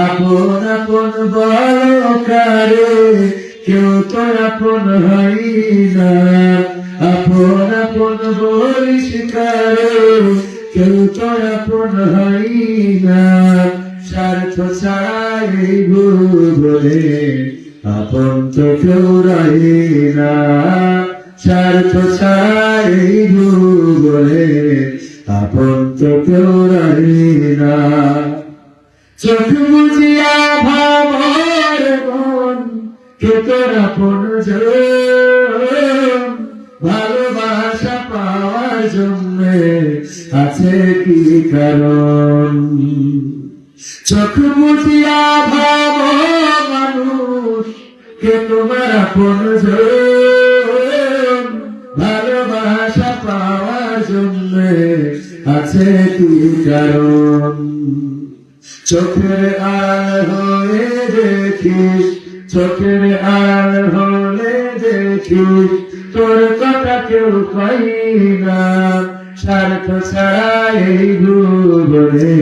আপন আপন বলো কারে, কেউ তো আপন হয় না। আপন আপন বলিস কারে, কেউ তো আপন হয় না। স্বার্থ ছাড়াই ভুবনে আপন তো কেউ রয় না। স্বার্থ ছাড়াই ভুবনে আপন তো কেউ রয় না। চোখ বুঝিয়া ভাবর মন, কে তোর আপনজন। ভালোবাসা পাওয়ার জন্য আছে কি কারণ? চোখ বুঝিয়া ভাব মানুষ, কে তোমার আপনজন। ভালোবাসা পাওয়ার জন্য আছে কি কারণ? চোখের আড়াল হয়ে দেখিস, চোখের আড়াল হলে দেখিস, তোর কথা কেউ পাই না। স্বার্থ ছাড়াই ভুবনে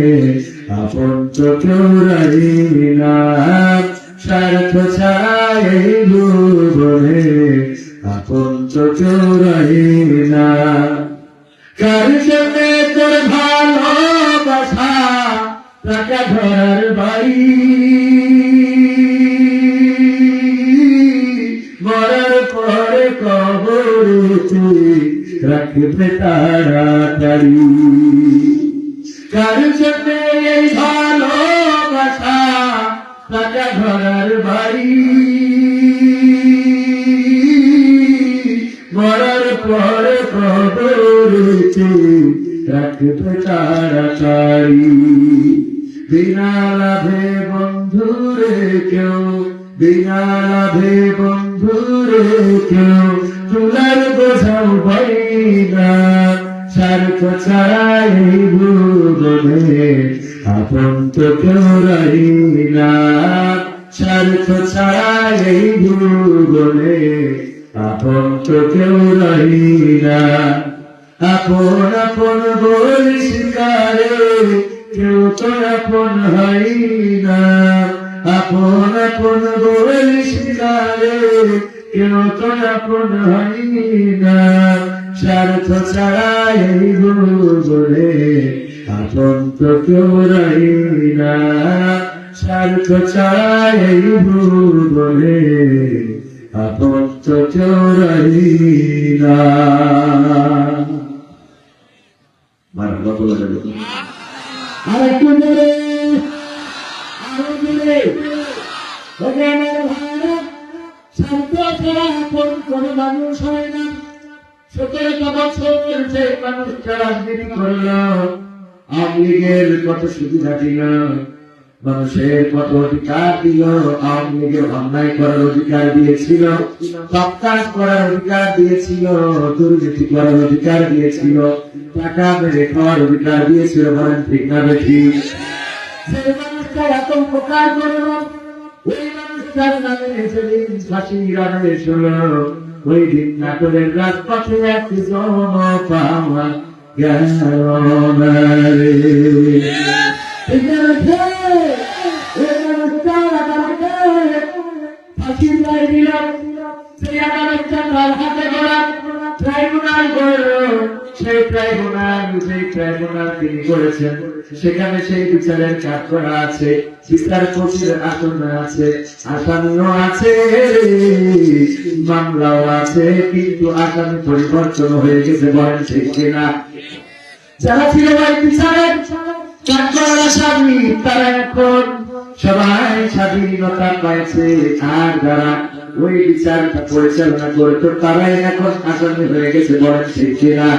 আপন তো কেউ রয় না। স্বার্থ ছাড়াই ভুবনে আপন তো কেউ রয় না। কার জন্যে তোর ভালোবাসা টাকা ধরার বাড়ি, মরার পরে কবরেতে রাখবে তাড়াতাড়ি। কার জন্যে এই ভালোবাসা টাকা ধরার বাড়ি, মরার পরে কবরেতে রাখবে তাড়াতাড়ি। বিনা লাভে বন্ধুরে কেউ, বিনা লাভে বন্ধুরে কেউ, তুলার বোঝাও হয় না। স্বার্থ ছাড়াই ভুবনে আপন তো কেউ রয় না। স্বার্থ ছাড়াই ভুবনে আপন তো কেউ রয় না। আপন আপন বলিস কারে, কেউ তো আপন হয় না। আপন আপন বলিস কারে, কেউ তো আপন হয় না। স্বার্থ ছাড়াই ভুবনে আপন তো কেউ রয় না। স্বার্থ ছাড়াই ভুবনে আপন তো কেউ রয় না। মারহাবা বলা যাবে। আরেকটু জোরে, আরো জোরে। স্বার্থ ছাড়া আপন কোন মানুষ হয় না। 17 বছর যে মানুষটা রাজনীতি করল, আওয়ামী লীগের কত সুবিধা দিল, মানুষের কত অধিকার দিল। আওয়ামী লীগের অন্যায় করার অধিকার দিয়েছিল, সবকাজ করার অধিকার দিয়েছিল, দুর্নীতি করার অধিকার দিয়েছিল, টাকা মেরে খাওয়ার অধিকার দিয়েছিল। বলেন ঠিক না বেশি? যে মানুষটা এত উপকার করল, ওই মানুষটার নামে সেদিন ফাঁসির আদেশ হলো। ওই দিন নাটোরের রাজপথে একজন পাওয়া গেল না রে। ফাঁসির রায় দিল, সেই আদালতটা তার হাতে গড়া ট্রাইব্যুনাল গড়ল। সেই ট্রাইব্যুনাল তিনি করেছেন, সেখানে সেই বিচারের কাজ করা আছে, বিচারপতির আসন আছে, আসামিও আছে, মামলাও আছে, কিন্তু আসামি পরিবর্তন হয়ে গেছে। বলেন ঠিক কিনা? যারা ছিল ওই বিচারের কাজ করার আসামি, তারা এখন সবাই স্বাধীনতা পাইছে। আর যারা ওই বিচারটা পরিচালনা করতো, তারাই এখন আসামি হয়ে গেছে। বলেন ঠিক কিনা?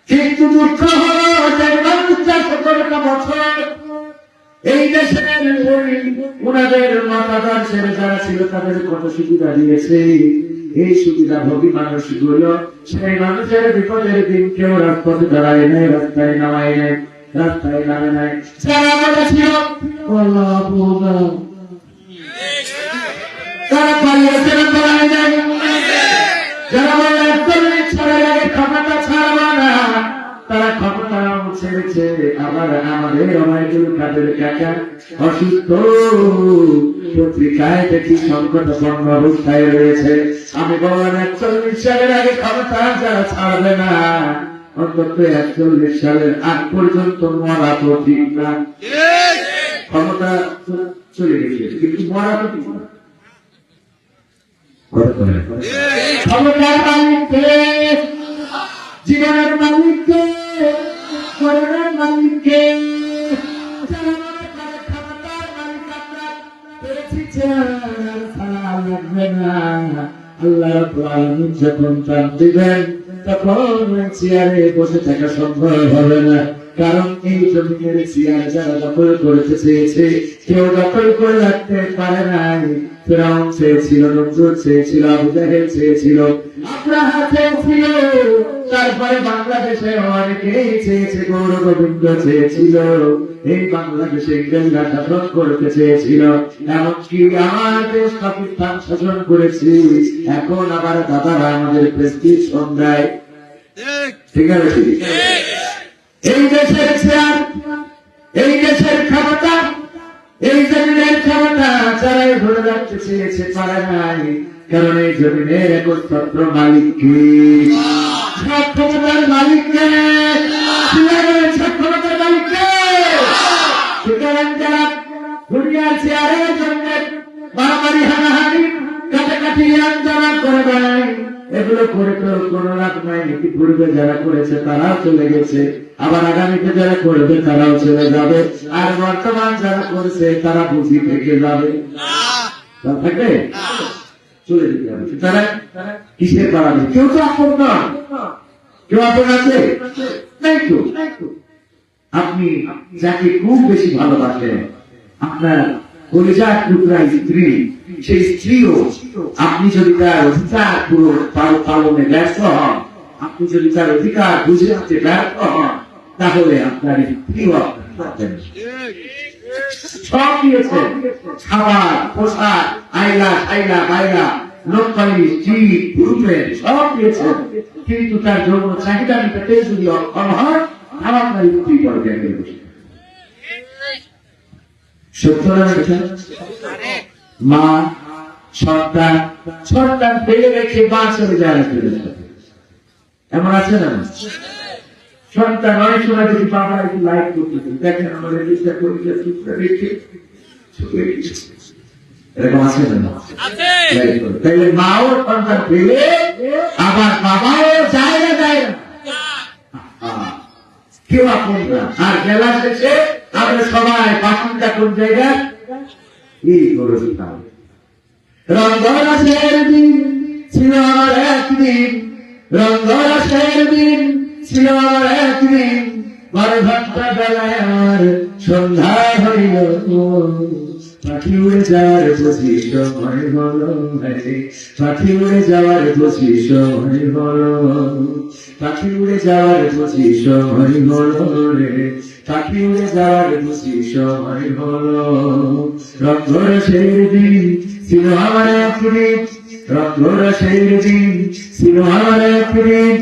কিন্তু দুঃখ হলো যে মানুষটা 17টা বছর এই দেশের ওনাদের মতাদর্শের যারা ছিল, তাদের কত সুবিধা দিয়েছে। এই সুবিধা ভোগী মানুষগুলো সেই মানুষের বিপদের দিন কেউ রাজপথে দাঁড়ায় নাই, রাস্তায় নামায় নাই, রাস্তায় নামে নাই। যারা বলেছিল তারা পালিয়েছে, দাঁড়ায় নাই। যারা বলে ক্ষমতা ছাড়বা না, তারা ক্ষমতা উঠছে মেরেছে, আবার আমাদের ওবায়দুল কাদের কাকা অসুস্থ, পত্রিকায় দেখি সংকটাপন্ন অবস্থায় রয়েছে। আমি বললাম 41 সালের আগে ক্ষমতা যারা ছাড়বে না, অন্তত 41 সালের আগ পর্যন্ত মরা তো ঠিক না। ক্ষমতা চলে গেছে, কিন্তু মরা তো ঠিক না। ক্ষমতার মালিককে, জীবনের মালিককে, মরণের মালিককে, ক্ষমতার মালিক আমরা পেরেছি, লাগবে না। আল্লাহ রাব্বুল আলামিন যখন চান দিবেন, তখন চেয়ারে বসে থাকা সম্ভব হবে না। কারণ এই জমিনের চেয়ার যারা দখল করতে চেয়েছে, কেউ দখল করে রাখতে পারে নাই। ফিরআউন চেয়েছিল, নমরুদ চেয়েছিল, আবু জাহেল চেয়েছিল, আব্রাহা চেয়েছিল, তারপরে বাংলাদেশে অনেকেই চেয়েছে, গৌর গোবিন্দ চেয়েছিল, এই বাংলাদেশে ইংরেজরা শাসন করতে চেয়েছিল, এমনকি আমার দেশ পাকিস্তান শাসন করেছি। এখন আবার দাদারা আমাদের প্রেস্টিজ সন্ধ্যায়, ঠিক আছে, এই দেশের চেয়ার, এই দেশের ক্ষমতা, এই জমিনের ক্ষমতা যারাই ধরে রাখতে চেয়েছে পারে নাই। কারণ এই জমিনের একমাত্র মালিককে, সব ক্ষমতার মালিককে, সব ক্ষমতার মালিককে। সুতরাং যারা দুনিয়ার চেয়ারের জন্য মারামারি, হানাহানি, কাটাকাটি আন্দোলন করে নাই, এগুলো করে তো কোনো লাভ নাই। ইতিপূর্বে যারা করেছে তারাও চলে গেছে, আবার আগামীতে যারা করবে তারাও চলে যাবে, আর বর্তমান যারা করছে তারা বুঝি থেকে যাবে, থাকবে, চলে যেতে হবে। তারা কিসের পালাবে? কেউ তো আপন নয়, কেউ আপন আছে নাই তো। আপনি যাকে খুব বেশি ভালোবাসেন, আপনার কলিজার টুকরা স্ত্রী, সেই স্ত্রীও আপনি যদি তার অধিকার পুরো পালনে ব্যর্থ হন, আপনি যদি তার অধিকার বুঝে রাখতে ব্যর্থ হন, তাহলে আপনার স্ত্রীও আপনার সব দিয়েছেন, খাবার, পোশাক, আইলা, আইলা, বাইলা, লোকপালি, চিট, রুপেন সব দিয়েছেন, কিন্তু তার জন্য চাহিদা মেটাতে যদি অক্ষম হয়, আমার আপনার স্ত্রী করবে। সত্য না? মা সন্তান, সন্তান ফেলে রেখে মা চলে যায়, এমন আছে না? সন্তান অনেক সময় যদি বাবা একটু লাইক করতেছে, দেখেন আমাদের এরকম আছে না? তাইলে মাও সন্তান ফেলে, আবার বাবাও যায় না, যায় না, কেউ আপন না। আর বেলা শেষে আমরা সবাই বাসনটা কোন জায়গায় এই করে দিতাম। রঙ্গরাসের দিন ছিল আমার একদিন, রঙ্গরাসের দিন ছিল আমার একদিন, 12 ঘন্টা বেলায় আমার সন্ধ্যা হইল, পাখি উড়ে যাওয়ার বুঝি সময় হলো, পাখি উড়ে যাওয়ার বুঝি সময় হলো, পাখি উড়ে যাওয়ার বুঝি সময় হলো রে, পাখি উড়ে যাওয়ার বুঝি সময় হলো। রঙ্গরাসের দিন ছিল আমার একদিন, রঙ্গরাসের দিন ছিল আমার একদিন,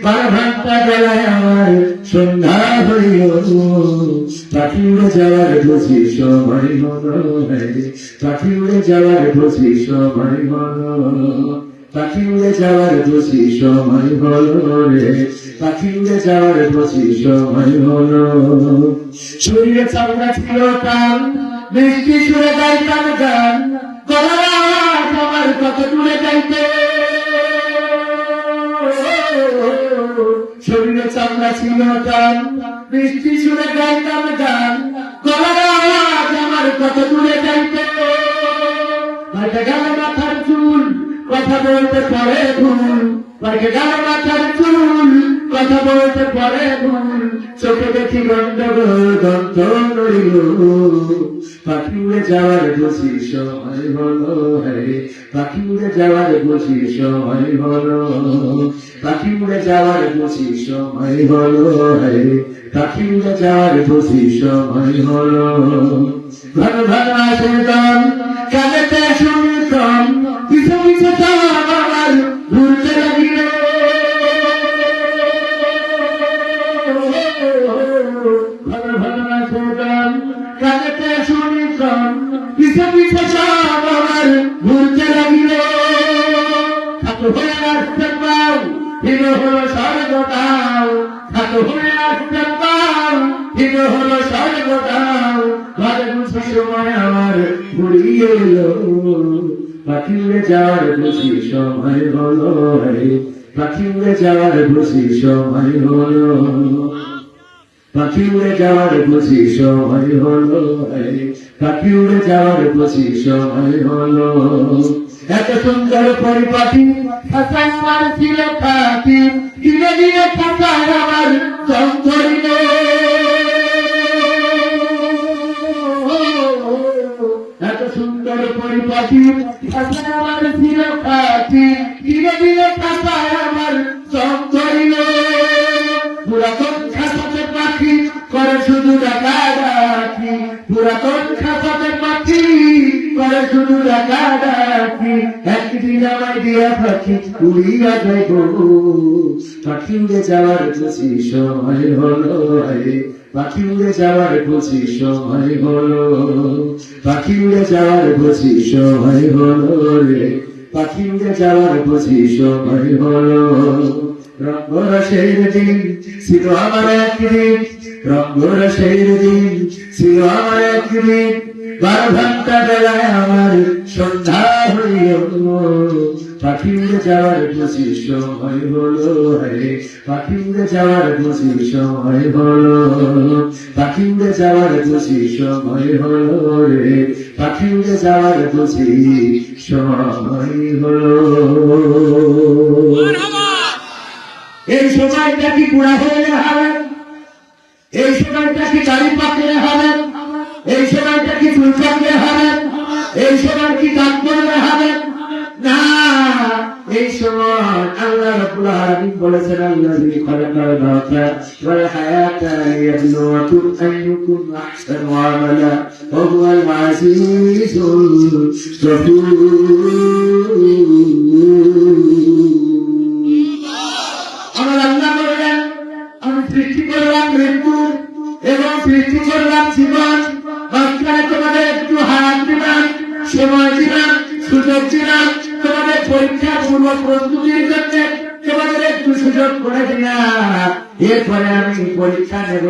12 ঘন্টা বেলায় আমার সন্ধ্যা হইল, পাখি উড়ে যাওয়ার বুঝি সময় হলো, পাখি উড়ে যাওয়ার বুঝি সময় হলো, পাখি উড়ে যাওয়ার বুঝি সময় হলো রে, পাখি উড়ে যাওয়ার বুঝি সময় হলো। শরীরে চামড়া ছিল টান, বৃষ্টি সুরে গাইতাম গান, গলার আওয়াজ আমার কত দূরে যাইতে, শরীরে চামড়া ছিল টান, বৃষ্টি সুরে গাইতাম গান, গলার আওয়াজ আমার কত দূরে যাইতে, পাল্টে গেল মাথার চুল, কথা বলতে পারে ভুল, পাল্টে গেল মাথার চুল, কথা বলতে পারে ভুল, চোখে দেখি গন্ডগোল, দন্ত নড়িল, পাখি উড়ে যাওয়ার বুঝি সময় হলো, পাখি উড়ে যাওয়ার বুঝি সময় হলো, পাখি উড়ে যাওয়ার বুঝি সময় হলো, পাখি উড়ে যাওয়ার বুঝি সময় হলো। ঘন ঘন আসে গান, কানেতে শুনতাম, পিছু পিছু আমার ঘুরতে লাগিল, পিছে পিছে সব আমার ঘুরতে লাগিল খাতো হয়ে আসতে পাও হিরো হলো স্বর্গটাও খাতো হয়ে আসতে পাও হিরো হলো স্বর্গটাও ঘরে বুঝি সময় আমার ঘুরিয়ে এলো পাখি উড়ে যাওয়ার বুঝি সময় হলো পাখি উড়ে যাওয়ার বুঝি সময় হলো পাখি উড়ে যাওয়ার বুঝি সময় হলো পাখি উড়ে যাওয়ার বুঝি সময় হলো এত সুন্দর পরিপাটি খাঁচায় আমার ছিল খাতি ধীরে ধীরে খাঁচায় আমার জং ধরিল এত সুন্দর পরিপাটি খাঁচায় আমার ছিল খাতি ধীরে ধীরে খাঁচায় আমার জং ধরিল পুরাতন খাঁচাতে পাখি করে শুধু ডাকাডাকি পুরাতন খাঁচাতে পাখি করে শুধু ডাকাডাকি একদিন আমায় দিয়া পাখি উড়িয়া যাইব পাখি উড়ে যাওয়ার বুঝি সময় হলো পাখি উড়ে যাওয়ার বুঝি সময় হলো পাখি উড়ে যাওয়ার বুঝি সময় হলো রে পাখি উড়ে যাওয়ার বুঝি সময় হলো রঙ্গরসের দিন ছিল আমার একদিন রঙ্গরসের দিন ছিল আমার একদিন 12 ঘন্টা বেলায় আমার সন্ধ্যা হইল পাখি উড়ে যাওয়ার বুঝি সময় হলো পাখি উড়ে যাওয়ার বুঝি সময় হলো পাখি উড়ে যাওয়ার বুঝি সময় হলো রে পাখি উড়ে যাওয়ার বুঝি সময় হলো এই সময়টা কি পুরা হয়ে হবে এই সময়টা কি গাড়ি পাকলে হবে এই সময়টা কি ফুল পাকলে হবে এই সময় কি কাজ করলে হবে না এই সময় আল্লাহ রাব্বুল আলামিন বলেছেন আল্লাযী খালাকাল মাউতা ওয়াল হায়াতা লিয়াবলুয়াকুম আইয়ুকুম আহসানু আমালা ওয়া হুয়াল আজিজুল গফুর সৃষ্টি করলাম মৃত্যু এবং সৃষ্টি করলাম জীবন মাঝখানে তোমাদের একটু হাত দিলাম সময় দিলাম সুযোগ দিলাম তোমাদের পরীক্ষা পূর্ব প্রস্তুতির জন্য তোমাদের একটু সুযোগ করে দিলাম এরপরে আমি পরীক্ষা নেব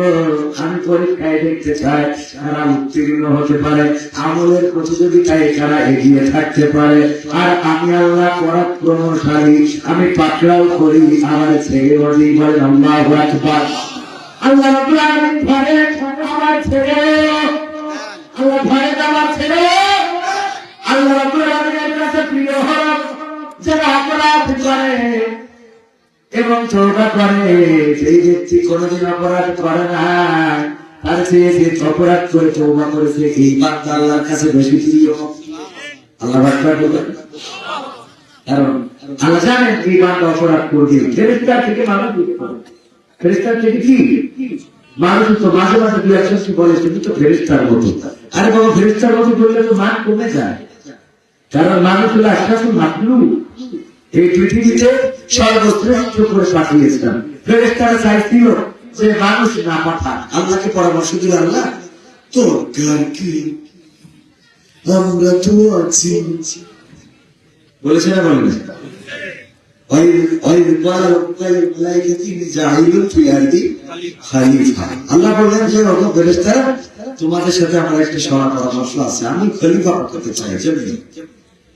আমি পরীক্ষায় দেখতে চাই কারা উত্তীর্ণ হতে পারে আমলের প্রতিযোগিতায় কারা এগিয়ে থাকতে পারে আর আমি আল্লাহ পরাক্রমশালী আমি পাকড়াও করি আমার ছেলে বলি বলে আল্লাহু আকবার আল্লাহ রাব্বুল আলামিন ঘরে আমার ছেলে আল্লাহ ঘরে আমার ছেলে আল্লাহ রাব্বুল আলামিনের কাছে প্রিয় হল যারা অপরাধ করে এবং তওবা করে সেই ব্যক্তি কোনদিন অপরাধ করে না তার চেয়ে যে অপরাধ করে তওবা করেছে এই বান্দা আল্লাহর কাছে বেশি প্রিয় আল্লাহু আকবার বলেন কারণ আল্লাহ জানেন এই বান্দা অপরাধ করবে ফেরেশতা থেকে মানুষ দিতে পারে ফেরেশতার থেকে কি মানুষ তো মাঝে মাঝে দুই একজন বলে তুমি তো ফেরেশতার মতো আরে বাবা ফেরেশতার মতো বললে তো মান কমে যায় কারণ মানুষ হলো আশরাফুল মাখলুক এই পৃথিবীতে সর্বশ্রেষ্ঠ করে পাঠিয়েছিলাম ফেরেশতারা চাইছিল যে মানুষ না পাঠান আল্লাহকে পরামর্শ দিল আল্লাহ দরকার কি আমরা তো আছি বলেছে না বলেন আল্লাহ বললেন যে ফেরেশতারা তোমাদের সাথে আমার একটা সভা পরামর্শ আছে আমি খলিফা করতে চাই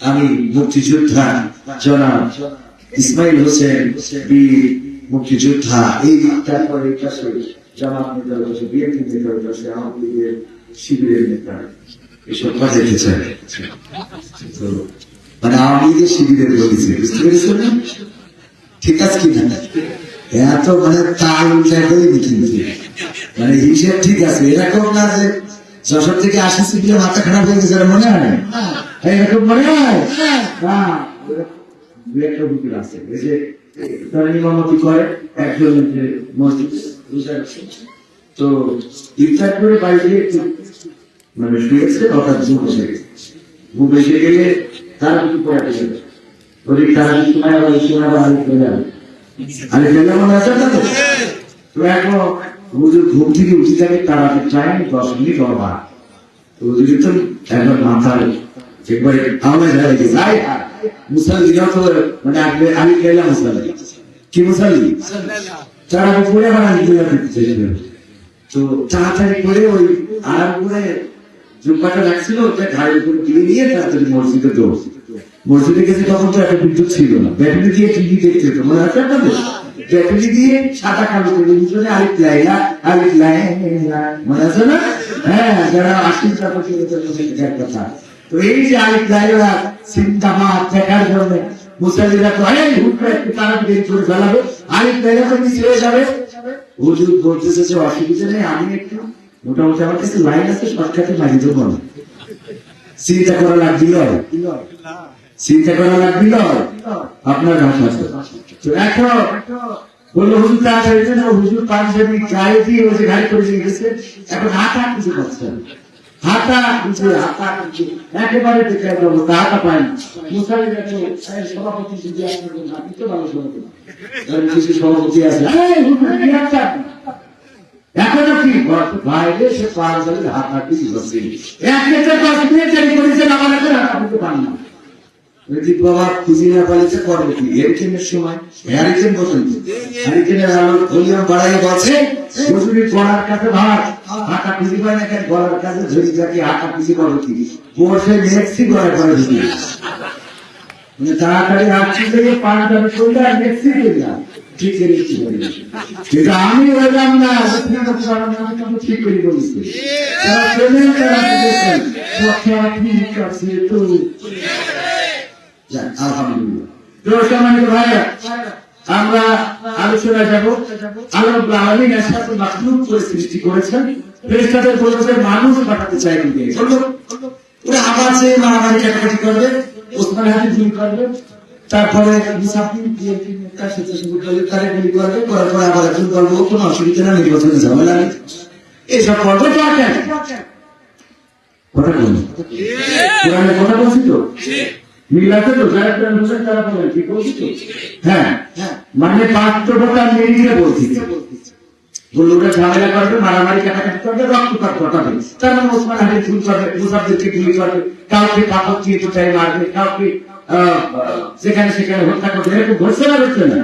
আমি মুক্তিযোদ্ধা জনাব ইসমাইল হোসেন বীর মুক্তিযোদ্ধা এই তারপরে জামাত নেতা বসে বিএনপি নেতা বসে আওয়ামী লীগের শিবিরের নেতা এসব বাজাইতে চাই মানে আওয়ামী লীগের শিবিরের বলেছে বুঝতে পেরেছেন না ঠিক আছে কি না এত মানে তাল উল্টায় করিনি কিন্তু মানে হিসেব ঠিক আছে এরকম না যে যশোর থেকে আসেছি বলে মাথা খারাপ হয়ে গেছে মনে হয় এরকম মনে হয় না দু একটা বুকির আছে এই যে তারা ইমামতি করে একজন যে মসজিদ তো ইফতার করে বাইরে মানে শুয়েছে হঠাৎ ঘুম এসে গেছে ঘুম এসে গেলে তারা কিছু পড়াতে গেল ওদিক তারা সময় আবার সময় আবার আগে চলে যাবে আগে চলে মনে আছে না তো এখন হুজুর ঘুম থেকে উঠে যাবে তারা চায় 10 মিনিট অবাক হুজুর তো একবার মাথায় একবারে আমায় ধরে গেছে যাই মুসাল্লিরা তো মানে আমি গেলাম মুসাল্লি কি মুসাল্লি তারা উপরে বানান দিয়ে দিচ্ছে তো তাড়াতাড়ি করে ওই আর উপরে জুব্বাটা রাখছিল ওটা ঘাড়ের উপরে দিয়ে নিয়ে তাড়াতাড়ি মসজিদে দৌড় মসজিদে গেছে তখন তো একটা বিদ্যুৎ ছিল না ব্যাটারি দিয়ে টিভি দেখতে তো মনে আছে আপনাদের ব্যাটারি দিয়ে সাদা কালো করে পিছনে আলিফ লাইলা মনে আছে না হ্যাঁ যারা আশিটা পর্যন্ত কথা তো এই যে আলিফ লাইলা সিন্তামা দেখার জন্য মুসাল্লিরা তো একটু তাড়াতাড়ি করে ফেলাবে আলিফ লাইলা তো নিচে হয়ে যাবে হুজুর বলতেছে যে অসুবিধা নেই আমি একটু মোটামুটি আমার কাছে লাইন আছে শর্টকাটে মারি দেবো না চিন্তা করা লাগছিল চিন্তা করা লাগছিল আপনার ভাষা তো এখন বললো হুজুর তাড়াতাড়ি হুজুর পাঞ্জাবি গায়ে দিয়ে ওই যে গাড়ি করে দিয়ে গেছে এখন হাঁটা কিছু করছে হাঁটা কিছু একেবারে দেখে অবস্থা হাঁটা পায় না মুসাফির সভাপতি যদি আপনার হাঁটি তো ভালো সভাপতি কিছু সভাপতি আছে এখনো কি বাইরে সে পাঞ্জাবির হাঁটা কিছু করছে এক মিনিটে 10 মিনিট জারি করেছেন আমার এখন হাঁটা করতে পারেন না বাবা খুঁজি না পালিয়েছে করবে কি এরিকেনের সময় হ্যারিকেন বসেন হ্যারিকেনের আলোর ভলিউম বাড়াইয়ে বলছে হুজুরি গলার কাছে ভাত হাঁটা খুঁজি পায় না কেন গলার কাছে ঝুড়ি যাকে হাঁটা খুঁজি করবে কি বসে মেক্সি গলায় করে ঢুকি মানে তাড়াতাড়ি হাঁটছি থেকে পাঞ্জাবি করলে আর মেক্সি দিলাম ঠিক রেখেছি কিন্তু আমি বললাম না ঠিক করে বলছি তারা পেলেন তারা দেখেন ঠিক আছে তো আলহামদুলিল্লাহ আমরা আলোচনা যাব আল্লাহ রাব্বুল আলামিন এত মাখলুক করে সৃষ্টি করেছেন ফেরেশতাদের বলেছে মানুষ পাঠাতে চাই কিন্তু ওরা আবাসে মারামারি কাটাকাটি করবে ওসমান হাজি গুলি করবে তারপরে মুসাফির দিয়ে তার সাথে তারে গুলি করবে করার পরে আবার একজন করবো কোনো অসুবিধা না নির্বাচনে ঝামেলা নেই এইসব করবো তো কেন কথা বলুন কোরআনে কথা বলছি তো মিলাতে তো যারা প্রাণ বলেন তারা বলেন ঠিক বলছি তো হ্যাঁ মানে বাস্তবতা মেরিয়ে বলছি বললো ওরা ঝামেলা করবে মারামারি কাটাকাটি করবে রক্তপাত ঘটাবে তার মানে ওসমান হাজি খুন করবে মুসাফিরকে গুলি করবে কাউকে পাথর দিয়ে কোথায় মারবে কাউকে যেখানে সেখানে হত্যা করবে এরকম ঘটছে না ঘটছে না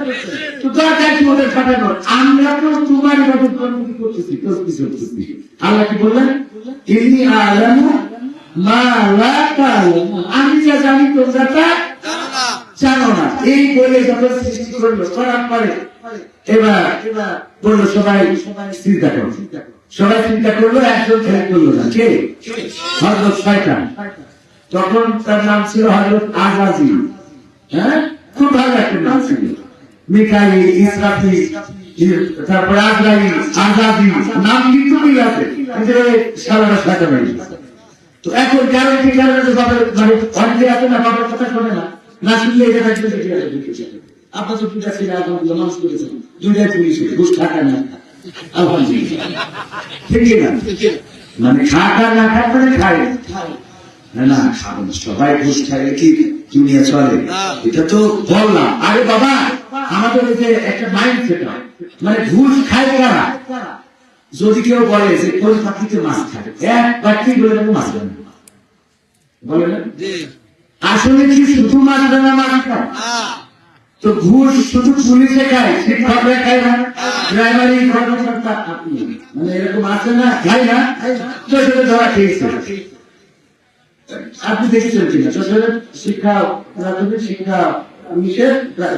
তো দরকার কি ওদের পাঠানো আমরা তো তোমার ইবাদত করতেছি আল্লাহ কি বললেন ইন্নী আ'লামু মা লা তা'লামুন আমি যা জানি তোমরা তা জানো না এই বলে যখন সৃষ্টি করলো করার পরে এবার বললো সবাই চিন্তা করো সবাই চিন্তা করলো একজন খেয়াল করলো না কে হযরত শয়তান তখন তার নাম ছিল হযরত আযাজিল হ্যাঁ খুব ভালো একটা নাম ছিল মিকাইল ইসরাফিল তারপর আজরাইল আযাজিল নাম কিন্তু মিল আছে কিন্তু সারাটা সাথে নাই তো এখন গ্যারান্টি বাবার মানে অনেকে আছে না বাবার কথা শোনে না না শুনলে এটা থাকবে আপনার তো দুটা ছিল আলহামদুলিল্লাহ মানুষ করেছেন দুইটাই পুলিশ ঘুষ টাকা না আলহামদুলিল্লাহ ঠিক না মানে খাটা না খায় মানে খায় না খাবেন সবাই ঘুষ খাইলে কি দুনিয়া চলে এটা তো বললাম আরে বাবা আমাদের এই যে একটা মাইন্ড সেট মানে ঘুষ খায় কারা যদি কেউ বলে যে কোন পাখিতে মাছ খায় এক পাখি বলে মাছ বলে না আসলে কি শুধু মাছ না মাছ খায় তো ঘুষ শুধু পুলিশে খায় শিক্ষকরা খায় না প্রাইমারি কর্মকর্তা আপনি মানে এরকম আছে না খায় না তো সেটা ধরা খেয়েছে আপনি দেখেছেন কিনা যশোরের শিক্ষা প্রাথমিক শিক্ষা মিশে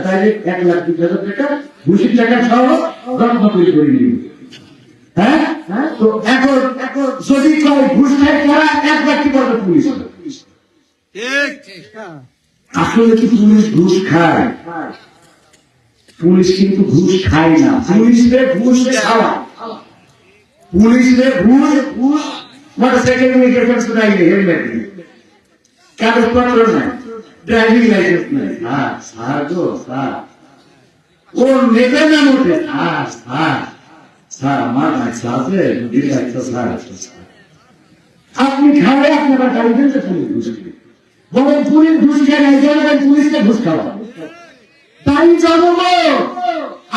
ডাইরেক্ট 1,20,000 টাকা ঘুষের টাকা সহ গণনা তৈরি করে নিয়ে হ্যাঁ তো এখন যদি কেউ ঘুষ খায় তারা এক ব্যক্তি করবে পুলিশ আসলে কি পুলিশ ঘুষ খায় পুলিশ কিন্তু ঘুষ খায় না পুলিশে ঘুষ খাওয়া পুলিশে ঘুষ মোটরসাইকেল নিয়ে গেছেন শুনাই হেলমেট কাগজপত্র নাই ড্রাইভিং লাইসেন্স নাই ও নেবে না মোটে আমার আছে আপনি খাওয়াই আপনারা গাড়ি দিতে পুলিশ ঘুষ বলেন পুলিশ ঘুষ খায় না জনগণ পুলিশকে ঘুষ খাওয়া তাই জনগণ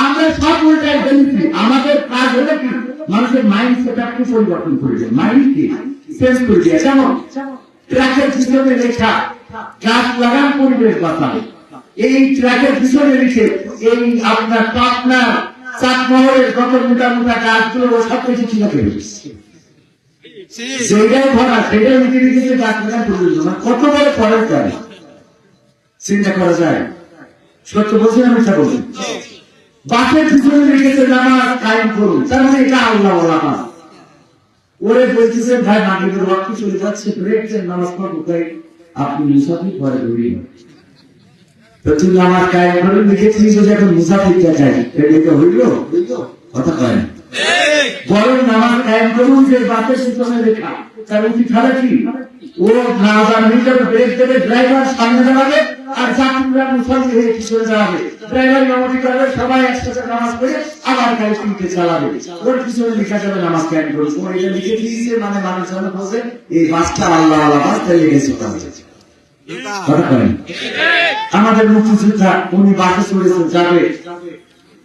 আমরা সব উল্টায় ফেলেছি আমাদের কাজ হলো কি মানুষের মাইন্ড সেট আপকে পরিবর্তন করেছে মাইন্ড কি চেঞ্জ করে দিয়ে, যেমন ট্রাকের পিছনে লেখা গাছ লাগান পরিবেশ বাঁচান, এই ট্রাকের পিছনে লিখে এই আপনার পাটনার চাটমহলের যত মোটা মোটা গাছগুলো সব কিছু চিন্তা করে যেটাই ভরা সেটাই লিখে লিখেছে গাছ লাগান পরিবেশ বাঁচান। কত বড় খরচ যায় চিন্তা করা যায়? সত্য বলছি না মিথ্যা বলছি? বাসের পিছনে লিখেছে নামাজ কায়েম করুন, তার মানে এটা আল্লাহ নামাজ। ওরে বলতেছে ভাই মাগরিবের ওয়াক্ত চলে যাচ্ছে, ব্রেকের নামাজ পড়বো, তাই আপনি মুসাফির পরে ধরি তো তুই নামাজ কায়েম করে লিখেছিস যে এখন মুসাফিরটা চাই, এটা হইল? কথা কয় না। বরং নামাজ কায়েম করুন যে বাসের পিছনে লেখা, তার উচিত হবে কি ও নামাজ হিসেবে ব্রেক দেবে, ড্রাইভার সামনে দাঁড়াবে আর যাত্রীরা মুসাফির হয়ে পিছনে দাঁড়াবে, ড্রাইভার নামাজি করবে, সবাই একসাথে নামাজ পড়ে আবার গাড়ি কিনতে চালাবে, ওর পিছনে লেখা যাবে নামাজ কায়েম করুন। তোমার এটা লিখে দিয়েছে মানে মানুষ জানে বলছে এই বাসটা আল্লাহ আল্লাহ বাস, তাই লেগেছে। কথা করেন আমাদের মুক্তিযোদ্ধা উনি বাসে চড়েছে যাবে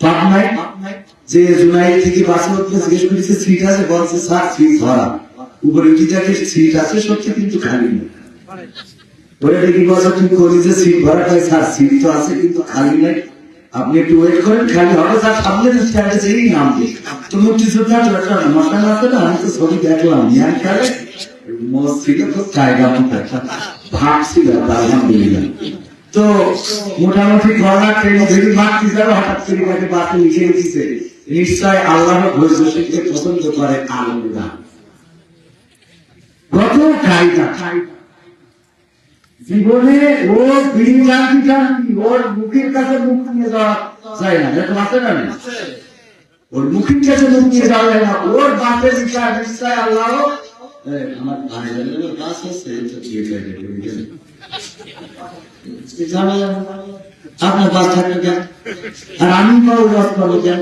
পাবনায়, যে জুনাইদ থেকে বাসে উঠতে জিজ্ঞেস করেছে সিট আছে, বলছে স্যার সিট ভরা, উপরে উঠে যাকে সিট আছে সত্যি কিন্তু খালি নেই। ওরা দেখি বলছে তুমি করি যে সিট ভরা, তাই স্যার সিট তো আছে কিন্তু খালি নেই, আপনি একটু ওয়েট করেন খালি হবে, তার সামনে স্ট্যান্ডে এই নাম দিই তো মুক্তিযোদ্ধা মশান আছে না, আমি তো ছবি দেখলাম নিয়ান খেলে মসজিদে খুব জায়গা মতো ভাবছিল আলহামদুলিল্লাহ। তো মোটামুটি ঘোড়া ট্রেন ভেবে ভাবছি যাবে, হঠাৎ করে তাকে বাসে লিখে দিচ্ছে নিশ্চয় আল্লাহ ধৈর্য শিখতে পছন্দ করে আলহামদুলিল্লাহ। কত কায়দা জীবনে ও বিড়ি জানতি জানতি ওর মুখের কাছে মুখ নিয়ে যাওয়া যায় না, এরকম আছে না? ওর মুখের কাছে মুখ নিয়ে যাওয়া যায় না, ওর বাপের বিচার নিশ্চয় আল্লাহ আমার ভাই কাজ আছে আপনার বাস থাকবে কেন, আর আমি পাবো বাস পাবো কেন?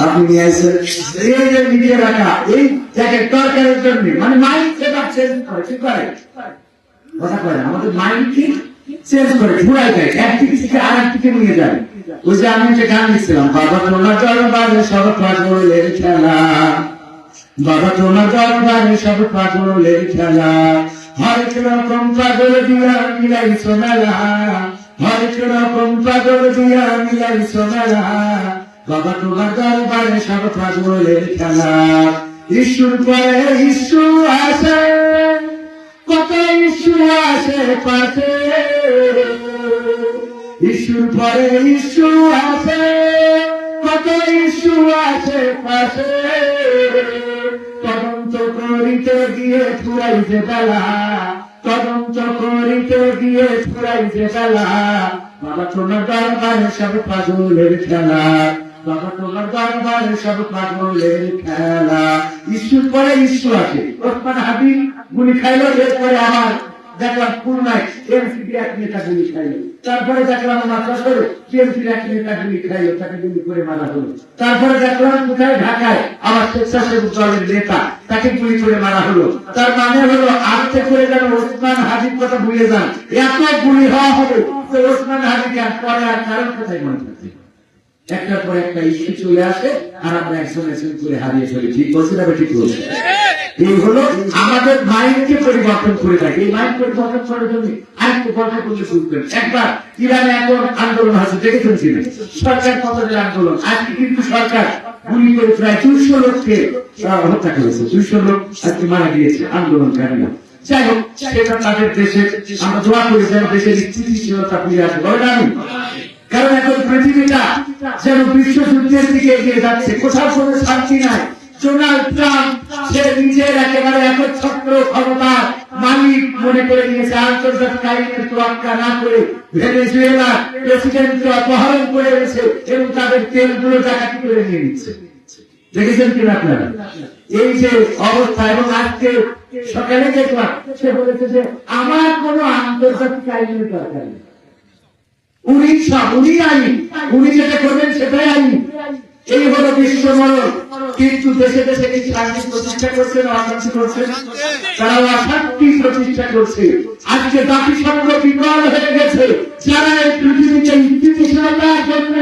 আপনি নিয়ে আসেন এই যে মিডিয়া রাখা এই জায়গায় তরকারের জন্য, মানে মাইন্ড সেট আপ চেঞ্জ করে, ঠিক করে কথা কয় না, আমাদের মাইন্ড কি চেঞ্জ করে, ঘুরাই দেয়, একদিক থেকে আর একদিকে নিয়ে যায়। ওই যে আমি যে গান লিখছিলাম, বাবা তোমার দরবারে সব পাগলের খেলা, বাবা তোমার দরবারে সব পাগলের খেলা, হরেক রকম পাগল দিয়া মিলাইছো মেলা, হরেক রকম পাগল দিয়া মিলাইছো মেলা, বাবা তোমার দরবারে সব পাগলের খেলা। ইস্যুর পরে ইস্যু আসে, কত ইস্যু আসে পাশে, ইস্যুর পরে ইস্যু আসে, কত ইস্যু আসে পাশে, তদন্ত করিতে গিয়ে ফুরাইছে বেলা, তদন্ত করিতে গিয়ে ফুরাইছে বেলা, বাবা তোমার দরবারে সব পাগলের খেলা, বাবা তোমার দরবারে সব পাগলের খেলা। ইস্যুর পরে ইস্যু আছে, ওসমান হাবিব গুলি খাইলো, এরপরে আমার দেখলাম খুলনায় এমসিপি এক নেতা গুলি খাইলো, তারপরে দেখলাম আমার কাছে টিএমসির এক নেতা গুলি খাইলো, তাকে গুলি করে মারা হলো, তারপরে দেখলাম কোথায় ঢাকায় আমার স্বেচ্ছাসেবক দলের নেতা, তাকে গুলি করে মারা হলো। তার মানে হলো আজকে করে যেন ওসমান হাবিব কথা ভুলে যান, এত গুলি হওয়া হবে যে ওসমান হাবিবকে আর পরে আর কারণ কোথায় মনে থাকবে, একটার পর একটা ইস্যু চলে আসে আর আমরা একজন একজন করে হারিয়ে ফেলি। ঠিক বলছি না? ঠিক বলছি। এই হলো আমাদের মাইন্ডকে পরিবর্তন করে থাকে। এই মাইন্ড পরিবর্তন করার জন্য আরেকটু গল্প করলে বুঝবেন। একবার ইরানে এখন আন্দোলন আছে, দেখেছেন কিনা? সরকার পতনের আন্দোলন। আজকে কিন্তু সরকার গুলি করে প্রায় 200 লোককে হত্যা করেছে, 200 লোক আজকে মারা গিয়েছে আন্দোলনকারীরা। যাই হোক, সেটা তাদের দেশের, আমরা দোয়া করি যেন দেশের স্থিতিশীলতা ফিরে আসে, বলে আমি। কারণ এখন পৃথিবীটা যেন বিশ্বযুদ্ধের দিকে এগিয়ে যাচ্ছে, কোথাও কোনো শান্তি নাই। ডোনাল্ড ট্রাম্প সে নিজের একেবারে একচ্ছত্র ক্ষমতার মালিক মনে করে নিয়েছে, আন্তর্জাতিক আইনের তোয়াক্কা না করে ভেনেজুয়েলার প্রেসিডেন্টকে অপহরণ করে এনেছে এবং তাদের তেলগুলো ডাকাতি করে নিয়ে নিচ্ছে। দেখেছেন কিনা আপনারা এই যে অবস্থা? এবং আজকে সকালে দেখলাম সে বলেছে যে আমার কোনো আন্তর্জাতিক আইনের দরকার নেই, উনি আইন, উনি যেটা করবেন সেটাই আইন। এই হলো বিশ্ব মরণ। কিন্তু দেশে দেশে কি শান্তি প্রতিষ্ঠা করছেন, অশান্তি করছেন? তারা অশান্তি প্রতিষ্ঠা করছে। আজকে জাতিসংঘ বিকল হয়ে গেছে। যারা এই পৃথিবীতে স্থিতিশীলতার জন্য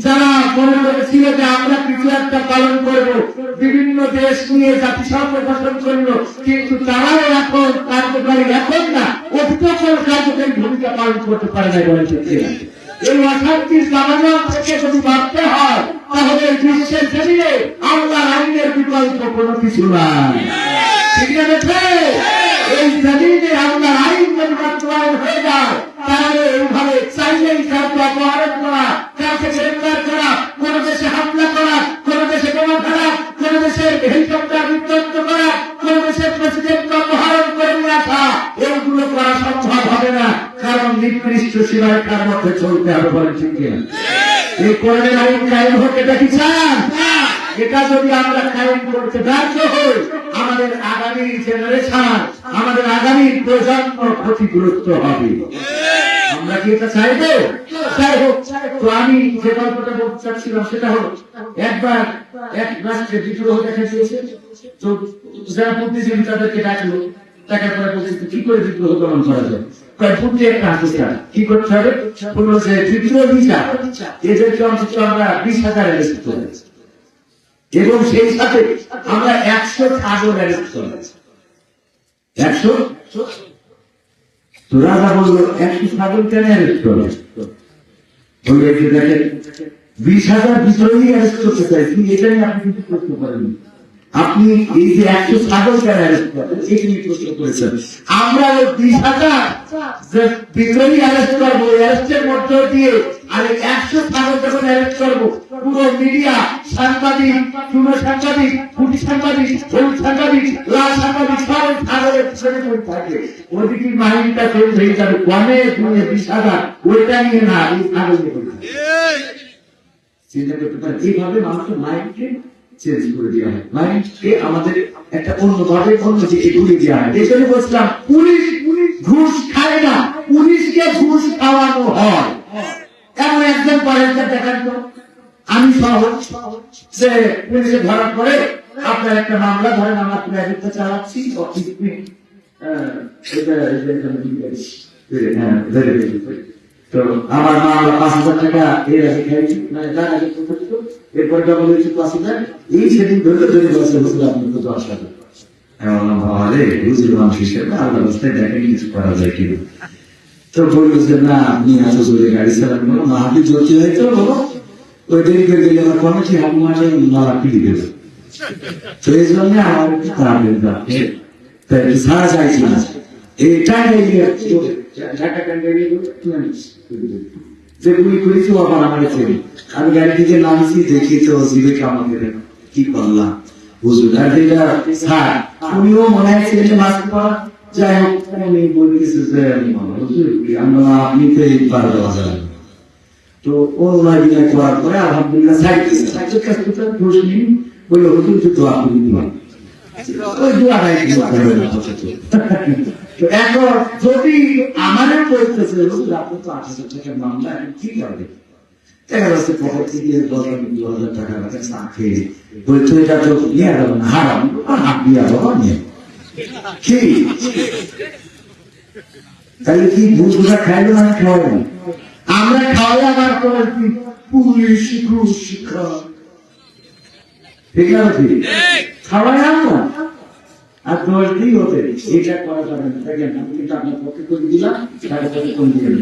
যারা মনে করেছিল যে আমরা কিছু একটা পালন করব, বিভিন্ন দেশ নিয়ে জাতিসংঘ গঠন করলো, কিন্তু তারাও এখন কার্যকারী, এখন না অতীতকাল কার্যকারী ভূমিকা পালন করতে পারে না বলে ঠিক না। এই অশান্তির জামানা থেকে যদি ভাবতে হয় তাহলে বিশ্বের জমিনে আল্লাহর আইনের বিকল্প কোনো কিছু নাই, ঠিক না? দেখে এই জমিনে আল্লাহর আইন যদি বাস্তবায়ন হয়ে যায় তাহলে এইভাবে চাইলেই কাউকে অপহরণ করা, কাউকে গ্রেফতার করা, কোন দেশে হামলা করা, কোন দেশে বোমা ফেলা, কোন দেশের হেলিকপ্টার বিধ্বস্ত করা, কোন দেশের প্রেসিডেন্টকে অপহরণ করে নিয়ে আসা, এইগুলো করা সম্ভব হবে না, কারণ নিকৃষ্ট সীমারেখার মধ্যে চলতে হবে বলে ঠিক কিনা? এই কোরআনের আইন কায়েম হোক, এটা কি চান? এটা যদি আমরা কায়েম করতে ব্যর্থ হই আমাদের আগামী জেনারেশন, আমাদের আগামী প্রজন্ম ক্ষতিগ্রস্ত হবে। আমরা কি এটা চাইবো? যাই হোক, তো আমি যে গল্পটা বলতে চাচ্ছিলাম সেটা হলো, একবার এক রাষ্ট্রে বিদ্রোহ দেখা দিয়েছে, তো যারা বুদ্ধিজীবী তাদেরকে ডাকলো, টাকার পরে বলছে কি করে বিদ্রোহ দমন করা যায়। বুদ্ধি একটা হাতিয়ার, কি করতে হবে? বললো যে বিদ্রোহ বিচার, এদেরকে অন্তত আমরা 20,000 অ্যারেস্ট করেছি এবং সেই সাথে আমরা 100 ছাগল অ্যারেস্ট করেছি। 100? তো রাজা বললো 100 ছাগল কেন অ্যারেস্ট করবে? বললো যে দেখেন 20,000 বিদ্রোহী অ্যারেস্ট করতে চাইছি, এটা নিয়ে আপনি কিছু প্রশ্ন করেন, আপনি এই যে 100 ছাগল কেন অ্যারেস্ট করবেন এটা নিয়ে প্রশ্ন করেছেন। আমরা 20,000 যে বিদ্রোহী অ্যারেস্ট করবো, অ্যারেস্টের মধ্য দিয়ে আর 100 ছাগল যখন অ্যারেস্ট করবো, পুরো মিডিয়া, সাংবাদিক, শুনো সাংবাদিক, ফুটি সাংবাদিক, হলুদ সাংবাদিক, লাল সাংবাদিক, সব ছাগলের পিছনে পড়ে থাকে। ওদিকে মাইন্ডটা চেঞ্জ হয়ে যাবে, কমে 20,000 ওইটা নিয়ে না, এই ছাগল নিয়ে চিন্তা করতে পারেন। এইভাবে মানুষের মাইন্ডকে চেঞ্জ করে দেওয়া হয়, মাইন্ডকে আমাদের একটা অন্যভাবে অন্য দিকে ঘুরে দেওয়া হয়। এই জন্য বলছিলাম পুলিশ ঘুষ খায় না, পুলিশকে ঘুষ খাওয়ানো হয়। এমন একজন পরের দেখান তো, আমি সহ যে পুলিশে ধরা পড়ে আপনার একটা মামলা ধরেন, আমরা প্রাইভেটটা চালাচ্ছি, তো আমার মামলা 5,000 টাকা এর আগে খাইছি, এরপরে ডবল হয়েছে 5,000, এই সেদিন ধরে ধরে বসে বসে আপনার তো 10,000। ভালো বুঝলি মানুষ হিসেবে আল্লাহ অবস্থায় দেখেন কিছু করা যায় কিনা। তো বললো যে না আপনি এত জোরে গাড়ি চালান, মা আপনি জোরতে হয়তো বলো ওই দেরি করে গেলে আমার কমেছি আপনি মাঠে মারা পিড়ি দেবে, তো এই জন্য আমার একটু তাড়াতাড়ি যাচ্ছে, তাই একটু সারা চাইছি না এটা যে তুমি করেছো আবার আমার ছেলে, আমি গাড়ি থেকে নামছি দেখি তো জিবে কামড় দেবে, কি করলাম বুঝুন। আর যেটা স্যার উনিও মনে হয় ছেলে মাস্ক পাওয়া, যাই হোক আমি বলতেছি যে আমরা আপনি তো এই 12,000, তো ও লাগিয়ে করার পরে আলহামদুলিল্লাহ সাইকেছে সাইকেল কাছে দোষ নেই, বললো হুজুর তো দোয়া করে দিলাম, ওই দোয়াটাই তো এখন যদি আমাদের বলতেছে আপনি তো 8,000 টাকার মামলা কি করবে, দেখা যাচ্ছে পকেট থেকে 10,000 টাকা চা খেয়ে বলতো এটা তো নিয়ে যাবো না, হারাম হাত দিয়ে বাবা নিয়ে কি, তাহলে কি বুঝবোঝা খাইলো না খাওয়াই না, আমরা খাওয়াই আবার তোমার কি পুলিশ ঘুষ শিক্ষা, ঠিক আছে খাওয়াই আমরা আর 10 দিন হতে এটা করা যাবে না। দেখেন আমি কিন্তু আপনার পক্ষে করে দিলাম, তার পক্ষে করে দিলাম,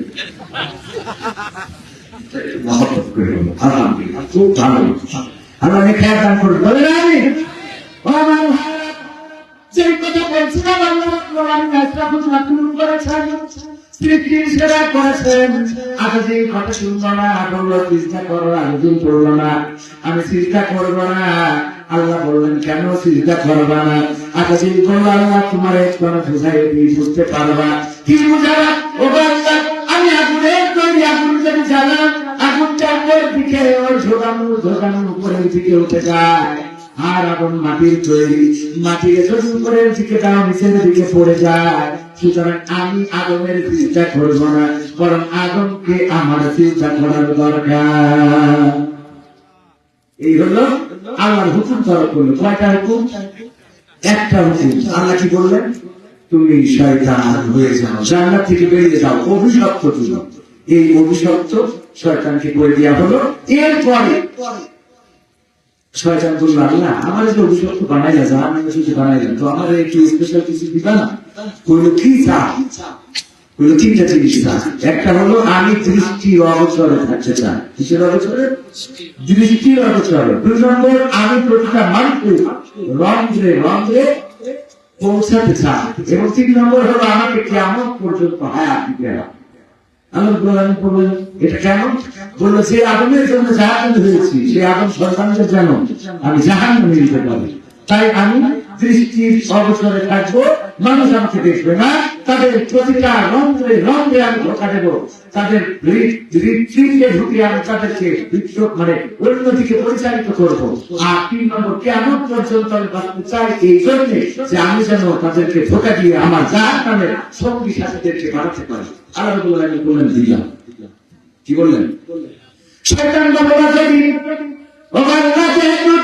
আলহামদুলিল্লাহ খুব ভালো, আমরা খেয়াল দান করি বলে না আমি যে কথা বলছিলাম আল্লাহ আমি করেছেন সৃষ্টি সেরা করেছেন, আগে কথা শুনবো না, বললো চিন্তা করো, আরেকদিন পড়লো না, আমি চিন্তা করবো না, আল্লাহ বললেন কেন চিন্তা করবা না, আগে দিন করলো আল্লাহ তোমার একটু বুঝাই দিয়ে বুঝতে পারবা, কি বুঝাবা ও আল্লাহ আমি আগুনের তৈরি, আগুন যদি জ্বালাম আগুনটা উপর দিকে ওর ঝোকানো ঝোকানো উপরের দিকে উঠে যায়, আর আগুন মাটির তৈরি, মাটির যদি উপরের দিকে দাও নিচের দিকে পড়ে যায়, সুতরাং আমি আগুনের চিন্তা করবো না, বরং আগুনকে আমার চিন্তা করার দরকার। এই হলো আল্লাহর হুকুম তরফ করলো। কয়টা হুকুম? একটা হুকুম। আল্লাহ কি বললেন? তুমি শয়তান হয়ে যাও, জান্নাত থেকে বেরিয়ে যাও, অভিশপ্ত তুমি। এই অভিশপ্ত শয়তানকে করে দেওয়া হলো। এরপরে শয়তান বলল, আল্লাহ আমার যে অভিশপ্ত বানাইলা, জাহান্নামে যদি বানাইলেন, তো আমার একটু স্পেশাল কিছু দিবা না? বললো, কি চা? বললো, তিনটা জিনিস চা। একটা হলো আমি দৃষ্টির অবসরে থাকতে চাই। কিসের অবসরে? দৃষ্টির অবসরে। 2 নম্বর, আমি প্রতিটা মানুষকে রন্ধ্রে রন্ধ্রে পৌঁছাতে চাই। এবং 3 নম্বর হলো আমাকে কিয়ামত পর্যন্ত হায়াত দিতে হবে। আল্লাহ বললেন, এটা কেন? বললো, যে আদমের জন্য জাহান্নামে হয়েছি, সেই আদম সন্তানদের যেন আমি জাহান্নামে দিতে পারি, তাই আমি দৃষ্টির অবসরে থাকবো। মানুষ আমাকে দেখবে না, তাদের প্রতিটা রন্ধ্রে রন্ধ্রে আমি ধোকা দেবো, তাদের হৃদপিণ্ডে ঢুকিয়ে আমি তাদেরকে মানে অন্যদিকে পরিচালিত করবো। আর 3 নম্বর, কিয়ামত পর্যন্ত আমি বাঁচতে চাই এই জন্যে যে আমি যেন তাদেরকে ধোকা দিয়ে আমার জাহান্নামের সঙ্গী সাথীদেরকে বাড়াতে পারি। আল্লাহ বললেন, দিলাম। কি বললেন? শয়তান বাবা, যদি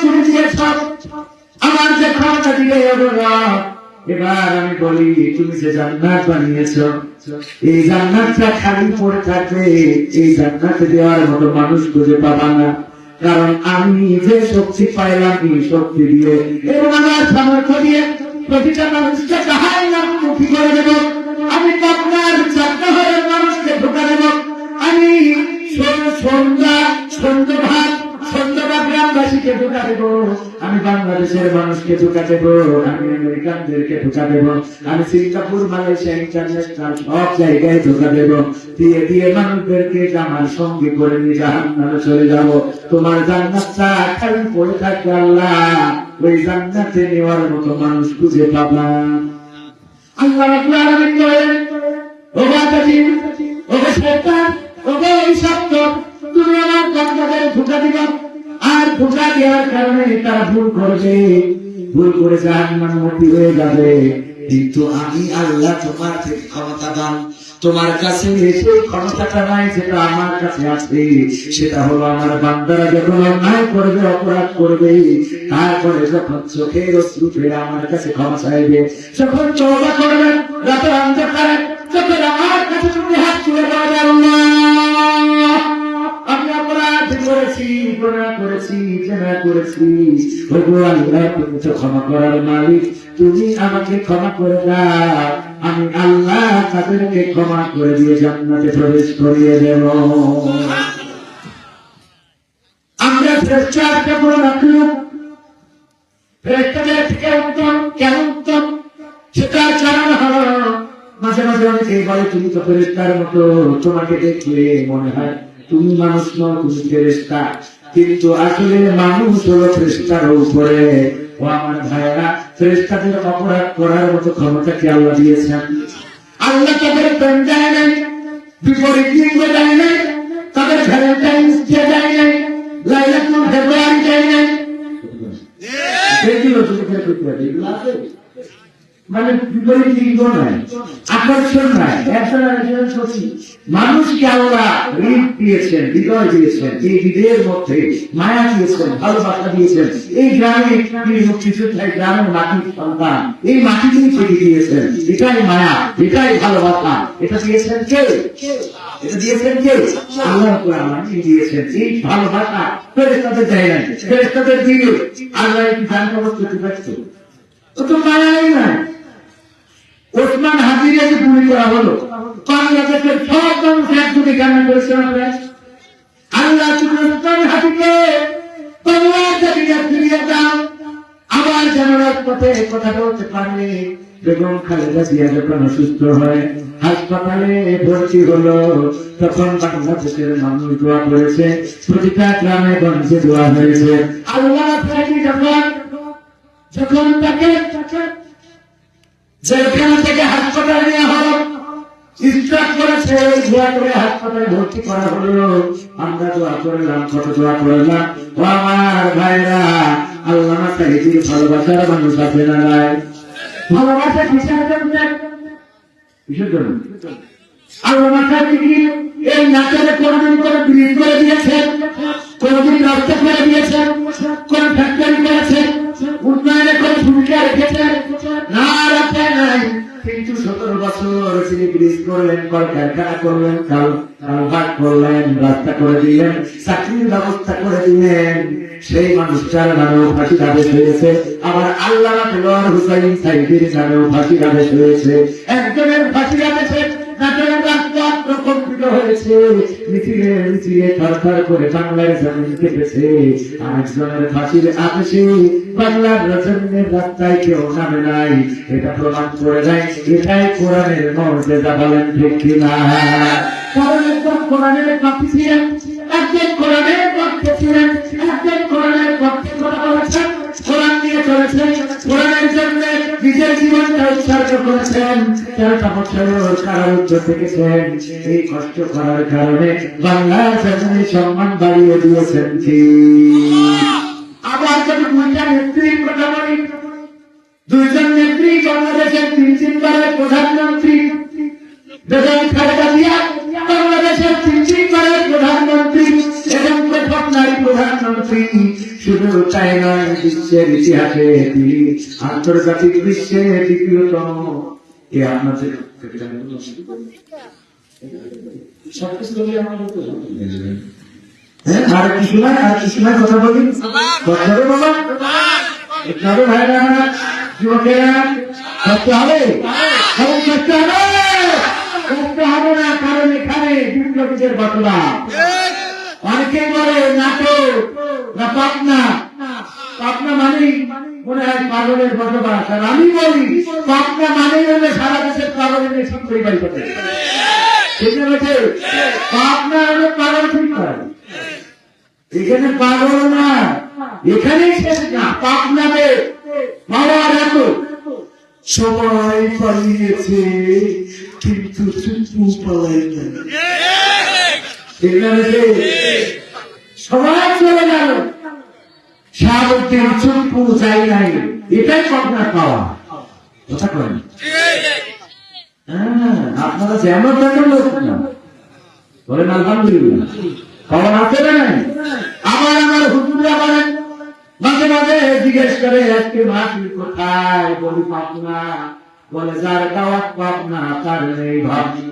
তুমি দিয়েছ, আমার যে ক্ষমতা দিলে, এবার আমি বলি, তুমি যে জান্নাত বানিয়েছ, এই জান্নাতটা খালি পড়ে থাকবে, এই জান্নাতে দেওয়ার মতো মানুষ খুঁজে পাবা না। কারণ আমি যে শক্তি পাইলাম, এই শক্তি দিয়ে এবং আমার সামর্থ্য দিয়ে প্রতিটা মানুষকে জাহান্নামমুখী করে দেব। আমি আপনার জান্নাতের মানুষকে ঢোকা দেব। আমি সন্ধ্যা গ্রামবাসীকে ঢোকা দেব, আমি বাংলাদেশের মানুষকে ঢোকা দেব, আমি আমেরিকানদেরকে ঢোকা দেব, আমি সিঙ্গাপুর, মালয়েশিয়া, ইন্টারন্যাশনাল সব জায়গায় ঢোকা দেব। দিয়ে দিয়ে মানুষদেরকে আমার সঙ্গে করে নিয়ে জাহান্নামে চলে যাব। তোমার জান্নাতটা খালি পড়ে থাকবে আল্লাহ, ওই জান্নাতে নেওয়ার মতো মানুষ খুঁজে পাবা। আল্লাহ রাব্বুল আলামিন বলেন, ও বান্দাজি, ও শয়তান, ও অভিশপ্ত, তুমি আমার বান্দাদের ধোঁকা দিবা। আর ধোঁকা দেওয়ার কারণে তারা ভুল করবে, ভুল করে জাহান্নামমুখী হয়ে যাবে। কিন্তু আমি আল্লাহ তোমার থেকে ক্ষমতা দান, তোমার কাছে সেই ক্ষমতাটা নাই যেটা আমার কাছে আছে। সেটা হলো আমার বান্দারা যখন অন্যায় করবে, অপরাধ করবে, তারপরে যখন চোখের অশ্রু ফেলে আমার কাছে ক্ষমা চাইবে, যখন তওবা করবে, রাতের অন্ধকারে যখন আমার কাছে তুমি হাত তুলে বলবে, আল্লাহ আমি অপরাধ করেছি, গুনাহ করেছি, জেনা করেছি, ওগো আল্লাহ তুমি তো ক্ষমা করার মালিক, তুমি আমাকে ক্ষমা করে দাও, আমি আল্লাহ তাদেরকে ক্ষমা করে দিয়ে জান্নাতে প্রবেশ করিয়ে দেব। আমরা ফেরেশতাকে বলে রাখলাম, ফেরেশতাদের থেকে উত্তম কেন উত্তম সেটা জানানো হলো। মাঝে মাঝে অনেকেই বলে, তুমি তো ফেরেশতার মতো, তোমাকে দেখলে মনে হয় তুমি মানুষ নও, তুমি ফেরেশতা। কিন্তু আসলে মানুষ হলো ফেরেশতার উপরে। ও আমার ভাইয়েরা, ফেরেশতাদের অপরাধ করার মতো ক্ষমতা কি আল্লাহ দিয়েছেন? আল্লাহ তাদের প্রেম দেয় নাই, বিপরীত লিঙ্গ দেয় নাই, তাদের ভ্যালেন্টাইন্স ডে দেয় নাই, লাইলাতুল ফেব্রুয়ারি দেয় নাই। এগুলো তুমি করতে পারবে, এগুলো আছে মানে বিপরীত লিঙ্গ নাই, আকর্ষণ নাই, একজন আরেকজন সত্যি। মানুষকে আল্লাহ হৃদ দিয়েছেন, হৃদয় দিয়েছেন, এই হৃদয়ের মধ্যে মায়া দিয়েছেন, ভালোবাসা দিয়েছেন। এই গ্রামে মুক্তিযোদ্ধায় গ্রামের মাটির সন্তান, এই মাটিতেই থেকে দিয়েছেন। এটাই মায়া, এটাই ভালোবাসা। এটা দিয়েছেন কে? এটা দিয়েছেন কে? আল্লাহ মাটি দিয়েছেন। এই ভালোবাসা ফেরেশতাদের দেয় নাই, ফেরেশতাদের দিল। আল্লাহ কি জানতে করতে পারছো? ও তো মায়াই নাই। ওসমান হাজিরে যে গুলি করা হলো, বাংলাদেশের সব মানুষ একযোগে গান করেছে, আল্লাহ তুমি ওসমান হাজিকে বাংলাদেশে ফিরিয়ে দাও, আবার যেন রাজপথে কথা বলতে পারে। বেগম খালেদা জিয়া যখন অসুস্থ হয়, হাসপাতালে ভর্তি হলো, তখন বাংলাদেশের মানুষ দোয়া করেছে, প্রতিটা গ্রামে গঞ্জে দোয়া হয়েছে। আল্লাহ যখন তাকে যেখান থেকে হাসপাতালে নেওয়া হলো, স্ট্রোক করেছে, দোয়া করে হাসপাতালে ভর্তি করা হলো। আমরা দোয়া করলাম, কত দোয়া করলাম। ও আমার ভাইরা, আল্লাহ তাহিদির ভালোবাসার মানুষ আছে না নাই? ভালোবাসা কিসের জন্য? আল্লাহ তাহিদি এই নাচের কোনদিন করে ব্রিজ করে দিয়েছেন, কোনদিন রাস্তা করে দিয়েছেন, কোন ফ্যাক্টরি করেছেন, উন্নয়নে কোন ভূমিকা রেখেছেন? না, রাখে নাই। কিন্তু 17 বছর তিনি ব্রিজ করলেন, কলকারখানা করলেন, কালভার্ট করলেন, রাস্তা করে দিলেন, চাকরির ব্যবস্থা করে দিলেন। সেই মানুষটার নামেও ফাঁসির আদেশ হয়েছে। আবার আল্লামা দেলোয়ার হোসেন সাইদির নামেও ফাঁসির আদেশ হয়েছে। একজনের ফাঁসির আদেশে নাটোরের রাস্তা প্রকম্পিত হয়েছে, মিছিলে মিছিলে থরথর করে বাংলার জমিন কেঁপেছে। আরেকজনের ফাঁসির আদেশে বাংলার জমিনের রাস্তায় কেউ নামে নাই। এটা প্রমাণ করে দেয় এটাই কোরআনের মর্যাদা। বলেন ঠিক কিনা? কারণ একজন কোরআনের পক্ষে ছিলেন, একজন কোরআনের পক্ষে ছিলেন, একজন কোরআনের পক্ষে কথা বলেছেন, কোরআন নিয়ে চলেছেন, কোরআনের জন্য নিজের জীবনটা উৎসর্গ করেছেন। 13টা বছর কারারুদ্ধ থেকেছেন। এই কষ্ট করার কারণে বাংলার জমিনে সম্মান বাড়িয়ে দিয়েছেন কি? আবার যদি দুইটা নেত্রীর কথা বলি, দুইজন নেত্রী বাংলাদেশের 3-3বারের প্রধানমন্ত্রী, বেগম খালেদা জিয়া বাংলাদেশের 3-3বারের প্রধানমন্ত্রী এবং প্রথম নারী প্রধানমন্ত্রী। শুধু তাই নয়, বিশ্বের ইতিহাসে তিনি আন্তর্জাতিক বিশ্বে দ্বিতীয়তম। আপনাদের আর কি সময় কথা বলি বাবা, আপনারও ভাইরা যুবকেরা করতে হবে, করতে হবে না। কারণ এখানে বিপ্লবীদের ঘটনা। অনেকেই বলে নাটক না পাবনা, পাবনা মানেই মনে হয় পাগলের বসবাস। আর আমি বলি পাবনা মানেই হলে সারা দেশের পাগলের ঠিক পরিবারী করতে, ঠিক আছে? পাবনা হলে পাগল ঠিক করে, এখানে পাগল না, এখানেই শেষ না। পাবনাতে বাবা রাখো সবাই পালিয়েছে কিন্তু চুপু পালাই না, সবাই চলে গেল, শাহাবুদ্দিন চুপু যাই নাই। এটাই পাবনার পাওয়া। কথা করেন আপনারা যেমন তেমন লোক না, বলেন আলহামদুলিল্লাহ। পাওয়া আছে না? আবার আমার হুজুরা বলেন, মাঝে মাঝে জিজ্ঞেস করে আজকে মাটি কোথায়? বলি পাবনা। বলে যার দাওয়াত পাবনা তার নেই ভাবনা।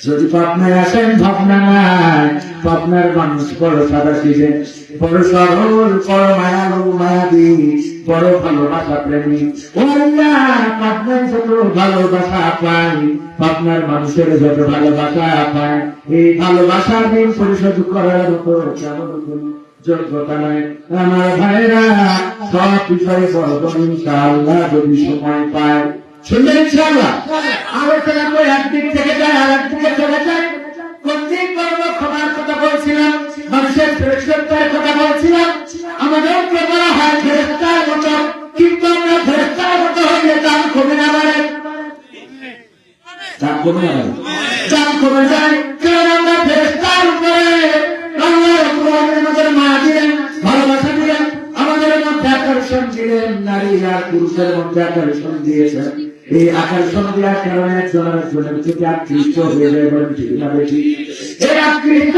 যদি পাবনায় আসেন ভাবনা নাই। পাবনার মানুষ বড় সাদা সিজে, বড় সরল, বড় মায়ালু, মায়াবী, বড় ভালোবাসা প্রেমী। ও আল্লাহ, পাবনায় যত ভালোবাসা পাই, পাবনার মানুষের যত ভালোবাসা পায়, এই ভালোবাসার ঋণ পরিশোধ করার মতো কেমন কোন যোগ্যতা নয়। আমার ভাইরা সব বিষয়ে বলব ইনশাআল্লাহ যদি সময় পায়। শুনবেন ইনশাআল্লাহ? আলোচনা করে একদিক থেকে যায় আর একদিকে চলে যায়। কোনদিন বলবো ক্ষমার কথা বলছিলাম, মানুষের ফেরেশতার কথা বলছিলাম। আমাদেরকে বলা হয় ফেরেশতার মতো, কিন্তু আমরা ফেরেশতার মতো হইলে দাম কমে না বাড়ে, দাম কমে না বাড়ে, দাম কমে যায়। কারণ আমরা ফেরেশতার উপরে আমাদের মায়া দিলেন, ভালোবাসা দিলেন, আমাদের মধ্যে আকর্ষণ দিলেন, নারী আর পুরুষের মধ্যে আকর্ষণ দিয়েছেন। এই আকর্ষণ দেওয়ার কারণে একজন আরেকজনের প্রতি আকৃষ্ট হয়ে যায়। বলেন ঠিক না বেশি? এই আকৃষ্ট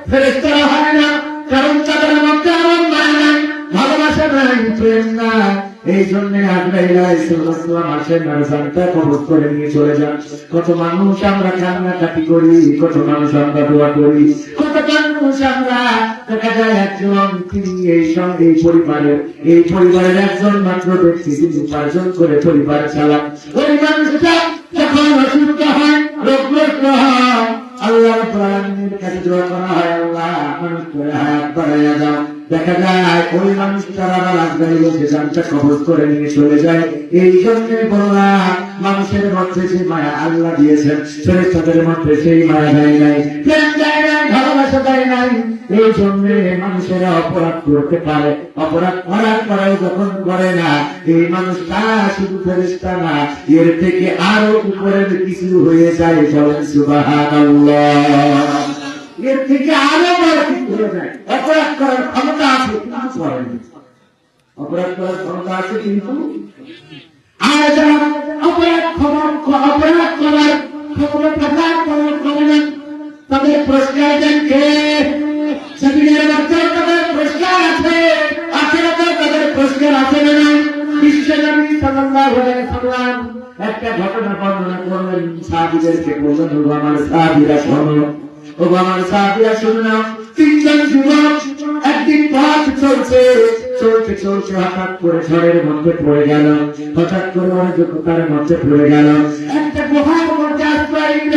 ফেরেশতারা হয় না, কারণ তাদের মধ্যে আমার মায়া নাই, ভালোবাসা নাই, প্রেম না। এই জন্য আসেন আর জানটা কবজ করে নিয়ে চলে যান। কত মানুষ আমরা কান্নাকাটি করি, কত মানুষ আমরা দোয়া করি, কত মানুষ আমরা দেখা যায় একজন তিনি এই পরিবারের একজন মাত্র ব্যক্তি, তিনি উপার্জন করে পরিবার চালান। ওই মানুষটা যখন অসুস্থ হয়, রোগগ্রস্ত হয়, আল্লাহ আল্লাহর কাছে দোয়া করা হয়, আল্লাহ মানুষ করে হায়াত বাড়াইয়া দাও। দেখা যায় ওই মানুষটার আবার আজরাইল এসে জানটা কবজ করে নিয়ে চলে যায়। এই জন্য বললাম, মানুষের মধ্যে যে মায়া আল্লাহ দিয়েছেন, ফেরেশতাদের মধ্যে সেই মায়া দেয় নাই, প্রেম দেয় নাই, ভালোবাসা দেয় নাই। এই জন্য মানুষেরা অপরাধ করতে পারে, অপরাধ করার পরেও যখন করে না, এই মানুষটা শুধু ফেরেশতা না, এর থেকে আরো উপরের কিছু হয়ে যায়। বলেন সুবহানাল্লাহ। এর থেকে আরো বড় কিছু হয়ে যায়। অপরাধ করার ক্ষমতা আছে কিন্তু করে না, অপরাধ করার ক্ষমতা আছে কিন্তু। আর যারা অপরাধ করার ক্ষমতা থাকার পরেও করে না, তাদের পুরস্কার দেন কে? সেদিনের মধ্যে তাদের পুরস্কার আছে, আখিরাতে তাদের পুরস্কার আছে না? বিশ্বনবী সাল্লাল্লাহু আলাইহি ওয়াসাল্লাম একটা ঘটনা বর্ণনা করলেন, সাহাবীদেরকে বললেন, ও আমার সাহাবীরা শোনো, ও আমার সাহাবীরা শুনে নাও। তিনজন যুবক একদিন পথ চলছে, চলতে চলতে হঠাৎ করে ঝড়ের মধ্যে পড়ে গেল, হঠাৎ করে অরাজকতার মধ্যে পড়ে গেল। একটা গুহার মধ্যে আশ্রয় নিল,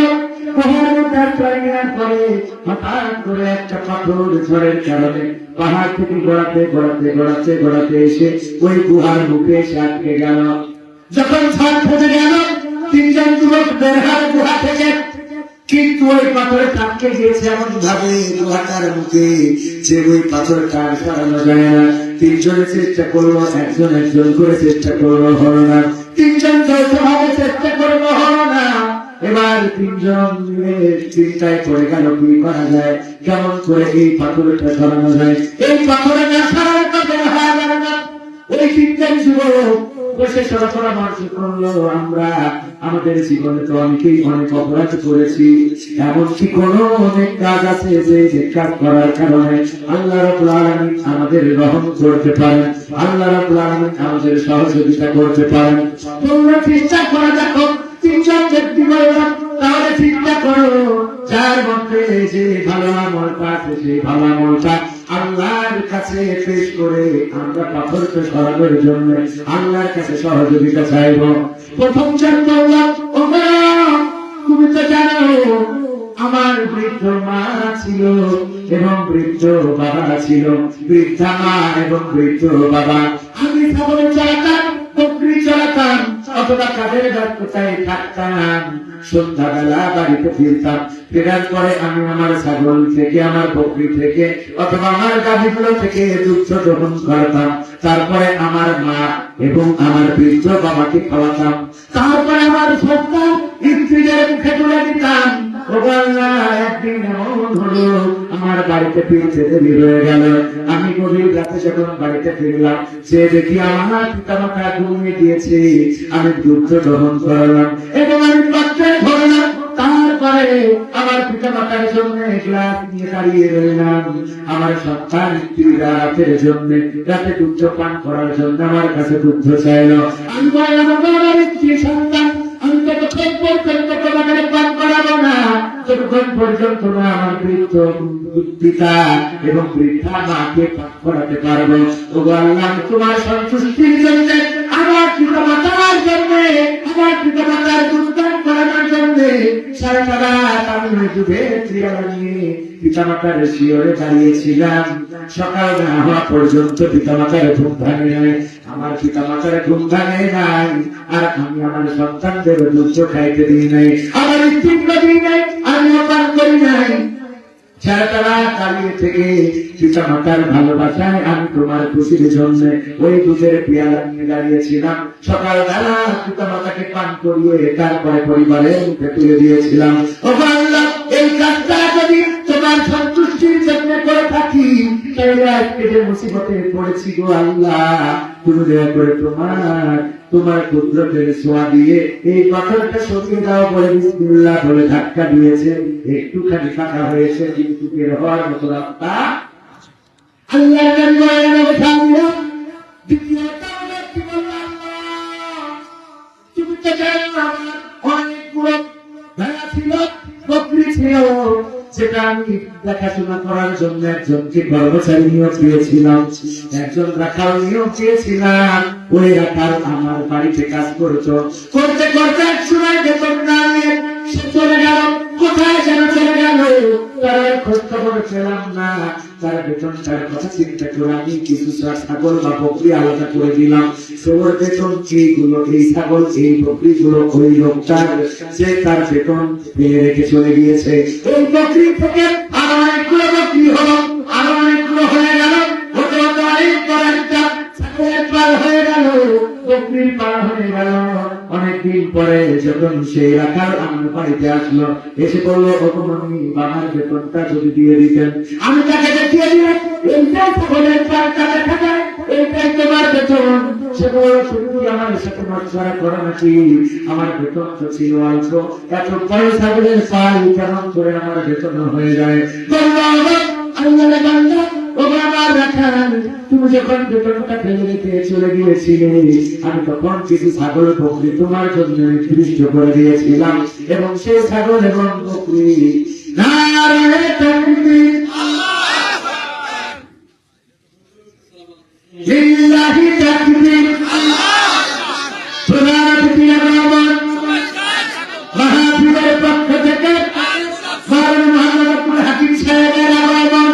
গুহার মধ্যে আশ্রয় নেওয়ার পরে হঠাৎ করে একটা পাথর ঝড়ের কারণে পাহাড় থেকে গড়াতে গড়াতে গড়াতে গড়াতে এসে ওই গুহার মুখে এসে আটকে গেল। যখন ঝড় থেমে গেল, তিনজন যুবক বের হয় গুহা থেকে, কিন্তু ওই পাথরে আটকে গিয়েছে এমন ভাবে গুহাটার মুখে যে ওই পাথরটা আর সরানো যায় না। তিনজনে চেষ্টা করলো, একজন একজন করে চেষ্টা করলো, হলো না। তিনজন যৌথভাবে চেষ্টা করলো, হলো না। এবার তিনজন মিলে চিন্তায় পড়ে গেল, কি করা যায়, কেমন করে এই পাথরটা সরানো যায়। এই পাথরে না সরানো বের হয়ে গেল না। ওই তিনজন যুবক বসে পরামর্শ করলো, আমরা আমাদের জীবনে তো অনেকেই অনেক অপরাধ করেছি, এমনকি কোন অনেক কাজ আছে যে কাজ করার কারণে আল্লাহ রাব্বুল আলামিন আমাদের রহম করতে পারেন, আল্লাহ রাব্বুল আলামিন আমাদের সহযোগিতা করতে পারেন। তোমরা চেষ্টা করা দেখো। তিনজন ব্যক্তি বললাম, তাহলে চিন্তা করো, যার মধ্যে যে ভালো আমলটা আছে সেই ভালো আমলটা আল্লাহর কাছে পেশ করে আমরা পাথরকে সরানোর জন্য আল্লাহর কাছে সহযোগিতা চাইব। প্রথম জন বললাম, ও মা, তুমি তো জানো আমার বৃদ্ধ মা ছিল এবং বৃদ্ধ বাবা ছিল, বৃদ্ধা মা এবং বৃদ্ধ বাবা। আমি ছাগল চালাতাম, বকরি চালাতাম, অথবা কাদের ব্যস্ততায় থাকতাম, সন্ধ্যাবেলা বাড়িতে ফিরতাম, ফেরার পরে আমি আমার ছাগল থেকে, আমার বকরি থেকে অথবা আমার গাভীগুলো থেকে দুধ গ্রহণ করতাম। তারপরে আমার মা এবং আমার বৃদ্ধ বাবাকে খাওয়াতাম। তারপরে আমার সন্তান স্ত্রীদের মুখে তুলে দিতাম। একদিন এমন হলো, আমার বাড়িতে ফিরতে দেরি হয়ে গেল। আমি গভীর রাতে যখন বাড়িতে ফিরলাম, সে দেখি আমার পিতা মাতা ঘুমিয়ে দিয়েছে। আমি দুধ গ্রহণ করলাম এবং আমি পাত্রে ধরলাম। তারপরে আমার পিতা মাতার জন্য গ্লাস নিয়ে দাঁড়িয়ে রইলাম। আমার সন্তান স্ত্রীরা রাতের জন্য, রাতে দুধ পান করার জন্য আমার কাছে দুধ চাইল। আমি বললাম, আমার স্ত্রী সন্তান, আমি ততক্ষণ পর্যন্ত তোমাদের পান করাবো না যতক্ষণ পর্যন্ত না আমার বৃদ্ধ পিতা এবং বৃদ্ধা মাকে পান করাতে পারবো। ও আল্লাহ, তোমার সন্তুষ্টির জন্য, আমার পিতা মাতার জন্য, আমার পিতা মাতার দুধ পান করানোর জন্য সারাটা রাত আমি দুধের ক্রিয়ালা নিয়ে পিতা মাতার শিয়রে দাঁড়িয়েছিলাম। সকাল না হওয়া পর্যন্ত পিতা মাতার ঘুম ভাঙে নাই, আমার পিতা মাতার ঘুম ভাঙে নাই, আর আমি আমার সন্তানদের দুধ খাইতে দিই নাই, আমার স্ত্রীকে দিই নাই, আমিও পান করি নাই। সারাটা রাত দাঁড়িয়ে থেকে পিতা মাতার ভালোবাসায় আমি তোমার খুশির জন্য ওই দুধের পেয়ালা নিয়ে দাঁড়িয়েছিলাম। সকালবেলা পিতা মাতাকে পান করিয়ে তারপরে পরিবারের মুখে তুলে দিয়েছিলাম। ও আল্লাহ, এই কাজটা যদি তোমার সন্তুষ্টির জন্য করে থাকি, তাহলে আজকে যে মুসিবতে পড়েছি গো আল্লাহ, তুমি দয়া করে তোমার কুদরতের ছোঁয়া দিয়ে এই পাথরটা সরিয়ে দাও বলে বিসমিল্লাহ বলে ধাক্কা দিয়েছে। একটুখানি ফাঁকা হয়েছে, কিন্তু বের হওয়ার মতো রাস্তা আল্লাহ তুমি তো জানো আমার অনেকগুলো ভেড়া ছিল, বকরি ছিল, যেটা আমি দেখাশোনা করার জন্য একজনকে কর্মচারী নিয়োগ দিয়েছিলাম, একজন রাখাল নিয়োগ দিয়েছিলাম। ওই রাখাল আমার বাড়িতে কাজ করতো, করতে করতে এক সময় বেতন না নিয়ে সে চলে গেল। কোথায় যেন চলে গেল, তার খোঁজ খবর পেলাম না। তার বেতনটার কথা চিন্তা করে আমি কিছু ছাগল বা বকরি আলাদা করে দিলাম। তোর বেতন এইগুলো, এই ছাগল এই বকরি গুলো ওই লোকটার, যে তার বেতন পেয়ে রেখে চলে গিয়েছে। এই বকরি থেকে আরো অনেকগুলো বকরি হলো, আরো অনেকগুলো হয়ে গেল, হতে হতে অনেক বড় একটা ছাগলের পার হয়ে গেল, বকরির পার হয়ে গেল। অনেকদিন পরে যখন সেই রাখাল আমার বাড়িতে আসলো, এসে বললো, অপমানি বাবার বেতনটা যদি দিয়ে দিতেন। আমি তাকে দেখিয়ে দিলাম, এইটাই ছাগলের পারটা দেখা যায়, এইটাই তোমার বেতন। সে বলল, তুমি কি আমার সাথে মশলা করো নাকি? আমার বেতন তো ছিল অল্প, এত বড় ছাগলের পাল কেমন করে আমার বেতন হয়ে যায়? আল্লাহ বান্দা, ও আমার রাখাল, তুমি যখন বেতনটা ফেলে রেখে চলে গিয়েছিলে, আমি তখন কিছু ছাগল বকরি তোমার জন্য নির্দিষ্ট করে দিয়েছিলাম, এবং সেই ছাগল এবং বকরি নারায়ে তাকবীর, লিল্লাহি তাকবীর, প্রধান অতিথি আগমন মাহফিলের পক্ষ থেকে মাওলানা মুহাম্মদ আব্দুল হাকিম সাহেবের আগমন,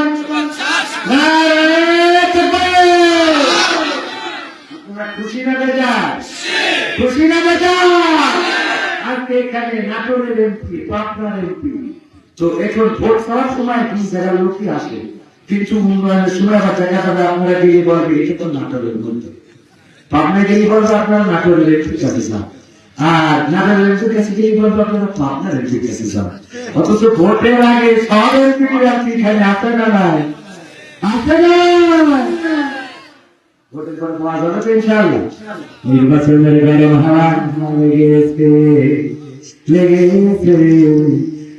নারায়ে তাকবীর। আপনারা খুশি না বেজার? খুশি না বেজার? আজকে এখানে নাটোরের এমপি, পাবনার এমপি, তো এখন ভোট দেওয়ার সময় কি জায়গার লোকই আসে, কিন্তু উন্নয়নের সময় বা জায়গা পাবে আপনারা গিয়ে বলবে এটা তো নাটোরের মধ্যে, পাবনা গিয়ে বলবে আপনারা নাটোরের এমপির কাছে যান, আর নাটোরের এমপির কাছে গিয়ে বলবে আপনারা পাবনার এমপির কাছে যান। অথচ ভোটের আগে সব এমপি এখানে আসে না, নাই আসে না। ভোটের পর পাওয়া যাবে তো ইনশাআল্লাহ। নির্বাচনের গরম হাওয়া লেগেছে, লেগেছে,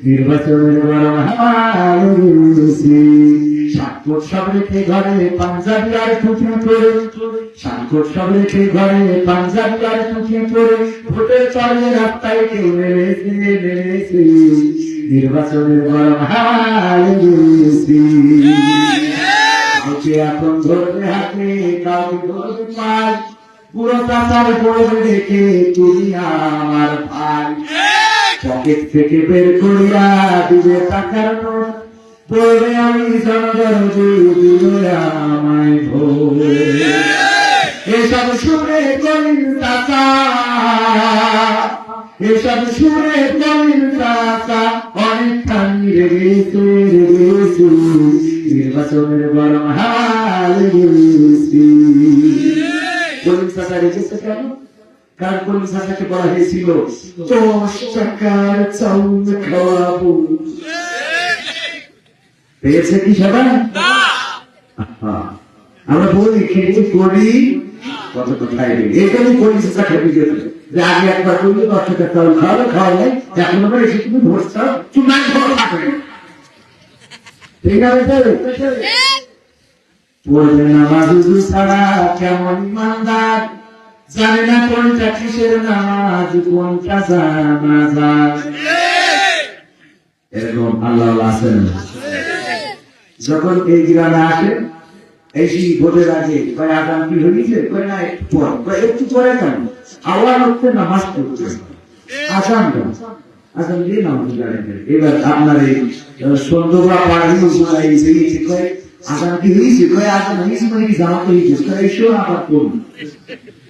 নির্বাচনের গরম হাওয়া লেগেছে। সাতকোট সব রেখে ঘরে পাঞ্জাবি আর টুপি পরে, সাতকোট সব রেখে ঘরে পাঞ্জাবি আর টুপি পরে, ভোটের চলে রাস্তায় কেউ নেমেছে, নেমেছে, নির্বাচনের গরম হাওয়া লেগেছে। কাউকে এখন ধরবে হাতে, কাউকে ধরবে পায়, পুরো কাতার পড়বে দেখে তুমি আমার ভাই, পকেট থেকে বের করিয়া দিবে টাকার নোট, বলবে আমি জনগণকে দিল আমায় ভোট। এসব শুনে করিম চাচা, এসব শুনে করিম চাচা অনেকখানি রেগেছে, রেগেছে, নির্বাচনের গরম হাওয়া লেগেছে। করিম চাচা রেগেছে কেন? কারণ করিম চাচাকে বলা হয়েছিল 10 টাকার চাউল খাওয়াবো। পেয়েছে কি সবাই? আমরা বলি খেতে করি কত কোথায় এখানে করি চেষ্টা খেতে গেছে যে আগে একবার করলে 10 টাকা চাউল খাওয়াবে, খাওয়ালে এখন আবার এসে তুমি ভরছো চুনাই খাওয়া থাকবে, ঠিক আছে? পড়বে নামাজ উজু ছাড়া কেমন ইমানদার, জানে না কোনটা কিসের নামাজ, কোনটা জানাজা। এরকম আল্লাহ আছেন। যখন এই গ্রামে আসে, এই ভোটের আগে কয় আগাম কি হয়েছে, কয় না একটু পর, কয় একটু পরে কেন, আল্লাহ হচ্ছে নামাজ পড়ছে, আসাম কেন, আসাম দিয়ে নামাজ দাঁড়িয়ে। এবার আপনার এই সন্ধ্যা পাড়ি কয় আগাম কি হয়েছে, কয় আগাম হয়েছে মানে কি জামা তো হয়েছে, কয় এসো আবার পড়ুন।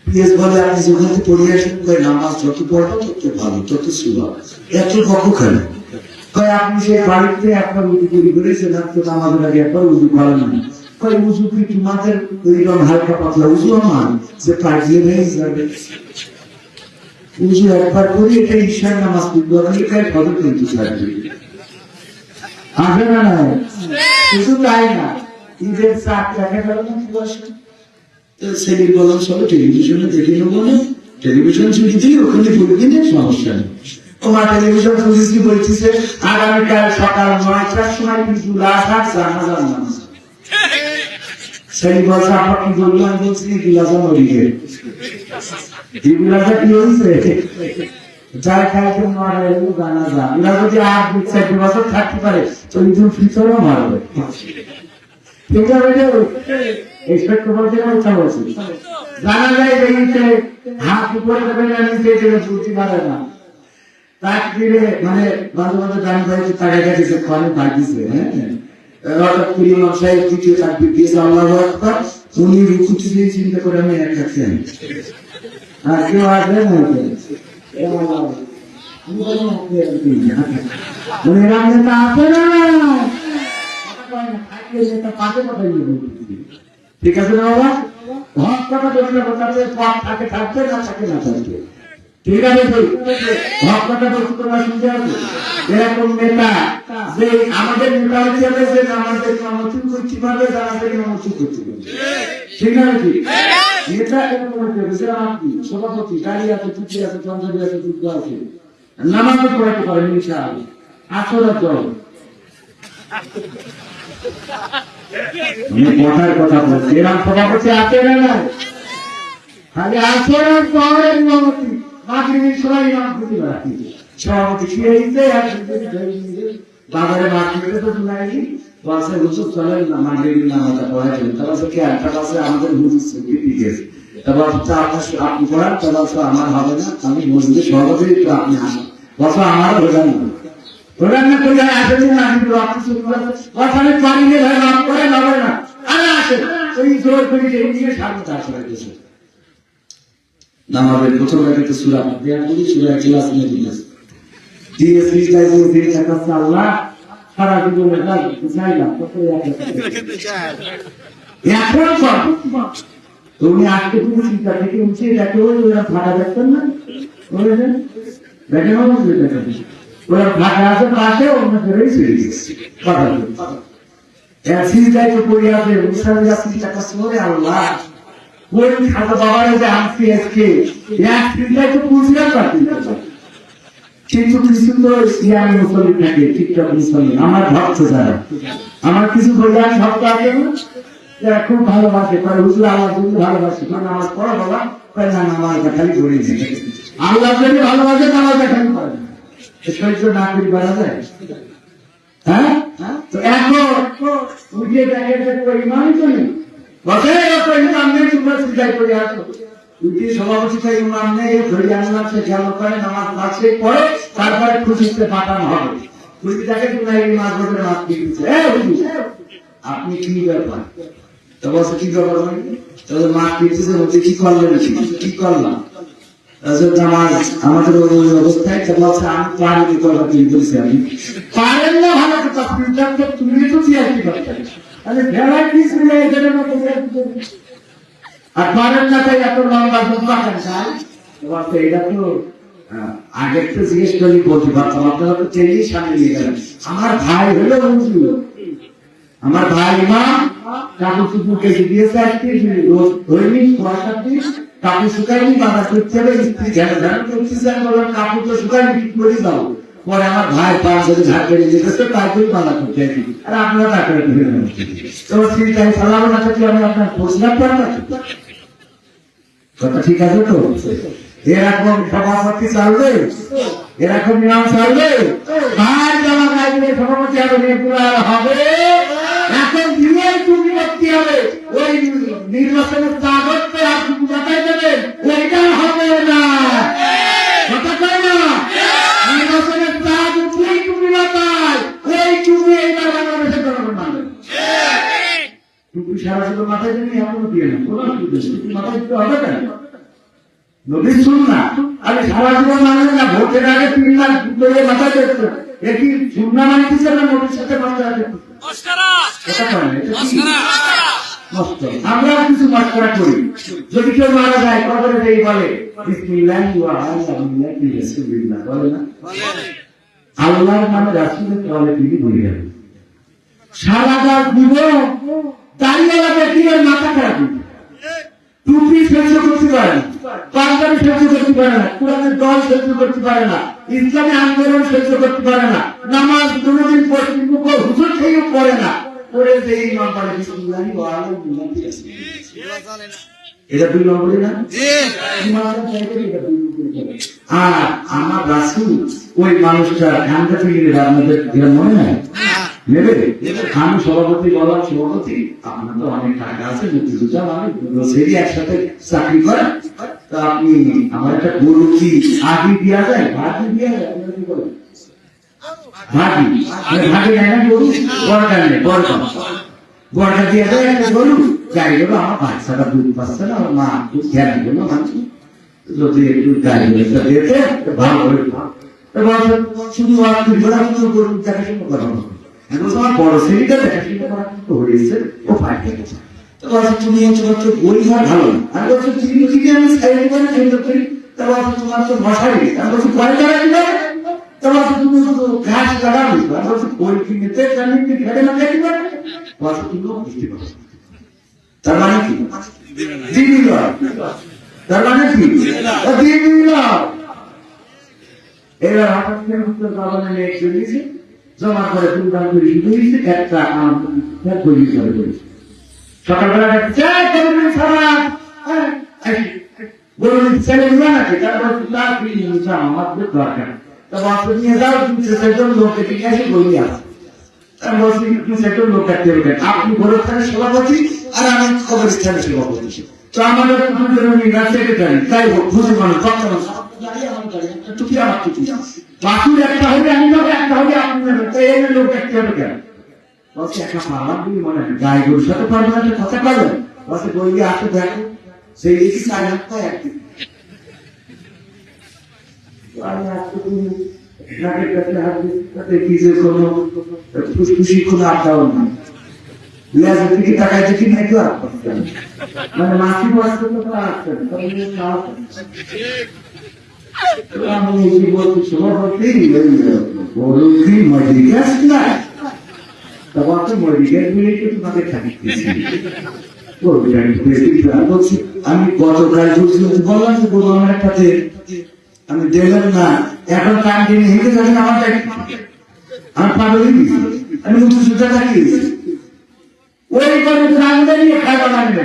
পিএস বলে আপনি যখন পড়ে আসেন, কয় নামাজ যত পড়বো তত ভালো, তত সুভাব, এত কখন কেন, কয় আপনি সেই বাড়িতে একবার উজু তৈরি করেছেন, তো আমাদের আগে একবার উজু করেন না, কয় উজু কি তোমাদের ওইরকম হালকা পাতলা উজু আমার যে পাইলে হয়ে যাবে, উজু একবার করি এটা ঈশার নামাজ পড়বো, এটাই খবর কিন্তু থাকবে, আসে না? নাই শুধু তাই না, ঈদের 4 টাকা গেল না বসে ছেলের বললাম সব টেলিভিশনে দেখে নেবো না, টেলিভিশন ছুটিতেই ওখানে পড়ে কিনে সমস্যা নেই। তোমার টেলিভিশন পুলিশ বলছে আগামীকাল সকাল 9টার সময় কিন্তু লাশাক জানাজার নামাজ। সেই বছর আমরা কি বললাম, বলছি গিলাজা মরিয়ে গিলাজা কি হয়েছে, যার খাইতে মারা এলো জানাজা, এরা যদি 8-4 বছর থাকতে পারে তো ঈদুল ফিতরও মারবে, ঠিক আছে? এই সত্য বলতে কথা বলছি, জানা যায় দেখতে হাত উপরে দেবে না নিচে দেবে বুঝতে পারে না, তাকবীরে মানে মাঝে মাঝে গান গাইতে টাকা গাইছে কোনে বাজিছে, হ্যাঁ হঠাৎ করে ইমাম সাহেব তৃতীয় তাকবীর দিয়েছে আল্লাহু আকবার, উনি রুকুতে দিয়ে চিন্তা করে আমি এক আছেন আর কেউ আসবে না, উনি রামনেতা আছে না, ঠিক আছে না বাবা? হক কথা বললে বলতে পথ থাকে থাকবে, না থাকে না থাকবে, ঠিক আছে? হক কথা বলতে তোমরা শুনতে হবে। এরকম নেতা যে আমাদের নেতা হচ্ছে যে আমাদের নামচুর করতে পারবে, আমাদের নামচুর করতে পারবে, ঠিক আছে? নেতা এরকম হতে হবে, আপনি সভাপতি গাড়ি আছে, চুক্তি আছে, চন্দ্রী আছে, যুদ্ধ আছে, নামাজ পড়াতে পারেন ইনশাআল্লাহ, আসর জল কথার কথা বলছি, এরকম সভাপতি আছে না নাই? খালি আসরের পরের সভাপতি মাগরিবের সময় ইমাম খুঁজে বেড়াচ্ছি, সভাপতি শুয়ে দিতে বাবারে মাগরিবে তো শুনাইনি, বাসে হুজুর চলেন না মাগরিবের নামাজটা পড়াই দেবেন, তারপর কি একটা বাসে আমাদের হুজুর স্বীকৃতি দিয়েছে, তারপর আপনি পড়ান, তারপর আমার হবে না, আমি মসজিদের সভাপতি, তো আপনি আসেন, বস আমার প্রধান প্রধান না করলে আসেন না, কিন্তু আপনি কথানে পানি নিয়ে ভাই মাফ করে হবে না, আরে আসেন ওই জোর করে নিয়ে স্বাগত আসলে দেশে নামাজের প্রথম রাখাতে সূরা দেয়া করি, সূরা ইখলাস নিয়ে দিয়েছে দিয়ে সিজদায় দিয়ে থাকা আল্লাহ সারা জীবনের কাজ চাইলাম কত এখন তুমি আজকে তুমি চিন্তা থেকে উঠে দেখো ওরা ফাঁকা দেখতেন না, বলেছেন দেখে ওরা ফাঁকা আছে পাশে অন্য করেই চলে গেছে কথা সিজদায় তো পড়ে আছে মুসাফির যাত্রী টাকা সরে আল্লাহ ওই খাতা বাবারে যে আসছি আজকে এক চিন্তায় তো পুরস্কার পাচ্ছি, কিন্তু কিছু তো ইয়াং মুসলিম থাকে, ঠিকঠাক মুসলিম আমার ভক্ত যারা আমার কিছু কল্যাণ ভক্ত আছে না যারা খুব ভালোবাসে, পরে হুজুর আমার জন্য ভালোবাসে, মানে আমার পড়া বাবা না আমার খালি করে দিই আল্লাহ যদি ভালোবাসে আমার খালি করে সহ্য না করি করা যায়। হ্যাঁ তো এখন উঠে দেখে ইমানই তো নেই, তারপরে খুশিতে পাঠানো হবে, আপনি কি ব্যাপার কি ব্যাপার মাছ পিটতেছে বলতে কি করলেন, কি করলাম আমাদের ওই অবস্থায় আমি পারিনি করবার কি বলছি, আমি পারেন না ভালো কথা তুমি তো কি করতে আর পারেন না তাই এত লম্বা লম্বা এটা তো আগের তো জিজ্ঞেস করি বলতে পারতাম, আপনারা তো চেনেই সামনে নিয়ে গেলেন। আমার ভাই হলো আমার ভাই ইমাম কাপড় চুপুর কেটে দিয়েছে আজকে ধরিনি কাপড় শুকায়নি বাধা করতে হবে, স্ত্রী ধ্যান ধ্যান করতেছে, কাপড় তো শুকায়নি কি করে যাবো, পরে আমার ভাই পাঁচ ধরে ঝাড় করে যেতেছে তারপরে বাধা করতে আসি, আর আপনারা টাকা তোমার স্ত্রী তাই সালাম না থাকলে আমি আপনার প্রশ্ন পারতাম কথা ঠিক আছে তো? এরকম সভাপতি চালবে, এরকম নিয়ম চালবে, ভাই জমা গাইবে সভাপতি হবে, এখন দিয়ে তুমি করতে হবে, ওই নির্বাচনের তাগতকে আপনি বাতাই দেবেন, ওইটা হবে না কথা কয় না, নির্বাচনের তাগ উঠলেই তুমি বাতাই, ওই তুমি এইবার বাংলাদেশের জনগণ মানবে তুমি সারা জীবন মাথায় দেবেন, এখনো দিয়ে না মাথায় দিতে হবে কেন নবী সুন্নাহ, আমি সারা জীবন মানবে না, ভোটের আগে 3 লাখ ধরে মাথায় দেখতে একই সুন্নাহ মানতেছে না, নবীর সাথে মাথায় দেখতে আমরা কিছু মস্করা করি, যদি কেউ মারা যায় কবরে যেই বলে বিসমিল্লাহি ওয়া আলা মিল্লাতি রাসূলিল্লাহ বলে না, আল্লাহর নামে রাসূলের তলে তিনি বলে যাবে সারাটা জীবন দাঁড়িয়ে ব্যক্তি মাথা খারাপ, টুপি সহ্য করতে পারে না, পাঞ্জাবি সহ্য করতে পারে না, কোরআনের দল সহ্য করতে পারে না, ইসলামী আন্দোলন সহ্য করতে পারে না, নামাজ কোনদিন হুজুর খেয়েও পড়ে না, পড়ে যে ইমাম পড়ে বিসমিল্লাহি ওয়া আলা মিল্লাতি রাসূলিল্লাহ, এটা 2 নম্বরে না, আর আমার রাসূল ওই মানুষটা ঠান্ডা ফিরে আপনাদের মনে হয় নেবে, আমি সভাপতি বলার সভাপতি, আপনার তো অনেক টাকা আছে, সেই একসাথে চাকরি করেন, তা আপনি আমার একটা গরু কি আগে দেওয়া যায়, ভাগি দেওয়া যায়, ভাগি ভাগি নেয় না গরু, বড়টা নেই বড়টা দিয়ে যায় একটা গরু, গাই গেল আমার বাচ্চাটা দুধ পাচ্ছে না, আমার মা দুধ খেয়াল দিল না, যদি একটু গাই গরুটা দিয়েছে ভালো হয়ে শুধু গরু দেখাশোনা করা হবে, তোমার বড় ছেলেটা দেখাশোনা করা কিন্তু হয়েছে, ও ফাইটে গেছে, তুমি হচ্ছে বই ঘর ভালো না, আর বলছো চিনি চিনি আমি সাইড করে খেতে করি, তারপর তোমার তো মশারি, আমি বলছি কয় লাগাইলে, তারপর তুমি ঘাস লাগাবি, আর বলছি বই কিনেতে জানি ঘরে না দেখি পারে, বলছো তুমি বুঝতে পারো, তার মানে কি দিবি না, তার মানে কি দিবি না, এবার হঠাৎ করে বাবা মেয়ে চলেছে, জমা করে তুলদান করে দিয়েছে একটা তৈরি করে করেছে। সকালবেলা বলুন ছেলে নাকি তারপর আমার দরকার তবে নিয়ে যাও সেজন লোকে ঠিক আছে বলি আছে আপনি গোরস্থানের সভাপতি আর আমি কবরস্থানের সভাপতি তো আমাদের সেক্রেটারি তাই হোক খুশি মানুষ বাসুর একটা হবে আমি নেবো একটা হবে আপনি নেবেন তো এই লোক দেখতে হবে কেন বলছে একটা পারলাম তুমি মনে হয় গায়ে গরুর সাথে পারবেন একটা কথা পারবেন বলছে বই দিয়ে আসতে দেখো সেই দেখি 4 হাত পায় একদিন নাকের কাছে হাত দিতে কি যে কোনো খুশি কোনো আড্ডাও না লেজের দিকে তাকায় দেখি না কেউ আট করতেন মানে মাসি বয়স করতে তো আসতেন আমি এই বলছি সভাপতি বড় কি মডিকেস না তখন তো মডিকেস মিলে তো তোমাকে থাকিতেছি আমি গতকাল বললাম যে বলবো আমার কাছে আমি দেখলাম না এখন কান কিনে হেঁটে যাবেন আমার আমার পাগল আমি উঁচু সুতা থাকি ওই করে কান্দে নিয়ে খাইবা লাগবে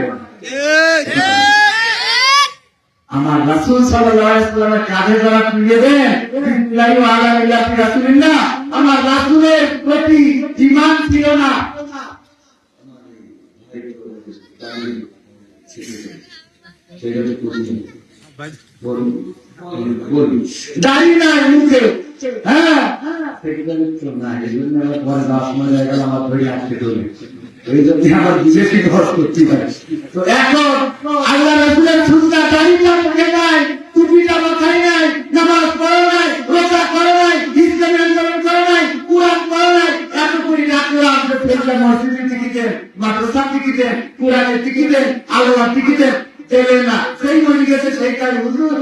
আমার রাসূল সাল্লাল্লাহু আলাইহি ওয়াসাল্লামের কাঁধে যারা তুলে দেন বিসমিল্লাহি ওয়া আলা মিল্লাতি রাসূলিল্লাহ আমার রাসূলের প্রতি ঈমান ছিল না দাড়ি নাই মুখে হ্যাঁ আমার ধরে আসতে চলে এই জন্য আমার বিজেপি ঘর করতে পারে তো এখন আল্লাহ রাসূলের সুন্নাহ দাড়িটা মুখে নাই টুপিটা মাথায় নাই নামাজ পড়ে নাই রোজা করে নাই ইসলামী আন্দোলন করে নাই কুরআন পড়ে নাই এত করে না কোরআন ফেললে মসজিদে টিকিতে মাদ্রাসা টিকিতে কোরআনের টিকিতে আল্লাহ টিকিতে চলে না সেই মনে গেছে সেই কাজ হুজুর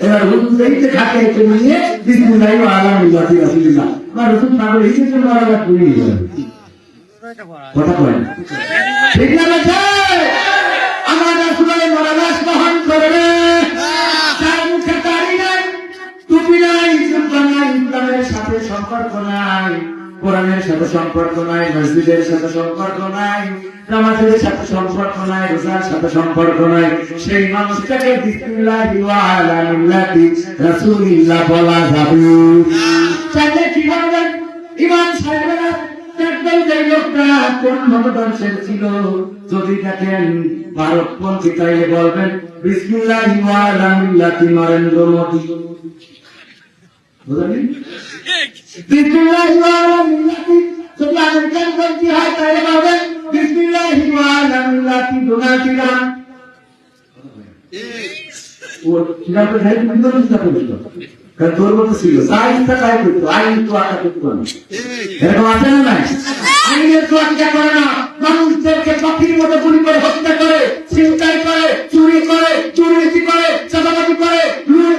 এবার হুজুর দেখতে খাতে নিয়ে বিসমিল্লাহি ওয়া আলা মিল্লাতি রাসূলিল্লাহ আর রসুল না বলে এই যে মারা করি কথা কয় ঠিক না আছে আমার রাসূলের মরালাস বহন করবে তার মুখে দাড়ি নাই টুপি নাই সুন্নাহ নাই ইসলামের সাথে সম্পর্ক নাই কোরআনের সাথে সম্পর্ক নাই মসজিদের সাথে সম্পর্ক নাই নামাজের সাথে সম্পর্ক নাই রোজার সাথে সম্পর্ক নাই সেই মানুষটাকে বিসমিল্লাহি ওয়া আলা মিল্লাতি রাসূলিল্লাহ বলা যাবে তাহলে কি হবে ঈমান সাহেবেরা একদম যে লোকটা কোন মতদর্শের ছিল যদি দেখেন ভারতপন্থী তাইলে বলবেন বিসমিল্লাহি ওয়া আলা মিল্লাতি নরেন্দ্র মোদী বুঝলেন বিসমিল্লাহি ওয়া আলা মিল্লাতি যদি আমেরিকান পন্থী হয় তাহলে বলবেন বিসমিল্লাহি ওয়া আলা মিল্লাতি ডোনাল্ড ট্রাম্প ও কিভাবে যায় কিন্তু চিন্তা করছিল কারণ তোর মতো ছিল সাইন্সটা তাই করতো আইন তো আটা করতো না এরকম আছে না নাই আইনের তো আটা করে না মানুষদেরকে পাখির মতো গুলি করে হত্যা করে ছিনতাই করে চুরি করে দুর্নীতি করে চাঁদাবাজি করে লুট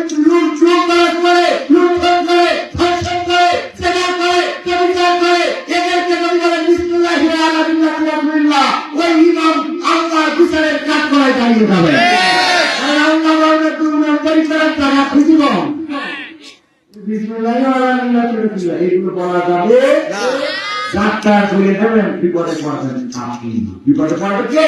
করে লুণ্ঠন করে ধর্ষণ করে জেনা করে ব্যভিচার করে এদেরকে যদি বলেন বিসমিল্লাহি ওয়া আলা মিল্লাতি রাসূলিল্লাহ ওই ইমাম আল্লাহর বিচারের কাজ করে দাঁড়িয়ে যাবে আর আল্লাহ বলেন তুমি পরিচালক তারা খুঁজিব বিসমিল্লাহি ওয়া আলা মিল্লাতি রাসূলিল্লাহ এইগুলো বলা যাবে যাত্রা করে দেবেন বিপদে পড়বেন আপনি বিপদে পড়বে কে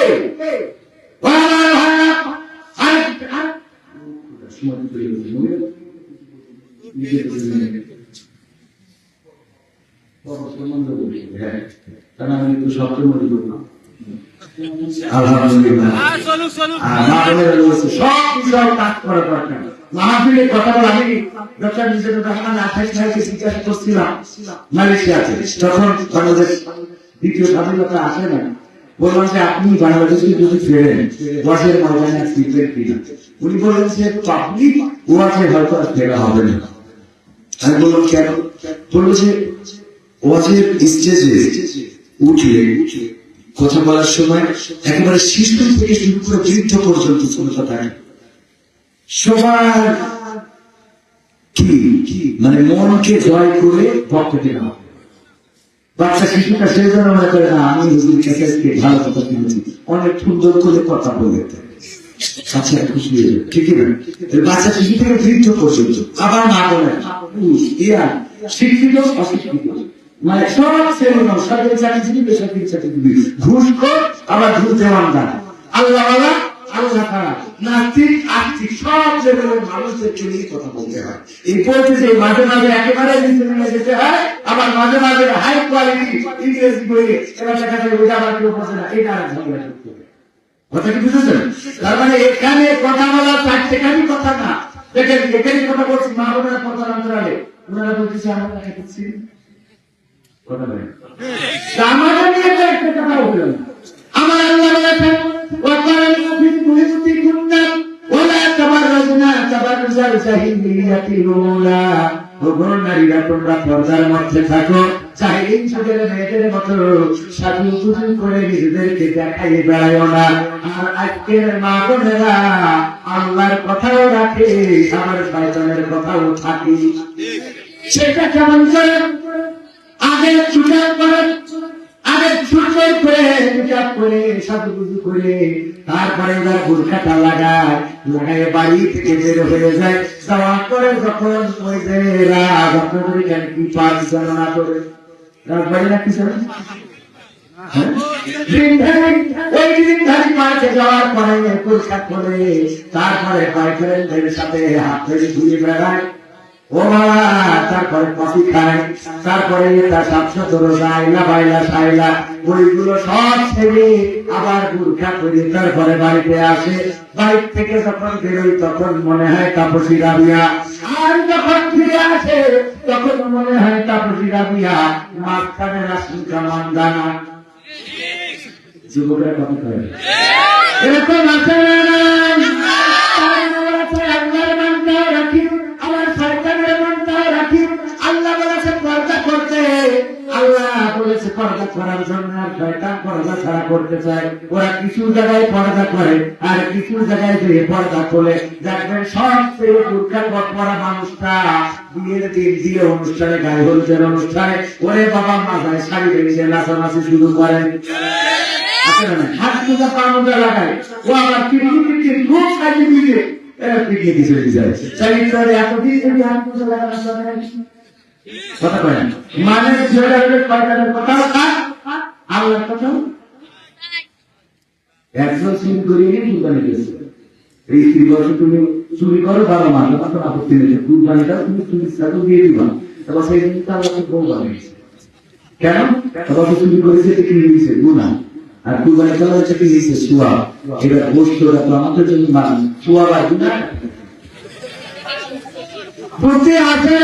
আমি তো সবচেয়ে মনে করি না আলহামদুলিল্লাহ সব বিষয় কাজ করা দরকার মাহফিলের কথা বলে আমি ডক্টর মিজানুর রহমান আঠাশ ভাইকে জিজ্ঞাসা করছিলাম মালয়েশিয়াতে তখন বাংলাদেশ দ্বিতীয় স্বাধীনতা আসে না বললাম যে আপনি বাংলাদেশে যদি ফেরেন ওয়াজের ময়দানে ফিরবেন কিনা উনি বললেন যে পাবলিক ওয়াজে হয়তো আর ফেরা হবে না আমি বললাম কেন বললো যে ওয়াজের স্টেজে উঠলে কথা বলার সময় একেবারে শিশু থেকে শুরু করে বৃদ্ধ পর্যন্ত কথা থাকে সবার কি মানে মনকে জয় করে বক্তব্য না বাচ্চা শিশুটা সেই জন্য মনে করে না আমি হুজুর কাছে ভালো কথা শুনেছি অনেক সুন্দর করে কথা বলে বাচ্চা খুশি হয়ে যাবে, ঠিক না? বাচ্চা শিশু থেকে বৃদ্ধ পর্যন্ত আবার মা বলে শিক্ষিত অশিক্ষিত মানে সব শ্রেণী সরকারি চাকরিজীবী বেসরকারি চাকরিজীবী ঘুষখোর আবার ঘুষ দেওয়ানদার আল্লাহওয়ালা আল্লাহ ছাড়া নাস্তিক আস্তিক সব লেভেলের মানুষদেরকে নিয়ে কথা বলতে হয়। এই বলতে যে মাঝে মাঝে একেবারে নিচে নেমে যেতে হয়, আবার মাঝে মাঝে হাই কোয়ালিটি ইংরেজি বইয়ে এবার দেখা যায় ওইটা আবার কেউ বোঝে না, এটা আর ঝগড়া করতে হবে। কথা কি বুঝেছেন? তার মানে এখানে কথা বলা সেখানে কথা না, দেখেন এখানে কথা বলছি মা বোনের কথা অন্তরালে ওনারা বলতেছে আমরা দেখা করছি কথা বলেন আমাদের নিয়ে তো একটা কথা হলো না। আমার আল্লাহ বলেছেন ওয়াকারানা ফি বুয়ুতিকুন্না ওয়ালা তাবাররাজনা তাবাররুজাল জাহিলিয়াতিল উলা। ওগো নারীরা তোমরা পর্দার মধ্যে থাকো, জাহিলি যুগের মেয়েদের মতো সাজুগুজু করে নিজেদেরকে দেখাই বেড়ায়ও না। আর আজকের মা বোনেরা আল্লাহর কথাও রাখে আবার শয়তানের কথাও থাকে। সেটা কেমন করে? আগে চুটার করে আগে সুন্দর করে মেকআপ করে সাজুগুজু করে তারপরে ওরা বোরখাটা লাগায় বাড়ি থেকে বের হয়ে যায়। যাওয়ার পরে যখন ওই যে আপনাদের এখানে কি পাঁচ গণনা করে রাজবাড়ি না কি চলে ওই দিন ধারি মাঠে যাওয়ার পরে বোরখা করে তারপরে বয়ফ্রেন্ডের সাথে হাত ধরে ঘুরে বেড়ায় ও বাবা, তারপরে কফি খায়, তারপরে তার সাতশো রাইলা বাইলা সাইলা ওইগুলো সব ছেড়ে আবার বোরখা করে তারপরে বাড়িতে আসে। বাড়ি থেকে যখন বেরোই তখন মনে হয় তাপসী রাবিয়া, আর যখন ফিরে আসে তখন মনে হয় তাপসী রাবিয়া, মাঝখানে রাসুল কামান দানা। যুবকরা কথা কয় এরকম আছে না? পর্দা করার জন্য শয়তান পর্দা ছাড়া করতে চায়। ওরা কিছু জায়গায় পর্দা করে আর কিছু জায়গায় যে পর্দা করে দেখবেন সবচেয়ে বোরখা পরা মানুষটা বিয়ের দিন বিয়ে অনুষ্ঠানে গায়ে হলুদের অনুষ্ঠানে ওরে বাবা মাথায় শাড়ি বেরিয়ে নাচানাচি শুরু করে, হাত মোজা পা মোজা লাগায়, ও আবার পিড়িয়ে খুব সাজিয়ে দিয়ে পিড়িয়ে দিয়ে চলে যায়। এতদিন যদি হাত মোজা লাগানো কথা কয় না মানে কথা আল্লাহর কথা। একজন চুরি করিয়ে কুরবানি দিয়েছে, এই ৩০ বছর তুমি চুরি করো বাবা মা তখন আপত্তি নেই, কুরবানিটা তুমি চুরি সাথে দিয়ে দিবা। তারপর সেই দিন আল্লাহকে বউ বানিয়েছে কেন? তারপর চুরি করেছে কি দিয়েছে গুনাহ, আর কুরবানি করা হচ্ছে কি দিয়েছে সুয়া। এবার বস্তুটা তো আমাদের জন্য সুয়া বা গুনাহ বুঝতে আছে।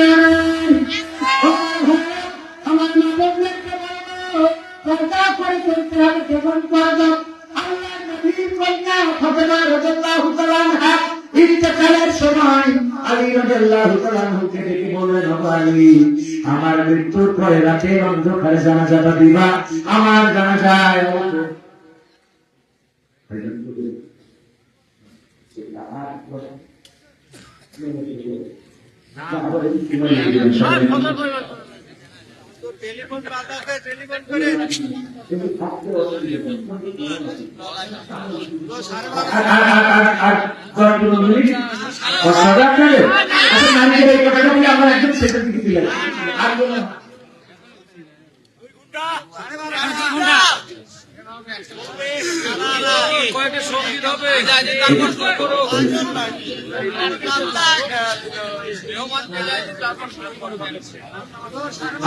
আমার পর্দা করে চলতে হবে, কেমন পর্দা? আল্লাহ নবীর কন্যা ফাতেমা রাদিয়াল্লাহু তাআলা আনহা ইন্তেকালের সময় আলী রাদিয়াল্লাহু তাআলা আনহুকে ডেকে বললেন, ওগো আলী, আমার মৃত্যুর পরে রাতে অন্ধকারে জানাজাটা দিবা। আমার জানাজায় টেলিফোন পাতা আছে, টেলিফোন করে আমরা একদম সেটা দিকে দিলাম আর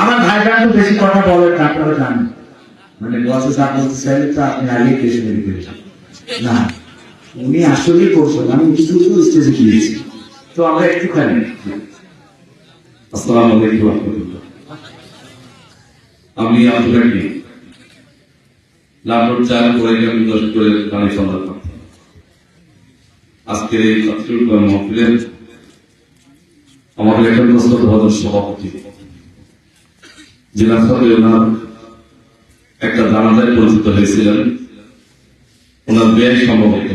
আমার ভাইরা তো বেশি কথা বলেন আপনারা জানেন, মানে বসে বলতে চাইলে তো আপনি আগে কেসে না, উনি আসলেই করছেন। আমি কিছু স্টেজে গিয়েছি তো আমরা একটুখানি। আসসালামু আলাইকুম ওয়া রাহমাতুল্লাহ। আমি আপনাকে লাভর চার করে আমি 10 করে গানে শোনালাম। আজকের এই ছাত্রীর মহফিলের আমাদের একটা প্রশ্ন সভাপতি জেলা সদরে ওনার একটা জানাজায় পরিচিত হয়েছিলেন। ওনার ব্যয় সম্ভবত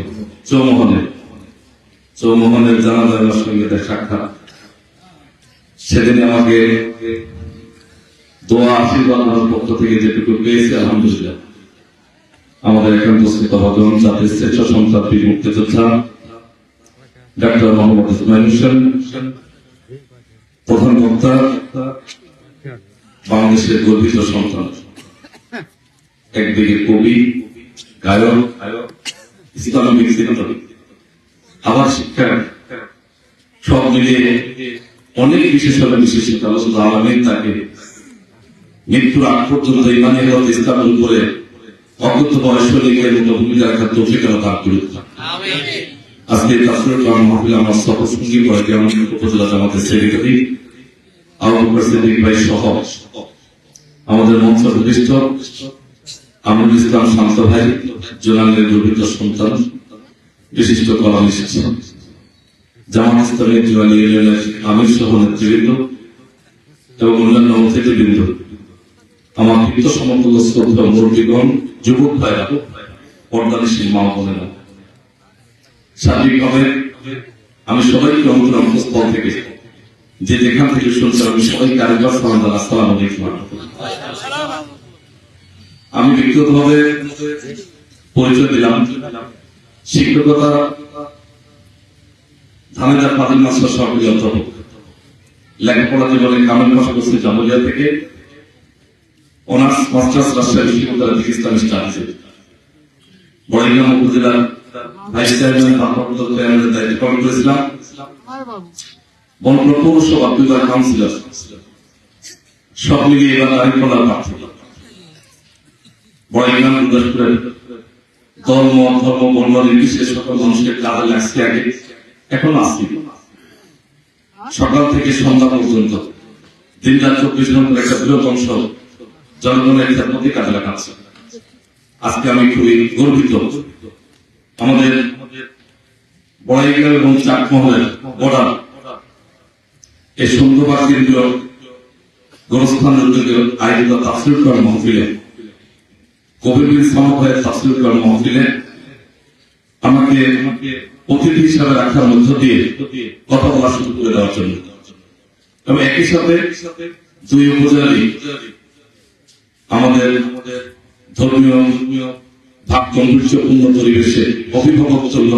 চৌমোহনের জানাজায় ওনার সঙ্গে সাক্ষাৎ। সেদিন আমাকে দোয়া আশীর্বাদ আমার পক্ষ থেকে যেটুকু পেয়েছি আলহামদুলিল্লাহ। আমাদের এখন উপস্থিত হবেন জাতির শ্রেষ্ঠ সন্তান বীর মুক্তিযোদ্ধা ডাক্তার মোহাম্মদ ইসমাইল হোসেন, প্রধান বক্তা, বাংলাদেশের গর্বিত সন্তান, একদিকে কবি, গায়ক, ইসলামিক ব্যক্তিত্ব, আবার শিক্ষা, সব মিলিয়ে অনেক বিশেষভাবে বিশেষিত আল্লাহ আলামিন তাকে মৃত্যুর আগ পর্যন্ত ইমানি হেলথ স্থাপন করে অগত বয়স সৈনিকের মতো ভূমিকা রাখার তৌফিক দান করুন। আজকে তাফসীর কোরআন মাহফিলে আমার সহসঙ্গী পয়গাম উপজেলা জামাতের সেক্রেটারি আবু বকর সিদ্দিক ভাই সহ আমাদের মঞ্চ প্রতিষ্ঠ আমরুল ইসলাম শান্ত ভাই, জোনালের গর্বিত সন্তান, বিশিষ্ট কলামিস্ট, জামাত ইসলামের জোয়ানি ইউনিয়নের আমির সহ নেতৃবৃন্দ এবং অন্যান্য অতিথিবৃন্দ, আমার কৃত সমতুল্য শ্রদ্ধা মুরব্বীগণ, যুবক ভাইরা, পর্দানিশীল মা বোনেরা, সার্বিকভাবে আমি সবাইকে অন্তরস্থল থেকে যে যেখান থেকে শুনছি আমি সবাইকে আরেকবার সালাম জানাই, আসসালামু আলাইকুম। আমি ব্যক্তিগতভাবে পরিচয় দিলাম, শিক্ষকতা ধানেদার ফাজিল মাস্টার সরকারি অধ্যাপক, লেখাপড়া জীবনে কামেল পাশ করছি জামুলিয়া থেকে, অনার্স মাস্টার্স রাজশাহী বিশ্ববিদ্যালয় থেকে ইসলামিক স্টাডিজে, বড়াইগ্রাম উপজেলার ভাইস চেয়ারম্যান ভারপ্রাপ্ত চেয়ারম্যানের দায়িত্ব পালন করেছিলাম, বনপুর পৌরসভা 2বার কাউন্সিলর, সব মিলিয়ে এবার দাঁড়িপাল্লার প্রার্থী। বড়াইগ্রাম গুরদাসপুরের ধর্ম বর্ণ নির্বিশেষে সকল মানুষকে কাজে লাগছে আগে, এখন আসছি। সকাল থেকে সন্ধ্যা পর্যন্ত দিন রাত 24 ঘন্টার একটা বৃহৎ অংশ জনগণের খেদমতে কাজে লাগাচ্ছে। আজকে আমি খুবই গর্বিত, আমাদের বড়াইগ্রাম এবং চাকমহলের বর্ডার এই সুন্দরবার কেন্দ্রীয় গোরস্থান উদ্যোগে আয়োজিত তাফসীর কোরআন মাহফিলে, কবির বিন সামাদ ভাইয়ের তাফসীর কোরআন মাহফিলে আমাকে অতিথি হিসাবে রাখার মধ্য দিয়ে কথা বলা শুরু করে দেওয়ার জন্য, এবং একই সাথে দুই উপজেলারই আমাদের ধর্মীয় ভাব গাম্ভীর্যপূর্ণ পরিবেশে অভিভাবক চলল,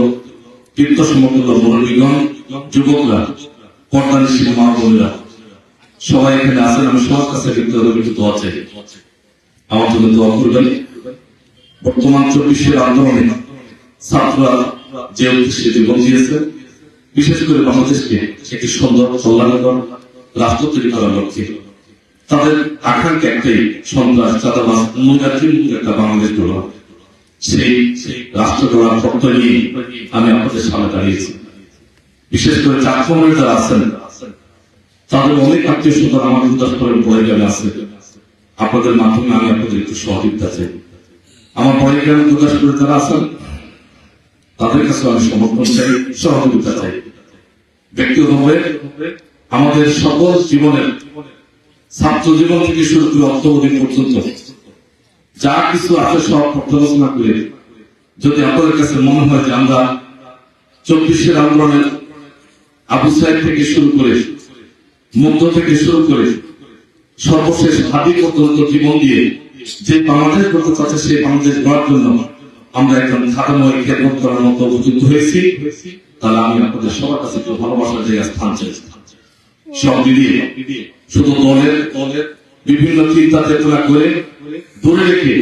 কীর্ত সমতুল্য মুরব্বীগণ, যুবকরা, পর্দানিশীল মা বোনেরা সবাই এখানে আছেন। আমি সবার কাছে ব্যক্তিগত দোয়া চাই, আমার জন্য দোয়া করবেন। বর্তমান 24-এর আন্দোলনে ছাত্ররা যে উদ্দেশ্যে জীবন দিয়েছে, বিশেষ করে বাংলাদেশকে একটি সুন্দর কল্যাণকর রাষ্ট্র তৈরি করার লক্ষ্যে তাদের আকাঙ্ক্ষা একটাই, সন্ত্রাস, চাঁদাবাজ, নৈরাজ্যমুক্ত একটা বাংলাদেশ গড়া। সেই রাষ্ট্র গড়ার প্রত্যয় নিয়ে আমি আপনাদের সামনে দাঁড়িয়েছি। বিশেষ করে চাকমহলে যারা আছেন তাদের অনেক আত্মীয় স্বজন আমার গুরদাসপুরের বড়াইগ্রামে আছে, আপনাদের মাধ্যমে আমি আপনাদের একটু সহযোগিতা চাই। আমার বড়াইগ্রাম গুরদাসপুরে যারা আছেন তাদের কাছে আমি সমর্থন চাই, সহযোগিতা চাই। ব্যক্তিগতভাবে আমাদের সকল জীবনের ছাত্র জীবন থেকে শুরু করে অর্থবোধী পর্যন্ত যা কিছু আছে সব পর্যালোচনা করে যদি আপনাদের কাছে মনে হয় যে আমরা 24-এর আন্দোলনের আবু সাইদ থেকে শুরু করে, মুগ্ধ থেকে শুরু করে সর্বশেষ হাদি পর্যন্ত জীবন দিয়ে যে বাংলাদেশ গড়তে চাচ্ছে সেই বাংলাদেশ গড়ার জন্য আমরা একজন খাতাময় খেদমত করার মতো উপযুক্ত হয়েছি, তাহলে আমি আপনাদের সবার কাছে একটু ভালোবাসার জায়গা স্থান চাই। সব মিলিয়ে শুধু দলের বিভিন্ন চিন্তা চেতনা করে দূরে রেখে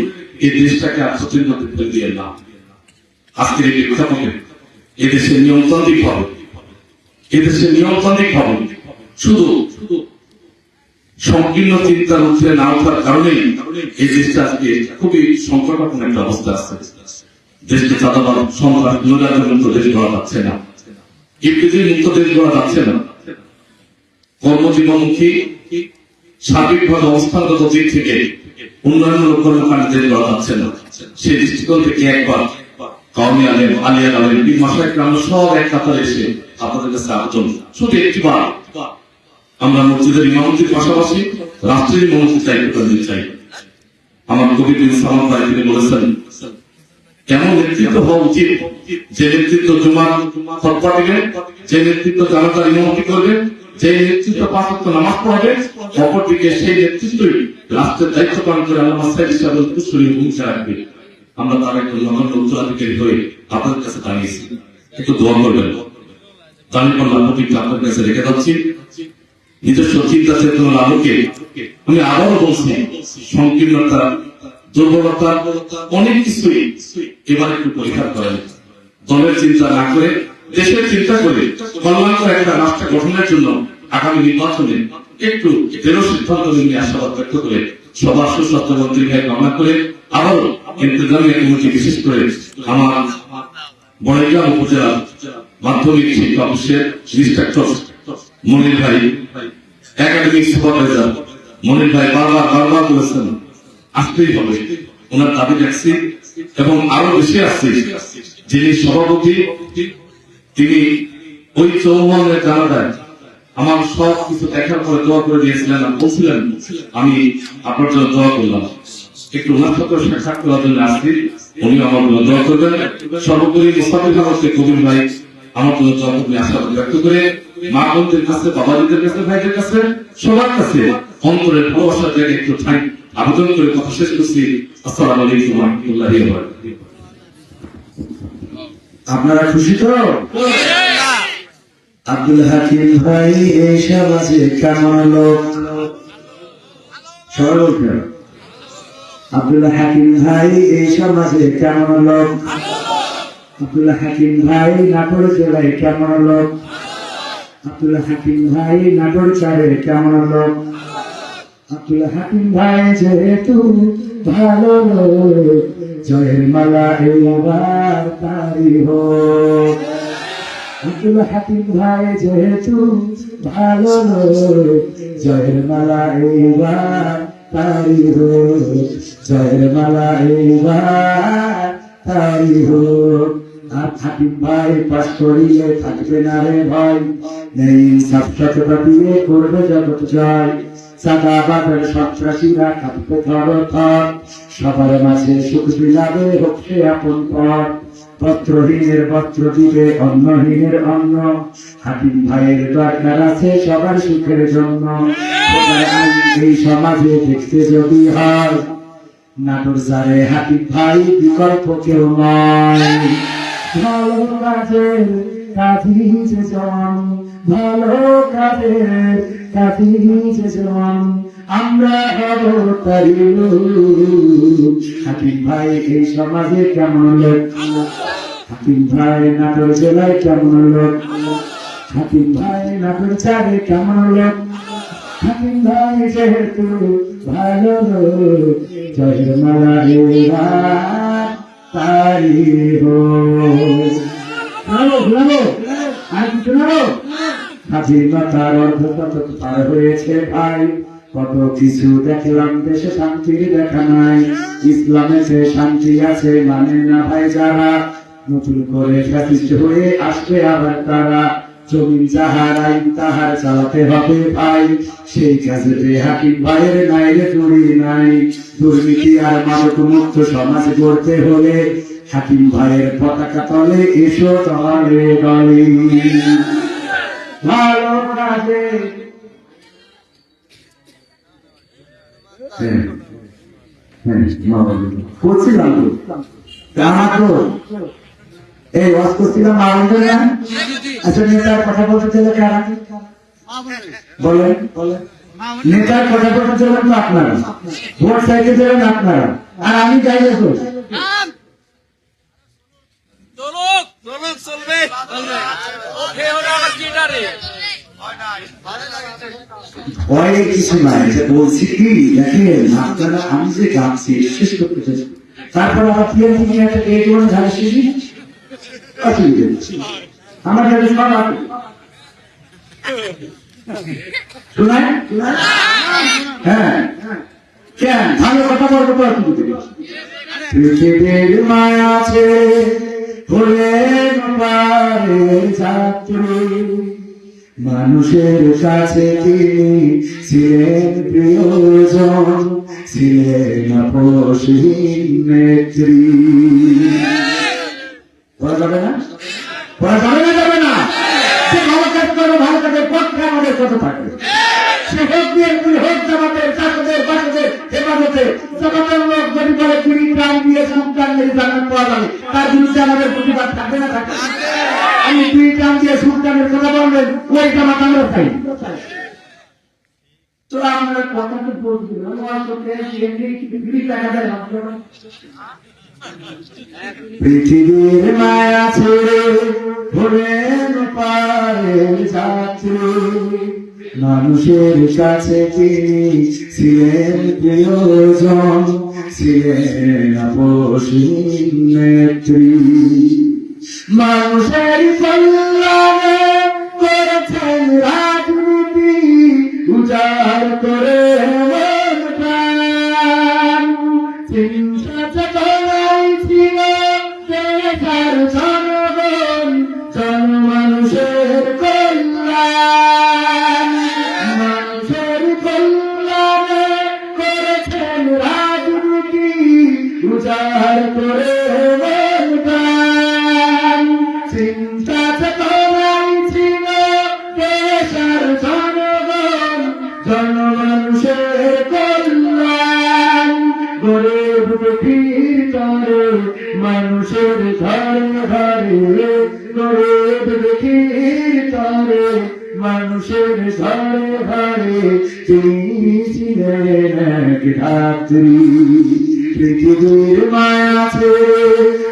এই দেশটাকে আত্মচিহ্ন দিয়ে না, আজকের এই প্রেক্ষাপটে এদেশে নিয়মতান্ত্রিক ভাবে শুধু সংকীর্ণ চিন্তার উঠে না ওঠার কারণেই এই দেশটা আজকে খুবই সংকটাপন্ন একটা অবস্থা আছে। দেশকে চাঁদাবাদ, সন্ত্রাস, নৈরাজ্য মুক্ত দেশ গড়া যাচ্ছে না, ইফতিজির মুক্ত দেশ গড়া যাচ্ছে না, কর্মজীবনমুখী সার্বিকভাবে অবস্থানগত দিক থেকে উন্নয়নমূলক কর্মকাণ্ড দেশ গড়া যাচ্ছে না। সেই দৃষ্টিকোণ থেকে একবার কওমি আলেম, আলিয়া আলেম, পীর মাশায়েখ আমরা সব এক কাতারে এসে আপনাদের কাছে আবেদন, শুধু একটিবার আমরা মসজিদের ইমামতির পাশাপাশি রাষ্ট্রের ইমামতির দায়িত্ব নিতে চাই। আমার কবি বিন সামাদ ভাই তিনি বলেছেন, কেমন নেতৃত্ব হওয়া উচিত, যে নেতৃত্ব জুমার খুতবা দিবে, যে নেতৃত্ব জানাজার ইমামতি করবে, যে নেতৃত্ব 5 ওয়াক্ত নামাজ পড়াবে, অপরদিকে সেই নেতৃত্বই রাষ্ট্রের দায়িত্ব পালন করে আল্লামা সাইদ হিসাবে উত্তরসূরির ভূমিকা রাখবে। আমরা তার একজন নগণ্য উত্তরাধিকারী হয়ে আপনাদের কাছে দাঁড়িয়েছি, একটু দোয়া করবেন। দাঁড়িপাল্লা প্রতীক আপনার কাছে রেখে যাচ্ছি। নিজস্ব চিন্তা চেতনার আলোকে আমি আবারও বলছি, সংকীর্ণতা, দুর্বলতা, অনেক কিছুই এবার একটু পরীক্ষা করেন। দলের চিন্তা না করে, দেশের চিন্তা করে, কল্যাণকর একটা রাষ্ট্র গঠনের জন্য আগামী নির্বাচনে একটু দৃঢ় সিদ্ধান্ত নিয়ে আশাবাদ ব্যক্ত করে সবার সুস্বাস্থ্য এবং দীর্ঘায়ু কামনা করে আবারও ইন্তেজামিয়া কমিটি, বিশেষ করে আমার বড়াইগ্রাম উপজেলা মাধ্যমিক শিক্ষা অফিসের ইন্সট্রাক্টর মনির ভাই, একাডেমিক সুপারভাইজার মনির ভাই বারবার বলেছেন আসতেই হবে, ওনার দাবি রাখছি এবং আরো বেশি আসছি। যিনি সভাপতি, তিনি ওই চৌহানের জানাটায় আমার সব কিছু দেখার পরে দোয়া করে দিয়েছিলেন, বলছিলেন আমি আপনার জন্য দোয়া করলাম। একটু ওনার সাথে সাক্ষাৎ করার জন্য আসছি, উনি আমার জন্য দোয়া করবেন। সর্বোপরি মুস্তাফিজ আহমদ কবির ভাই আমার জন্য দোয়া করবেন আশা ব্যক্ত করে মা বোনদের কাছে, বাবাজিদের কাছে, ভাইদের কাছে, সবার কাছে অন্তরের ভালোবাসার জায়গায় একটু ঠাই আবেদন করে কথা শেষ করছি। আসসালামু আলাইকুম ওয়া রাহমাতুল্লাহি ওয়া বারাকাতুহু। আপনারা খুশি তো? আব্দুল হাকিম ভাই এই সমাজে কেমন লোক? সবাই বলছেন আব্দুল হাকিম ভাই এই সমাজে কেমন লোক? আব্দুল হাকিম ভাই নাটোর জেলায় কেমন লোক? আব্দুল হাকিম ভাই নাটোর চারে কেমন লোক? আব্দুল হাকিম ভাই যেহেতু ভালো লোক, জয়ের মালা এইবার তারি হোক। আব্দুল হাকিম ভাই যেহেতু ভালো লোক, জয়ের মালা এইবার তারি হোক, জয়ের মালা এইবার তারি হোক। আর হাকিম ভাই পাশ করিলে থাকবে না রে ভয়, নেই সত্যতা দিয়ে করবে জগৎ জয়। চাঁদাবাদের সন্ত্রাসীরা কাঁপবে থর থর, সবার মাঝে সুখ বিলাবে হোক সে আপন পর। পত্রহীনের পত্র দিবে, অন্নহীনের অন্ন, হাকিম ভাইয়ের দরকার আছে সবার সুখের জন্য। এই সমাজে দেখতে যদি হয়, নাটোর যারে হাকিম ভাই বিকল্প কেউ নয়। ভালো কাজের কাজী যে জন, ভালো কাজের কাজী যে জন, আমরা হব তারি লোক। হাকিম ভাই এই সমাজে কেমন লোক? হাকিম ভাই নাটোর জেলায় কেমন লোক? হাকিম ভাই নাটোর চারে কেমন লোক? হাকিম ভাই যেহেতু ভালো লোক, জয়ের মালা এইবার তারি হোক। আর কিছু না, স্বাধীনতার অর্ধশত পার হয়েছে ভাই, কত কিছু দেখলাম দেশে শান্তির দেখা নাই। ইসলামেতে শান্তি আছে মানে না ভাই যারা, নতুন করে ফ্যাসিস্ট হয়ে আসবে আবার তারা। জমিন যাহার আইন তাহার চালাতে হবে ভাই, সেই কাজে হাকিম ভাইয়ের নাইরে জড়ি নাই। দুর্নীতি আর মাদক মুক্ত সমাজ গড়তে হলে হাকিম ভাইয়ের পতাকা তলে এসো দলে দলে। ভালো কাজে করছিলাম তো এই ওয়াজ করছিলাম আমাদের না। আচ্ছা নেতার কথা বলতে চাইলে কারা বলেন? নেতার কথা বলতে চাইলেন তো আপনারা, ভোট চাইতে চাইলেন আপনারা, আর আমি গাইলে তো কিছু নাই। বলছি কি দেখেন আপনারা, আমি যে গাচ্ছি শেষ করতে চাই, তারপর আমার প্রিয় নিয়ে একটা এই জীবন ঝাড়ে শেষই আমার কাছে সব আছে শোনায়। হ্যাঁ কেন ভালো কথা বলতে পারছি পৃথিবীর মায়া আছে হলেন পারের যাত্রী, মানুষের কাছে তিনি ছিলেন প্রিয়জন, ছিলেন আপসহীন নেত্রী। পড়া যাবে না? পড়া যাবে না? যাবে না? ভালো কাজ করো, ভালো কাজ আমাদের পক্ষে আমাদের কত থাকে সে হোক বিএনপি হোক জামাতের চাষদের বাসদের হেফাজতে জামাতের লোক যদি বলে 2 গ্রাম দিয়ে সুলতান মেরে জান্নাত পাওয়া যাবে তার বিরুদ্ধে আমাদের প্রতিবাদ থাকবে না থাকবে আমি 2 গ্রাম দিয়ে সুলতানের কথা বলবেন ওই জামাত আমরা চাই তো আমরা কথাটা বলছিলাম পৃথিবীর মায়া ছেড়ে ভোরের পারে যাত্রী মানুষের কাছে তিনি ছিলেন প্রিয়জন ছিলেন আপসীন নেত্রী মানুষের কল্যাণে করেছেন রাজনীতি উজাড় করে মন প্রাণ চিন্তা চেতনাই ছিল দেশের জনগণ জনমানুষের কল্যাণ মানুষের কল্যাণে করেছেন রাজনীতি উজাড় করে মন প্রাণ চিন্তা চেতনাই ছিল দেশের জনগণ জনমানুষের কল্যাণ গরিব দুঃখীর তরে মানুষের ঘরে ঘরে গরিব দুঃখীর তরে মানুষের ঘরে ঘরে তিনি ছিলেন এক ধাত্রী পৃথিবীর মায়া ছেড়ে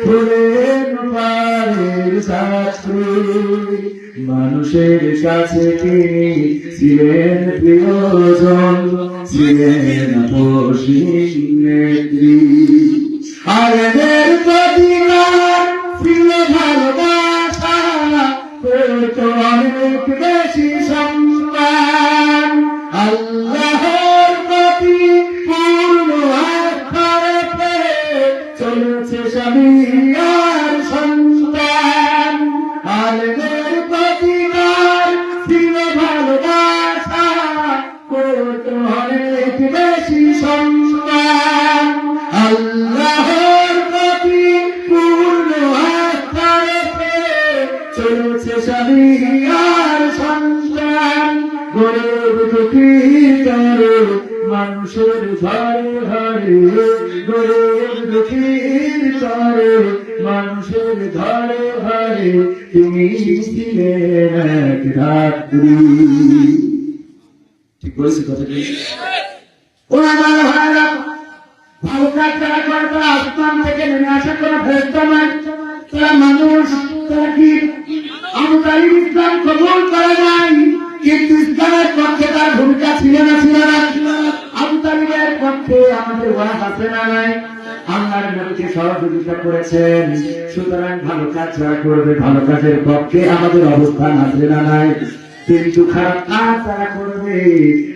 ভুলেন পারের ছাত্রী মানুষের কাছে তিনি ছিলেন প্রিয়জন ছিলেন আপসীন নেত্রী আরেদের প্রতিবার ছিল ভালোবাসা করত অনেক বেশি সম্মান আল্লাহর প্রতি পূর্ণ আস্থাতে চলেছে স্বামী আর সন্তান আলেমের প্রতিবার ছিল ভালোবাসা করত অনেক বেশি সম্মান আল্লাহর প্রতি পূর্ণ আস্থাতে চলেছে স্বামী আর সন্তান গরিব দুঃখীর তরে মানুষের ঘরে ঘরে গরিব দুঃখীর তরে মানুষের ঘরে ঘরে তুমি ছিলেন এক ধাত্রী ঠিক বলেছি কথাটি ওরা আমার ভাইরা ভালো কাজ যারা করে তারা আসমান থেকে নেমে আসা করে ফেরত নয় তারা মানুষ তারা কি আবু তালিব ইসলাম কবুল করে নাই কিন্তু ইসলামের পক্ষে তার ভূমিকা ছিল না আবু তালিবের পক্ষে আমাদের ওয়াজ আছে না নাই আল্লাহর নবীকে সহযোগিতা করেছেন সুতরাং ভালো কাজ যারা করবে ভালো কাজের পক্ষে আমাদের অবস্থান আছে না নাই কিন্তু খারাপ কাজ তারা করবে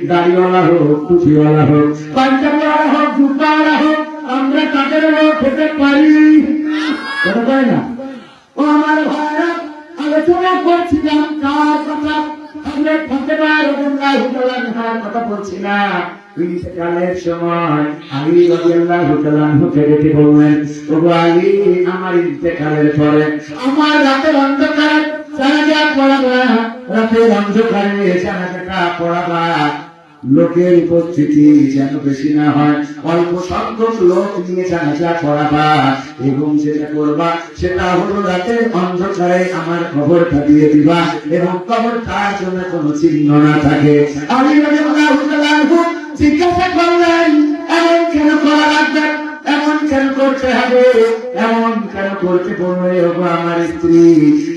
দাড়িওয়ালা হোক টুপিওয়ালা হোক পাঞ্জাবিওয়ালা হোক জুতাওয়ালা হোক আমরা তাদের লোক হতে পারি কথা পাই না ও আমার ভাইরা আলোচনা করছিলাম কার কথা আমরা ফাতেমা রাদিয়াল্লাহু তাআলার কথা বলছিলাম ইন্তেকালের সময় আলী রাদিয়াল্লাহু তাআলা কে ডেকে বললেন ওগো আলী আমার ইন্তেকালের পরে আমার রাতের অন্ধকার জানাজা পড়াবা রাতের অন্ধকারে জানাজাটা পড়াবা লোকের উপস্থিতি যেন বেশি না হয় অল্প সংখ্যক লোক নিয়ে জানাজা পড়াবা এবং যেটা করবা সেটা হলো রাতের অন্ধকারে আমার কবরটা দিয়ে দিবা এবং কবরটার জন্য কোনো চিহ্ন না থাকে আলী রাদিয়াল্লাহু তাআলা জিজ্ঞাসা করলেন এমন কেন করা লাগবে এমন কেন করতে হবে এমন কেন করতে বলবে ওগো আমার স্ত্রী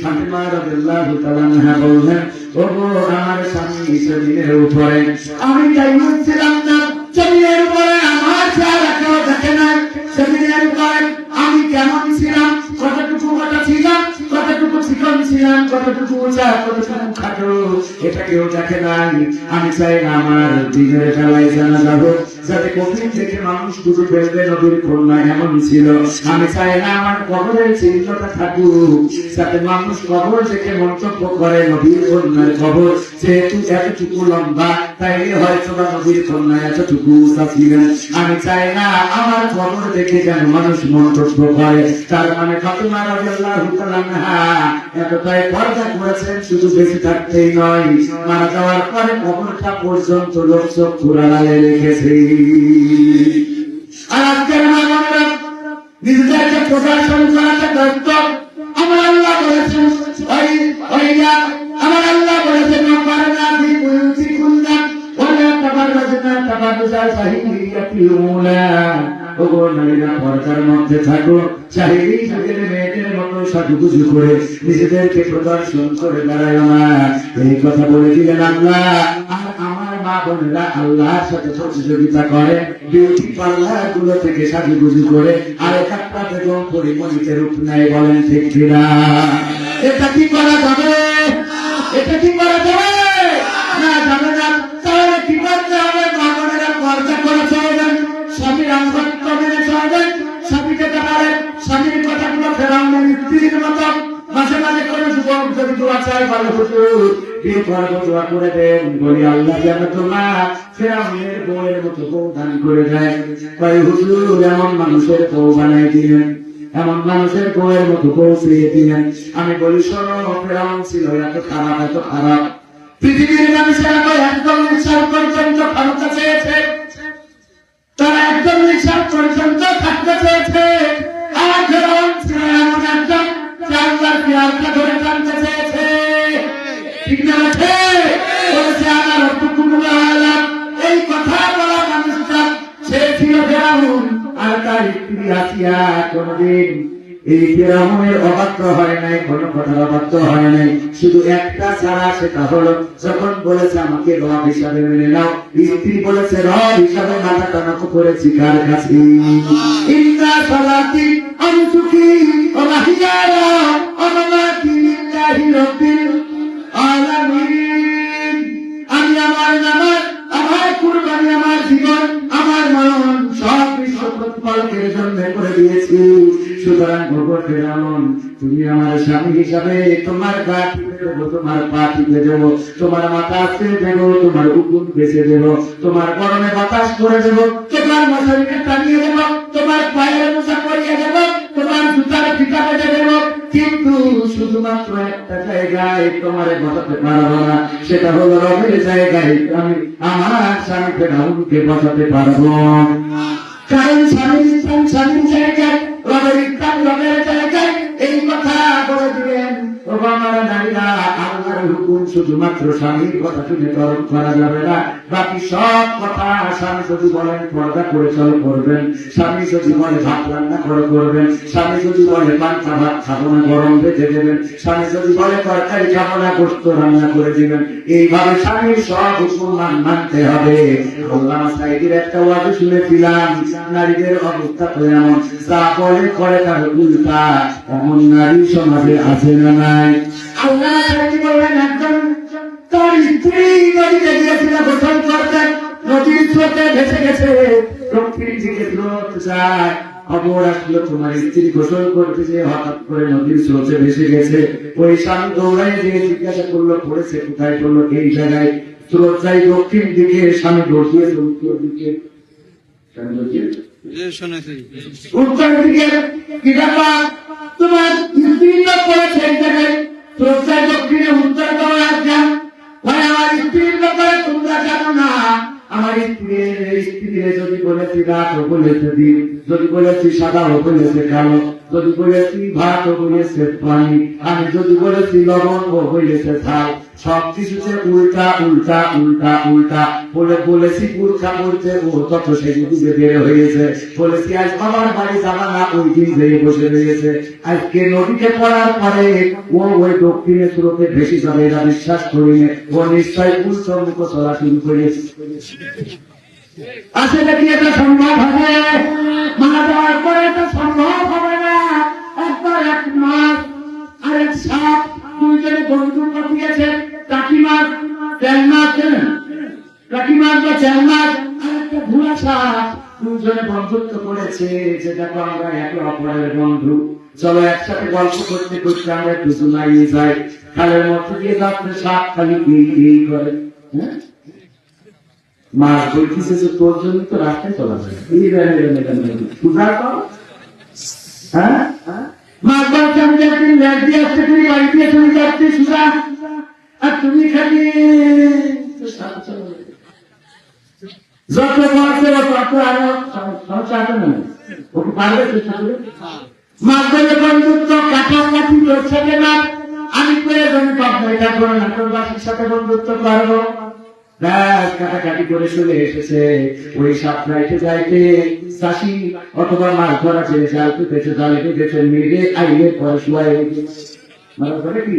ফাতেমা রাদিয়াল্লাহু তাআলা বললেন ওগো আমার স্বামী জমিনের উপরে আমি দায়িত্ব ছিলাম না জমিনের উপরে আমার ছাড়া কেউ দেখে না জমিনের উপরে আমি কেমন ছিলাম কতটুকু মোটা ছিলাম কতটুকু চিকন ছিলাম কতটুকু উঁচা কতটুকু খাটো এটা কেউ দেখে নাই আমি চাই না আমার দিনের বেলায় জানা যাবো যাতে কঠিন থেকে মানুষ খুঁজে ফেলবে নবীর কন্যা এমন ছিল। আমি চাই না আমার কবরের চিহ্নটা থাকুক, যাতে মানুষ কবর দেখে মন্তব্য করে নবীর কন্যার কবর যেহেতু এতটুকু লম্বা, তাইলে হয়তো বা নবীর কন্যা এতটুকু উঁচা ছিলেন। আমি চাই না আমার কবর দেখে যেন মানুষ মন্তব্য করে। তার মানে ফাতিমা রাদিয়াল্লাহু তাআলা আনহা এতটাই পর্দা করেছেন, শুধু বেঁচে থাকতেই নয়, মারা যাওয়ার পরে কবরটা পর্যন্ত লোক চক্ষু আড়ালে রেখেছে। আর আজকের মানুষরা নিজেদেরকে প্রশাসন করাতে ব্যস্ত। আমার আল্লাহ বলেছেন, আমার আল্লাহ বলেছেন, পর্দার মধ্যে থাকো, চাহিদি যুগের মেয়েদের মতো সাজুগুজু করে নিজেদেরকে প্রদর্শন করে বেড়ায় না। এই কথা বলে দিলেন আল্লাহ। আর আমার মা বোনেরা আল্লাহর সাথে প্রতিযোগিতা করে বিউটি পার্লার গুলো থেকে সাজুগুজু করে আর একটা বেগম পরিমণিতে রূপ নেয়। বলেন ঠিক কিনা? এটা কি করা যাবে? এটা কি করা যাবে? না, যাবে না। তাহলে কি করতে হবে? মা বোনেরা পর্দা করে চলবেন, স্বামীর আনুগত্য মেনে চলবেন, স্বামীকে দেখাবেন, স্বামীর কথাগুলো ফেরাউনের স্ত্রীর মতো। মাঝে মাঝে করে যুবক যদি দোয়া চাই, ভালো হুজুর বিয়ে করবো, দোয়া করে দেন, বলি আল্লাহ যেন তোমার ফেরাউনের বউয়ের মতো বউ দান করে দেয়। কয় হুজুর এমন মানুষের বউ বানাই দিলেন, এমন মানুষের বউয়ের মতো বউ পেয়ে দিলেন। আমি বলি শোনো, ফেরাউন ছিল এত খারাপ, এত খারাপ, পৃথিবীর মানুষেরা একদম নিঃশ্বাস পর্যন্ত ক্ষমতা চেয়েছে, তারা একদম নিঃশ্বাস পর্যন্ত থাকতে চেয়েছে। আর ফেরাউন ছিল এমন একজন আল্লাহকে আল্লাহ ধরে টানতে চেয়েছে। ঠিক না? বলেছে আমার রব্বুকুমুল আলা। এই কথা বলা মানুষটা সে ছিল ফেরাউন। আর তার স্ত্রী আসিয়া কোনদিন এই ফেরাউনের অবাধ্য হয় নাই, কোনো কথার অবাধ্য হয় নাই, শুধু একটা ছাড়া, সেটা হলো যখন বলেছে আমাকে রব হিসাবে মেনে নাও, স্ত্রী বলেছে রব হিসাবে মাথাটা নত করেছি কার কাছে? ইন্না সালাতি আনসুকি ওয়া মাহইয়ায়া ওয়া মামাতি লিল্লাহি রাব্বিল আলামিন। আমি আমার নামাজ, আমার কুরবানি, আমার জীবন, আমার মরণ সব বিশ্ব প্রতিপালকের জন্য করে দিয়েছি। সুতরাং ভগবান ফেরাউন, তুমি আমার স্বামী হিসাবে তোমার গা টিপে দেবো, তোমার পা টিপে দেবো, তোমার মাথা আঁচড়ে দেবো, তোমার উকুন বেঁচে দেবো, তোমার গরমে বাতাস করে দেবো, তোমার মশারিকে টানিয়ে দেবো, তোমার পায়ের মোজা পরিয়ে দেবো, তোমার জুতার ফিতা বেঁধে দেবো। কিন্তু শুধুমাত্র একটা জায়গায় তোমার বসাতে পারবো না, সেটা হলো রবের জায়গায় আমি আমার স্বামী ফেরাউনকে বসাতে পারবো। কারণ স্বামীর জায়গায়, রবের ইসলাম রবের জায়গায়, এই কথা বলে দিলেন। আমার নারীরা, আল্লাহর হুকুম শুধুমাত্র স্বামীর কথা শুনে পালন করা যাবে না, বাকি সব কথা স্বামী যদি বলেন পর্দা করে চল করবেন, স্বামী যদি বলে ভাত রান্না করে করবেন, স্বামী যদি বলে পান্তা ভাত খাবো না গরম বেঁধে দেবেন, স্বামী যদি বলে তরকারি খাবো না গোশত রান্না করে দিবেন। এইভাবে স্বামীর সব হুকুম মানতে হবে। আল্লামা সাঈদীর একটা ওয়াজ শুনেছিলাম, নারীদের অবস্থা তো এমন, যা বলে করে তার উল্টা, এমন নারী সমাজে আছে না নাই? আল্লাহ সাঈদী বললেন, একজন তার স্ত্রী নদীতে গিয়েছিল গোসল করতে, নদীর স্রোতে ভেসে গেছে, দক্ষিণ দিকে স্রোত যায়, খবর আসলো তোমার স্ত্রী গোসল করতে যে হঠাৎ করে নদীর স্রোতে ভেসে গেছে। ওই স্বামী দৌড়াই দিয়ে জিজ্ঞাসা করলো পড়েছে কোথায়? বললো এই জায়গায়। স্রোত যায় দক্ষিণ দিকে, স্বামী দৌড় দিয়ে উত্তর দিকে, উত্তর দিকে। কি ব্যাপার? তোমার স্ত্রী তো পড়েছে এই জায়গায়, স্রোত যায় দক্ষিণে, উত্তর দেওয়া আসছে। আমার স্ত্রীর ব্যাপারে তোমরা জানো না? আমার স্ত্রীর যদি বলেছি রাত ও বলেছে দিন, যদি বলেছি সাদা ও বলেছে কালো, যদি বলেছি ভাত ও বলেছে পানি, আমি যদি বলেছি লবণ ও বলেছে ঝাল, সবকিছুতে উল্টা উল্টা উল্টা উল্টা বলেছি। পুরখা বলতে ও তত সে ডুবে বের হয়েছে। বলেছি আজ আমার বাড়ি যাবা না, ওই দিন যেয়ে বসে রয়েছে। আজকে নদীতে পড়ার পরে ও ওই দক্ষিণে স্রোতে ভেসে যাবে, এরা বিশ্বাস করিনি। ও নিশ্চয় উল্টো চলা শুরু করেছে। আসলে কি এটা সম্ভব হবে? মারা যাওয়ার পরে এটা সম্ভব হবে না। একবার এক মাছ আর এক সাপ দুইজনে বন্ধু পাঠিয়েছে। টাকি মাছ, চ্যাং মাছ, টাকি মাছ বা চ্যাং মাছ আর একটা ভুলা ভালোবাসা, দুজনে বন্ধুত্ব করেছে যে দেখো আমরা একে অপরের বন্ধু, চলো একসাথে গল্প করতে করতে আমরা একটু শুনাইয়ে যাই। খালের মধ্যে দিয়ে যাচ্ছে সাপ খালি এই করে, হ্যাঁ মাছ বলতেছে যে তোর জন্য তো রাস্তায় চলা যায় পূজা কর, হ্যাঁ মাছ বলছে আমি একদিন ল্যাগ দিয়ে আসতে তুমি বাড়ি দিয়ে চলে যাচ্ছি সুজা, আর তুমি খালি যত বলছে তত আরো সমস্যা আছে না, ওকে পারবে চেষ্টা করে মাছ ধরে বন্ধুত্ব কাটাকাটি করছে না, আমি প্রয়োজনে পাবনা করো না, তোর বাসির সাথে বন্ধুত্ব করবো, ব্যাস কাটাকাটি করে চলে এসেছে। ওই সাপ্লাইতে যাইতে চাষি অথবা মাছ ধরা ছেড়ে জাল পেতেছে, জালে পেতেছে মেরে আইলে পরে শুয়াই মানে করে কি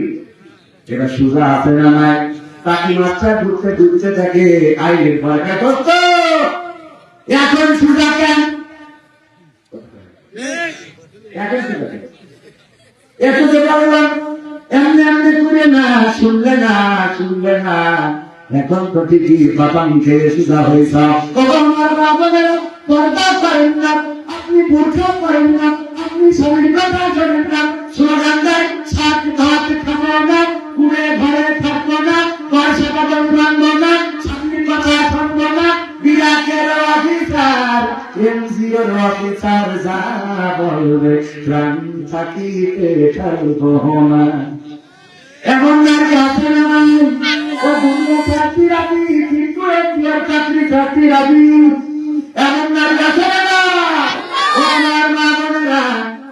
এবার সুজা আছে না নাই, তাকে মাছটা ঘুরতে ঘুরতে থাকে আইলের পরে দোস্ত এখন সুজা কেন, এখন সুজা কেন একটু যেটা বললাম এমনি এমনি করে না, শুনলে না শুনলে না, এখন তো ঠিকই বাতাম খেয়ে সুজা হয়েছে। আমার বাবাদের পর্দা করেন না, আপনি বুঝতে পারেন না, আপনি শরীর কথা শোনেন না, স্লোগান দেয় সাত ভাত খাবো না, ঘুরে ঘরে থাকবো না, পয়সা কদম রাখবো না, স্বামীর কথা শুনবো না, বিরাটের অফিসার এনজিওর অফিসার যা বলবে প্রাণ থাকিতে ছাড়বো না। এমন নারী আছে না ও দুর্গ চাকরি রাখি কিন্তু চাকরি চাকরি রাখি, এমন নারী আছে না ও আমার মা বোনেরা,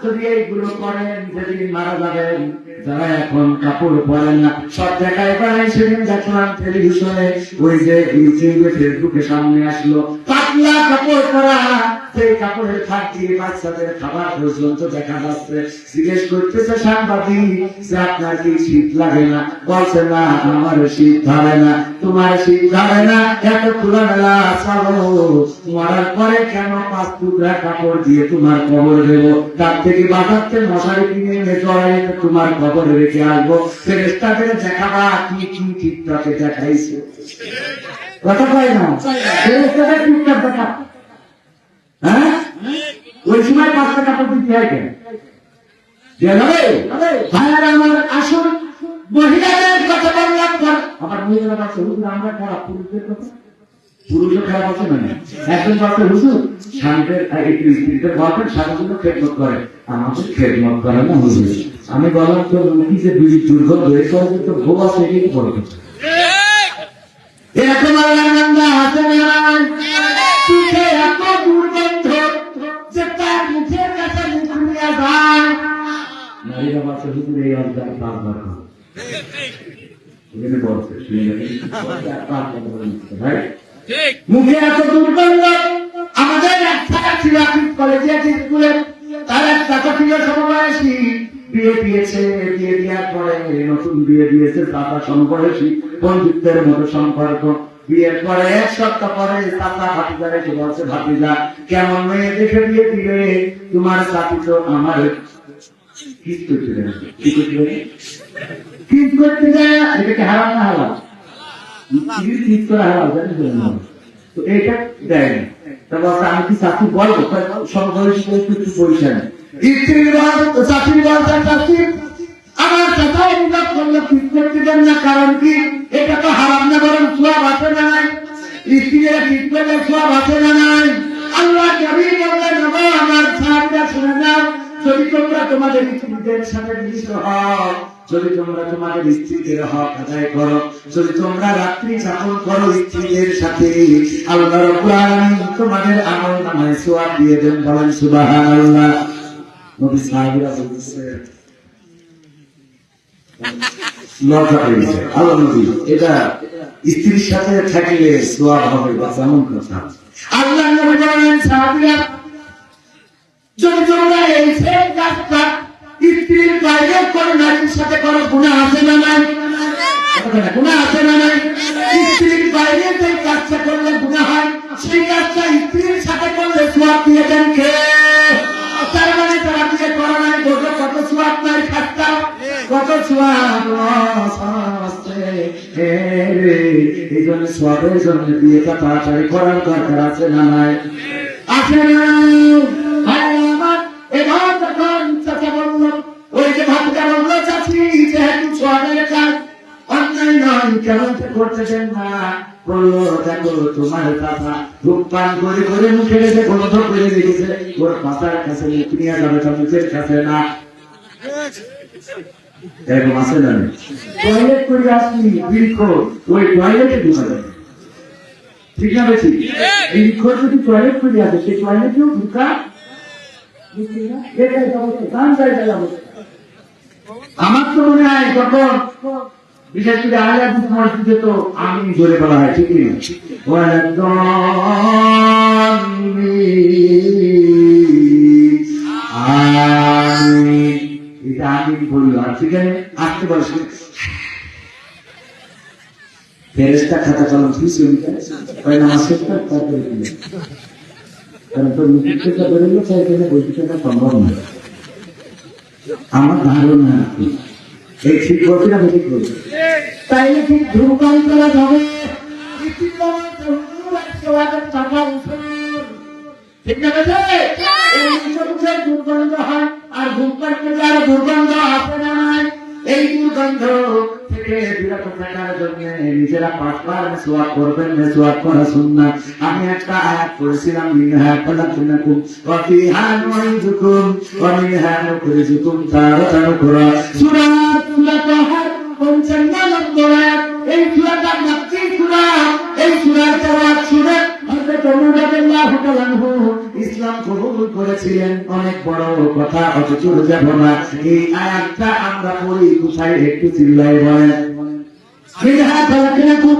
যদি এইগুলো করেন যেদিন মারা যাবেন, যারা এখন কাপড় পরেন না সব জায়গায় বেড়ায়, সেদিন দেখলাম টেলিভিশনে ওই যে ইউটিউবে ফেসবুকে সামনে আসলো পাতলা কাপড় পরা, সেই কাপড়ের ফাঁক দিয়ে বাচ্চাদের খাবার পর্যন্ত দেখা যাচ্ছে। জিজ্ঞেস করতেছে সাংবাদিক যে আপনার কি শীত লাগে না, বলছে না আমার শীত ধরে না, তোমার শীত ধরে না, এত খোলামেলা চলো, মরার পরে কেন 5 টুকরা কাপড় দিয়ে তোমার কবর দেবো, তার থেকে বাঁচাতে মশারি কিনে এনে জড়াই তোমার কবরে রেখে আসবো, ফেরেশতাদের দেখাবা কি কি টিকটকে দেখাইছে, কথা কয় না ফেরেশতাদের টিকটক দেখা, হ্যাঁ ওই সময় 5 টাকা দিতে হয় কেন ভাইয়ার আমার আসল মহিলাদের কথা বললাম, আমার মহিলারা পাচ্ছে হুজুর আমরা খারাপ, পুরুষদের কথা পুরুষও খারাপ আছে না, একজন পাচ্ছে হুজুর স্বামীদের একটু স্ত্রীদের বলবেন স্বামীগুলো খেদমত করে, আমাদের খেদমত করে না হুজুর। আমি বললাম তো কি যে দুর্গন্ধ হয়ে করে তো ভোগ আছে এটাই বড় কথা, এরকম আল্লাহ হাতে মুখে এত দুর্গন্ধ যে তার মুখের কাছে মুখ নিয়ে যায়, নারীরা বাচ্চা হুজুর এই অঞ্চল 5 বার বলছে মুখে এত দুর্গন্ধ। আমাদের এক টাকা ছিল কলেজে স্কুলে, তার এক টাকা ছিল সমবয়সী, বিয়ে দিয়েছে, বিয়ে দেওয়ার পরে নতুন বিয়ে দিয়েছে চাচা সমবয়সী, বন্ধুত্বের মতো সম্পর্ক, বিয়ের পরে 1 সপ্তাহ পরে চাচা ভাতিজারে বলছে ভাতিজা কেমন মেয়ে দেখে বিয়ে দিলে, তোমার চাচি তো আমার কিস করতে দেয়, কি করতে দেয়, কিস করতে দেয়, এটাকে হারাম না হারাম, কিস করে হারাম জানিস না, তো এটা দেয় না। তারপর আমি কি চাচি বলবো সমবয়সী একটু পয়সা নেই, স্ত্রীর বল চাচির বলছেন চাচি আমার চাচা অনুভব করলো কিস করতে দেন না, কারণ কি এটা তো হারাম না বরং সওয়াব আছে না নাই, স্ত্রীরা কিস করলে সওয়াব আছে না নাই। আল্লাহ নবী বললেন আমার সাহাবীরা শুনে নাও, যদি তোমরা তোমাদের স্ত্রীদের সাথে মিলিত হও, যদি তোমরা তোমাদের স্ত্রীদের হক আদায় করো, যদি তোমরা রাত্রি যাপন করো স্ত্রীদের সাথে, আল্লাহ রাব্বুল আলামিন তোমাদের আমলনামায় সওয়াব দিয়ে দেন, বলেন সুবহানাল্লাহ। নবী সাহাবীরা বলতেছে লজ্জা পেয়েছে, আল্লাহ নবী এটা স্ত্রীর সাথে থাকলে সওয়াব হবে বা এমন কথা। আল্লাহ নবী বলেন সাহাবীরা যদি তোমরা এই সেম কাজটা স্ত্রীর বাইরে করো, নারীর সাথে করো, গুনাহ আছে না নাই, গুনাহ আছে না নাই, স্ত্রীর বাইরে যে কাজটা করলে গুনাহ হয়, সেই কাজটা স্ত্রীর সাথে করলে সওয়াব দিয়ে দেন কে? তার মানে তারা বিয়ে করো নাই, বোঝো কত সওয়াব নাই, খাট্টা কত সোয়াব আসছে। এই জন্য সবের জন্য বিয়েটা তাড়াতাড়ি করার দরকার আছে না নাই? আছে না? আমার এবার যখন চাচা বলল, ওই যে ভাবটা বললো চাচি যেহেতু সবের কাজ অন্যায় নয় কেন করতেছেন না, বললো দেখো তোমার কথা ধূমপান করে করে মুখে রেখে বন্ধ করে রেখেছে, ওর মাথার কাছে মুখ নিয়ে যাবে তো মুখের কাছে না। এরকম আছে না? টয়লেট করে আসলি বৃক্ষ ওই টয়লেটে ঢুকা যাবে, ঠিক না বেশি? এই বৃক্ষ যদি টয়লেট করে আসে সেই টয়লেটেও ঢুকা আমার তো মনে হয় তখন বিশেষ করে আলিয়া মসজিদে তো আমি জোরে বলা হয়, ঠিক না? এটা আমি বললো আর সেখানে আসতে পারছি ফেরেস্তা খাতা কলম কারণ তোর মুখের থেকে বেরোলো সেখানে বইতে থাকা সম্ভব নয় আমার ধারণা। এই ঠিক বলছি না ঠিক বলছি? তাইলে ঠিক ধূমপান করা যাবে, ঠিক না? দুর্গন্ধ হয় আর ধূমপান করলে আর দুর্গন্ধ আসে না। এই দুর্গন্ধ থেকে বিরত থাকার জন্য নিজেরা 5 বার মেসওয়াক করবেন, মেসওয়াক করা সুন্নাত। আমি একটা আয়াত পড়েছিলাম, মিনহা খালাকনাকুম ওয়া ফিহা নুঈদুকুম ওয়া মিনহা নুখরিজুকুম তারাতান উখরা। সূরা আত-তাহার 55 নম্বর আয়াত। এই সূরাটা মাক্কি সূরা। এই সূরার তেলাওয়াত শুনে হযরত ওমর রাদিয়াল্লাহু তাআলা আনহু ইসলাম কবুল করেছিলেন। অনেক বড় কথা, অথচ যাব না। এই আয়াতটা আমরা পড়ি কোথায় একটু চিল্লায় বলেন? মিনহা খালাকনাকুম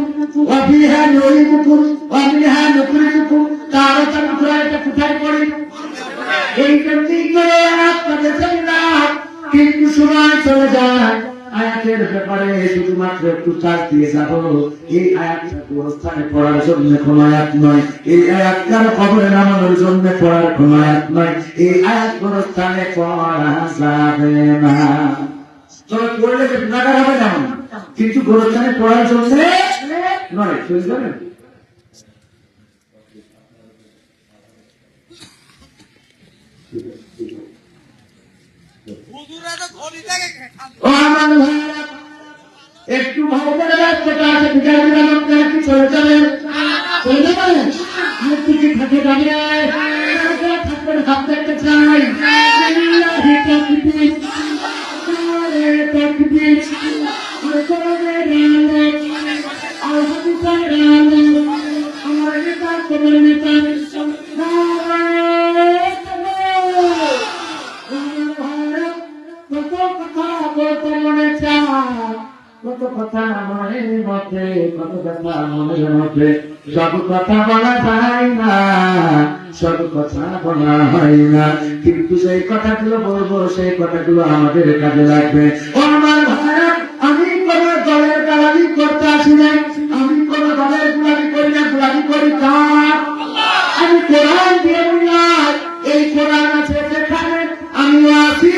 ওয়া ফিহা নুঈদুকুম ওয়া মিনহা নুখরিজুকুম তারাতান উখরা। এটা কোথায় পড়ি? এই জন্যই করে আয়াত পড়েছেন না, কিন্তু সময় চলে যায়। আয়াতের ব্যাপারে শুধুমাত্র একটু চাপ দিয়ে যাব। এই আয়াতটা গোরস্থানে পড়ার জন্য কোন আয়াত নয়, এই আয়াতটার কবরে নামানোর জন্য পড়ার কোন আয়াত নয়। এই আয়াত গোরস্থানে পড়া যাবে না। তবে পড়লে গুনাহগার হবে না, কিন্তু গোরস্থানে পড়ার জন্য নয়। বুঝতে পারলেন? একটু ভাবতে রাস্তাটা আছে, বিকালে আপনি চলে যাবেন, চলে যাবেন। আমি কি থাকে জানি থাকবেন, হাত দেখতে চাই। আমার নেতা তোমার নেতা কত কথা মনের মধ্যে, কত কথা মনের মধ্যে, সব কথা বলা যায় না, সব কথা বলা হয় না, কিন্তু সেই কথাগুলো বলবো, সেই কথাগুলো আমাদের কাজে লাগবে। ও আমার ভাইরা, আমি কোন দলের গালামি করতে আসি না, আমি কোন দলের গুলামি করি না, গুলামি করি কার? আমি কোরআন দিয়ে বললাম, এই কোরআন আছে যেখানে আমি আছি,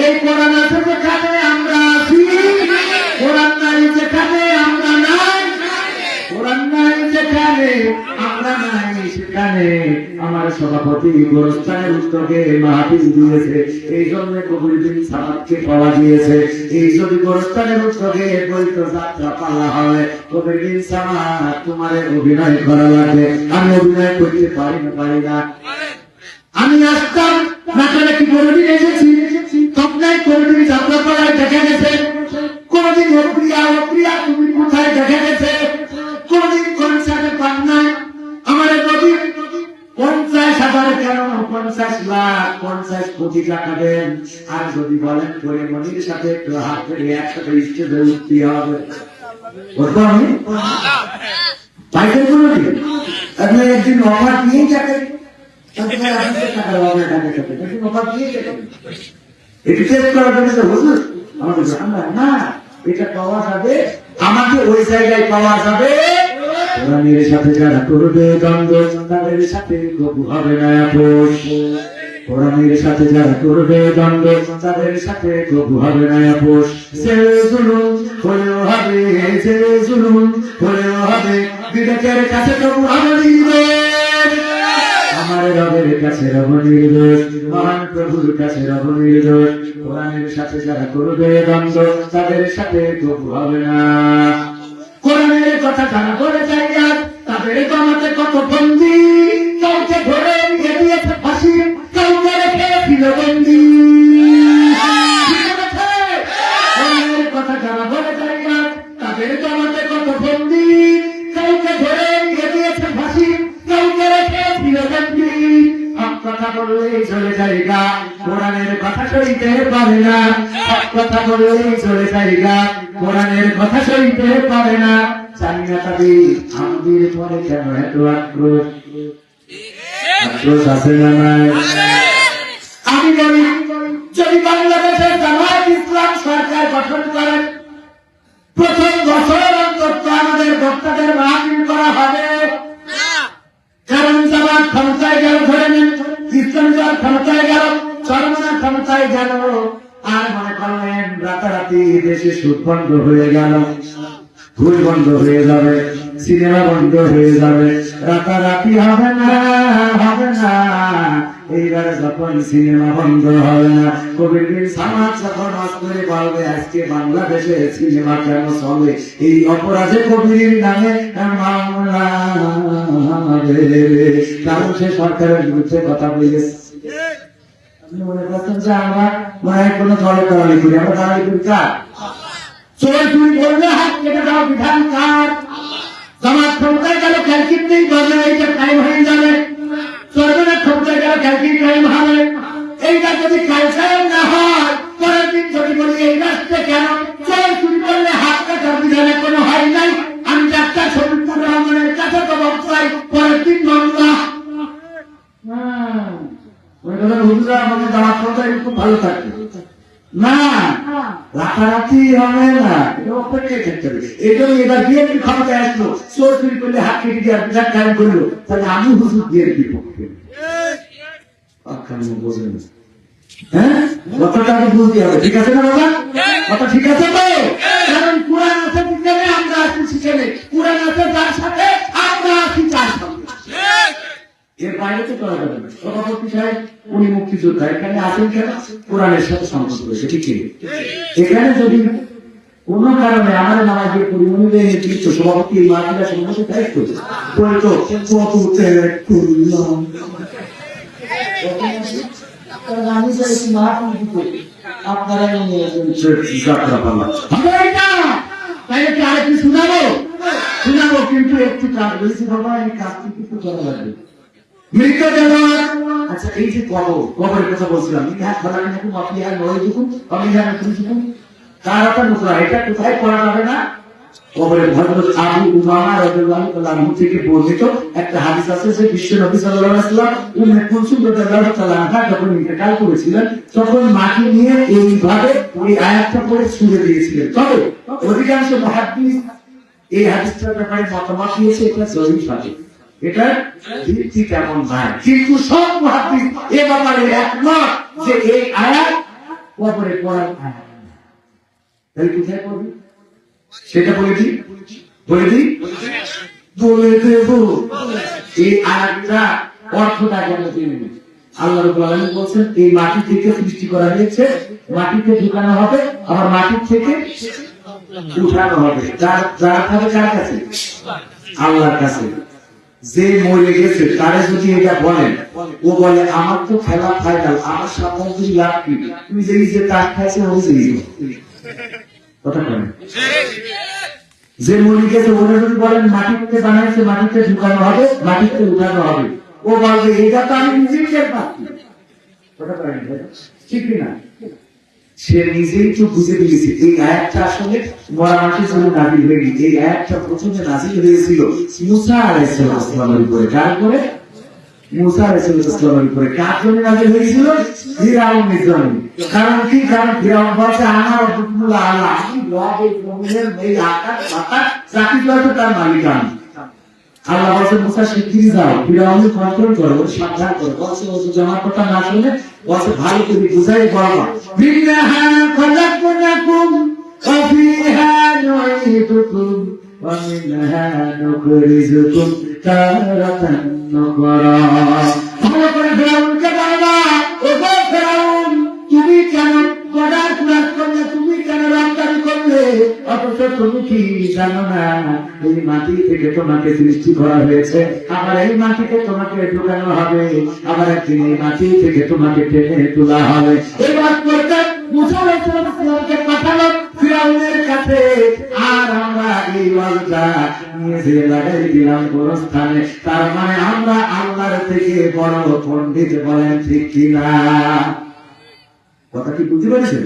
এই কোরআন আছে যেখানে আমরা আছি, কোরআন নাই যেখানে আমরা নাই, কোরআন নাই যেখানে আমরা নাই, সেখানে আমার সভাপতি গোরস্থানের উদ্যোগে মাহফিল দিয়েছে। এই জন্য কবিরুদ্দিন সাহাবকে পাওয়া দিয়েছে। এই যদি গোরস্থানের উদ্যোগে বৈত যাত্রা পালা হয়, কবিরুদ্দিন সাহাব তোমার অভিনয় করা লাগে। আমি অভিনয় করতে পারি না। আমি আসতাম নাকালে কি কোনদিন এসেছি? তবনায় কোনদিন যাত্রা পালায় দেখা গেছে? কোনদিন অপ্রিয়া তুমি কোথায় দেখা গেছে? কোনদিন কনসার্টে পান নাই? আমার নদী 50,000 কেন 50 লাখ 50 কোটি টাকা দেন, আর যদি বলেন করে মনির সাথে একটু হাত ধরে একসাথে স্টেজে উঠতে হবে, বলবো আমি পাইতে কোনদিন আপনি একদিন অফার নিয়ে যাবেন, আমাকে ওই জায়গায় পাওয়া যাবে, কোরআনের সাথে যারা করবে দ্বন্দ্ব, তাদের সাথে কবু হবে না আপোষ। কোরআনের সাথে যারা করবে দ্বন্দ্ব তাদের সাথে কবু হবে না আপোষ। ছেড়ে জুলুম হলেও হবে, ছেড়ে জুলুম হলেও হবে, বিবেকের কাছে কবু হবে নির্দোষ। আমার রবের কাছে রব নির্দোষ, মহান প্রভুর কাছে রব নির্দোষ। কোরআনের সাথে যারা করবে দ্বন্দ্ব তাদের সাথে কবু হবে না। কোরআনের কথা যারা বলে যায় তাদের জমাতে কত বন্দি, কাউকে ধরে নিয়ে দিয়েছে ফাঁসি, কাউকে রেখে দিল বন্দি। কোরআনের কথা যারা বলে যায় তাদের জমাতে কত বন্দি, কাউকে ধরে নিয়ে দিয়েছে ফাঁসি, কাউকে রেখে দিল বন্দি। হক কথা বললেই চলে যায়গা, কোরআনের কথা সইতে পারে না। হক কথা বললেই চলে যায়গা, কোরআনের কথা সইতে পারে না। জানি না তাদের আমাদের পরে কেন এত আক্রোশ, আক্রোশ আছে না নাই? আমি বলি যদি বাংলাদেশের জামায়াত ইসলাম সরকার গঠন করেন, প্রথম বছর অন্তত আমাদের বক্তাদের মাহফিল করা হবে। কারণ জামাত ক্ষমতায় গেল, ধরে নেন ইসলাম জামাত ক্ষমতায় গেল, চরমনা ক্ষমতায় গেল, আর মনে করলেন রাতারাতি দেশে সুদ বন্ধ হয়ে গেল, ঘুষ বন্ধ হয়ে যাবে, সিনেমা বন্ধ হয়ে যাবে, রাতারাতি হবে না, হবে না। এইবারে যখন সিনেমা বন্ধ হবে না, কবির বিন সামাদ যখন করে বলবে আজকে বাংলাদেশে সিনেমা কেন চলে, এই অপরাধে কবির নামে মামলা হবে। কারণ সে সরকারের বিরুদ্ধে কথা বলেছে। আপনি মনে করছেন যে আমরা মনে হয় কোনো দলে দাঁড়ালি করি, আমরা দাঁড়ালি করি কার? চোর চুরি করলে হাত কেটে দাও বিধান কার? জামাত ক্ষমতায় গেল ক্যালকিটেই বলবে এইটা টাইম হয়ে যাবে, চরমনের ক্ষমতায় গেল ক্যালকিট টাইম হবে। এইটা যদি কালচার না হয়, পরের দিন যদি বলি এই রাষ্ট্রে কেন চোর চুরি করলে হাত কাটার বিধানে কোনো হয় নাই, আমি একটা শরীফুর রহমানের কাছে তো বক্তাই, পরের দিন মামলা। ওই কথা হুজুরা আমাকে জামাত ক্ষমতায় খুব ভালো থাকবে না, রাতারাতি হবে না, এটা অপেক্ষায় থাকতে হবে। এই জন্য এবার বিএনপি ক্ষমতায় আসলো, চোর চুরি করলে হাত কেটে দিয়ে বিরাট কায়ম করলো, তাহলে আমি হুজুর বিএনপি পক্ষে। বোঝেন হ্যাঁ, কথাটা আমি বুঝতে হবে, ঠিক আছে না বাবা? কথা ঠিক আছে তো? কারণ কোরআন আছে যেখানে আমরা আছি সেখানে, কোরআন আছে যার সাথে আমরা আছি তার সাথে, এর বাইরে তো করা যাবে না। সভাপতি সাহেব উনি মুক্তিযোদ্ধা, এখানে আছেন কেন? কোরআনের সাথে সম্পর্ক রয়েছে, ঠিক কি? এখানে যদি কোন কারণে আমার নামাজ দিয়ে পরিমণিদের নেতৃত্ব সভাপতি এই মাটিরা সম্পর্কে দায়িত্ব বলতো আমি চাইছি আপনারা যাত্রা পাল্লা তাইলে কি আরেকটু শোনাবো? শোনাবো, কিন্তু একটু কাজ বলেছি বাবা, এই কাজটি কিছু করা লাগবে। মৃত জানোয়ার, আচ্ছা এই যে কবরের কথা বলছিলাম, ইতিহাস বলার মতো মাফিয়া নয় যুকুন, অমিহার নতুন যুকুন, তার একটা নতুন, এটা কোথায় করা যাবে না? কবরের হযরত আবু উমামা রাদিয়াল্লাহু তাআলা আনহু থেকে বর্ণিত একটা হাদিস আছে যে বিশ্ব নবী সাল্লাল্লাহু আলাইহি ওয়াসাল্লাম উম্মে কুলসুম রাদিয়াল্লাহু তাআলা আনহা যখন ইন্তেকাল করেছিলেন, তখন মাটি নিয়ে এইভাবে এই আয়াতটা পড়ে ছুঁড়ে দিয়েছিলেন। তবে অধিকাংশ মুহাদ্দিস এই হাদিসটার ব্যাপারে মতামত দিয়েছে এটা সহিহ হাদিস, এটা ভিত্তি তেমন নাই, কিন্তু সব মুহাদ্দিস এ ব্যাপারে একমত যে এই আয়াত কবরে পড়ার আয়াত। তাহলে কোথায় পড়বি সেটা বলে দেব। এই আয়াতটা অর্থটা কেন জেনে নিন। আল্লাহ রাব্বুল আলামিন বলছেন এই মাটি থেকে সৃষ্টি করা হয়েছে, মাটিতে ঢুকানো হবে, আবার মাটির থেকে উঠানো হবে। যার থাকে কার কাছে? আল্লাহর কাছে। যে মরে গেছে তারে যদি এটা বলেন, ও বলে আমার তো খেলা ফাইনাল, আমার সামনে লাভ কি, তুই যে কাজ খাইছে ওই কথা বলেন। যে মরে গেছে ওরা যদি বলেন মাটিতে বানাইছে, মাটিতে ঢুকানো হবে, মাটিতে উঠানো হবে, ও বলবে এটা তো আমি নিজেই টের পাচ্ছি, কথা বলেন ঠিক না? সে নিজেই তো বুঝে দিয়েছে এই আয়াতটা আসলে মরা মাটির জন্য নাজিল হয়নি। এই আয়াতটা প্রথমে নাজিল হয়েছিল মুসা আলাইহিস সালামের উপরে। কার উপরে? মুসা আলাইহিস সালামের উপরে। কার জন্য নাজিল হয়েছিল? ফিরআউনের জন্য। কারণ কি? কারণ ফিরআউন বলছে আমার রব্বুল আলা, আমি রব এই জমিনের এই আকাশ বাতাস চাকরি করতে তার মালিক আমি। আল্লাহ বলছে মুসা শিগগিরই যাও, ফিরাউনকে কন্ট্রোল করো, ওর সাবধান করো। বলছে ও যদি আমার কথা না শুনে, বলছে ভালো করে বুঝাই বলবা, মিনহা খলাকনাকুম ওয়া ফিহা নুঈদুকুম ওয়া মিনহা নুখরিজুকুম তারাতান নুকরা। ভালো করে ফিরাউনকে বলবা, ও গো ফিরাউন, তুমি কেন বর্ডার ক্রস করলে, তুমি কেন রপ্তানি করলে, অথচ তুমি কি জানো না এই মাটি থেকে তোমাকে সৃষ্টি করা হয়েছে, আবার এই মাটিতে তোমাকে ঢুকানো হবে, আবার একদিন এই মাটি থেকে তোমাকে টেনে তোলা হবে। এবার করতে মুসা আলাইহিস সালামকে পাঠালো ফিরাউনের কাছে, আর আমরা এই ওয়াজটা নিয়ে যে লাগাই দিলাম গোরস্থানে। তার মানে আমরা আল্লাহর থেকে বড় পণ্ডিত, বলেন ঠিক কিনা? কথা কি বুঝতে পেরেছেন?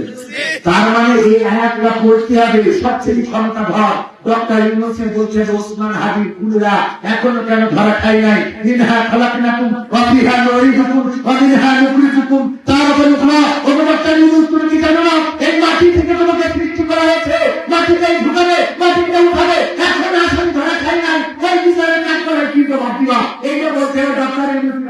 তার মানে এই আয়াতটা পড়তে হবে সবচেয়ে ক্ষমতাধর ডক্টর ইউনূস বলছেন ওসমান হাবিব কুলরা এখনো কেন ধরা খাই নাই। মিনহা খলাকনাকুম ওয়া ফিহা নুঈদুকুম ওয়া মিনহা নুখরিজুকুম তারাতান উখরা। ও ডক্টর ইউনূস, তুমি কি জানো না এই মাটি থেকে তোমাকে সৃষ্টি করা হয়েছে, মাটিতেই ঢুকাবে, মাটিতে উঠাবে, এখন আসলে ধরা খাই নাই, এই বিচারের কাজ করে কি জবাব দিবা? এইটা বলতে হবে ডক্টর ইউনূস।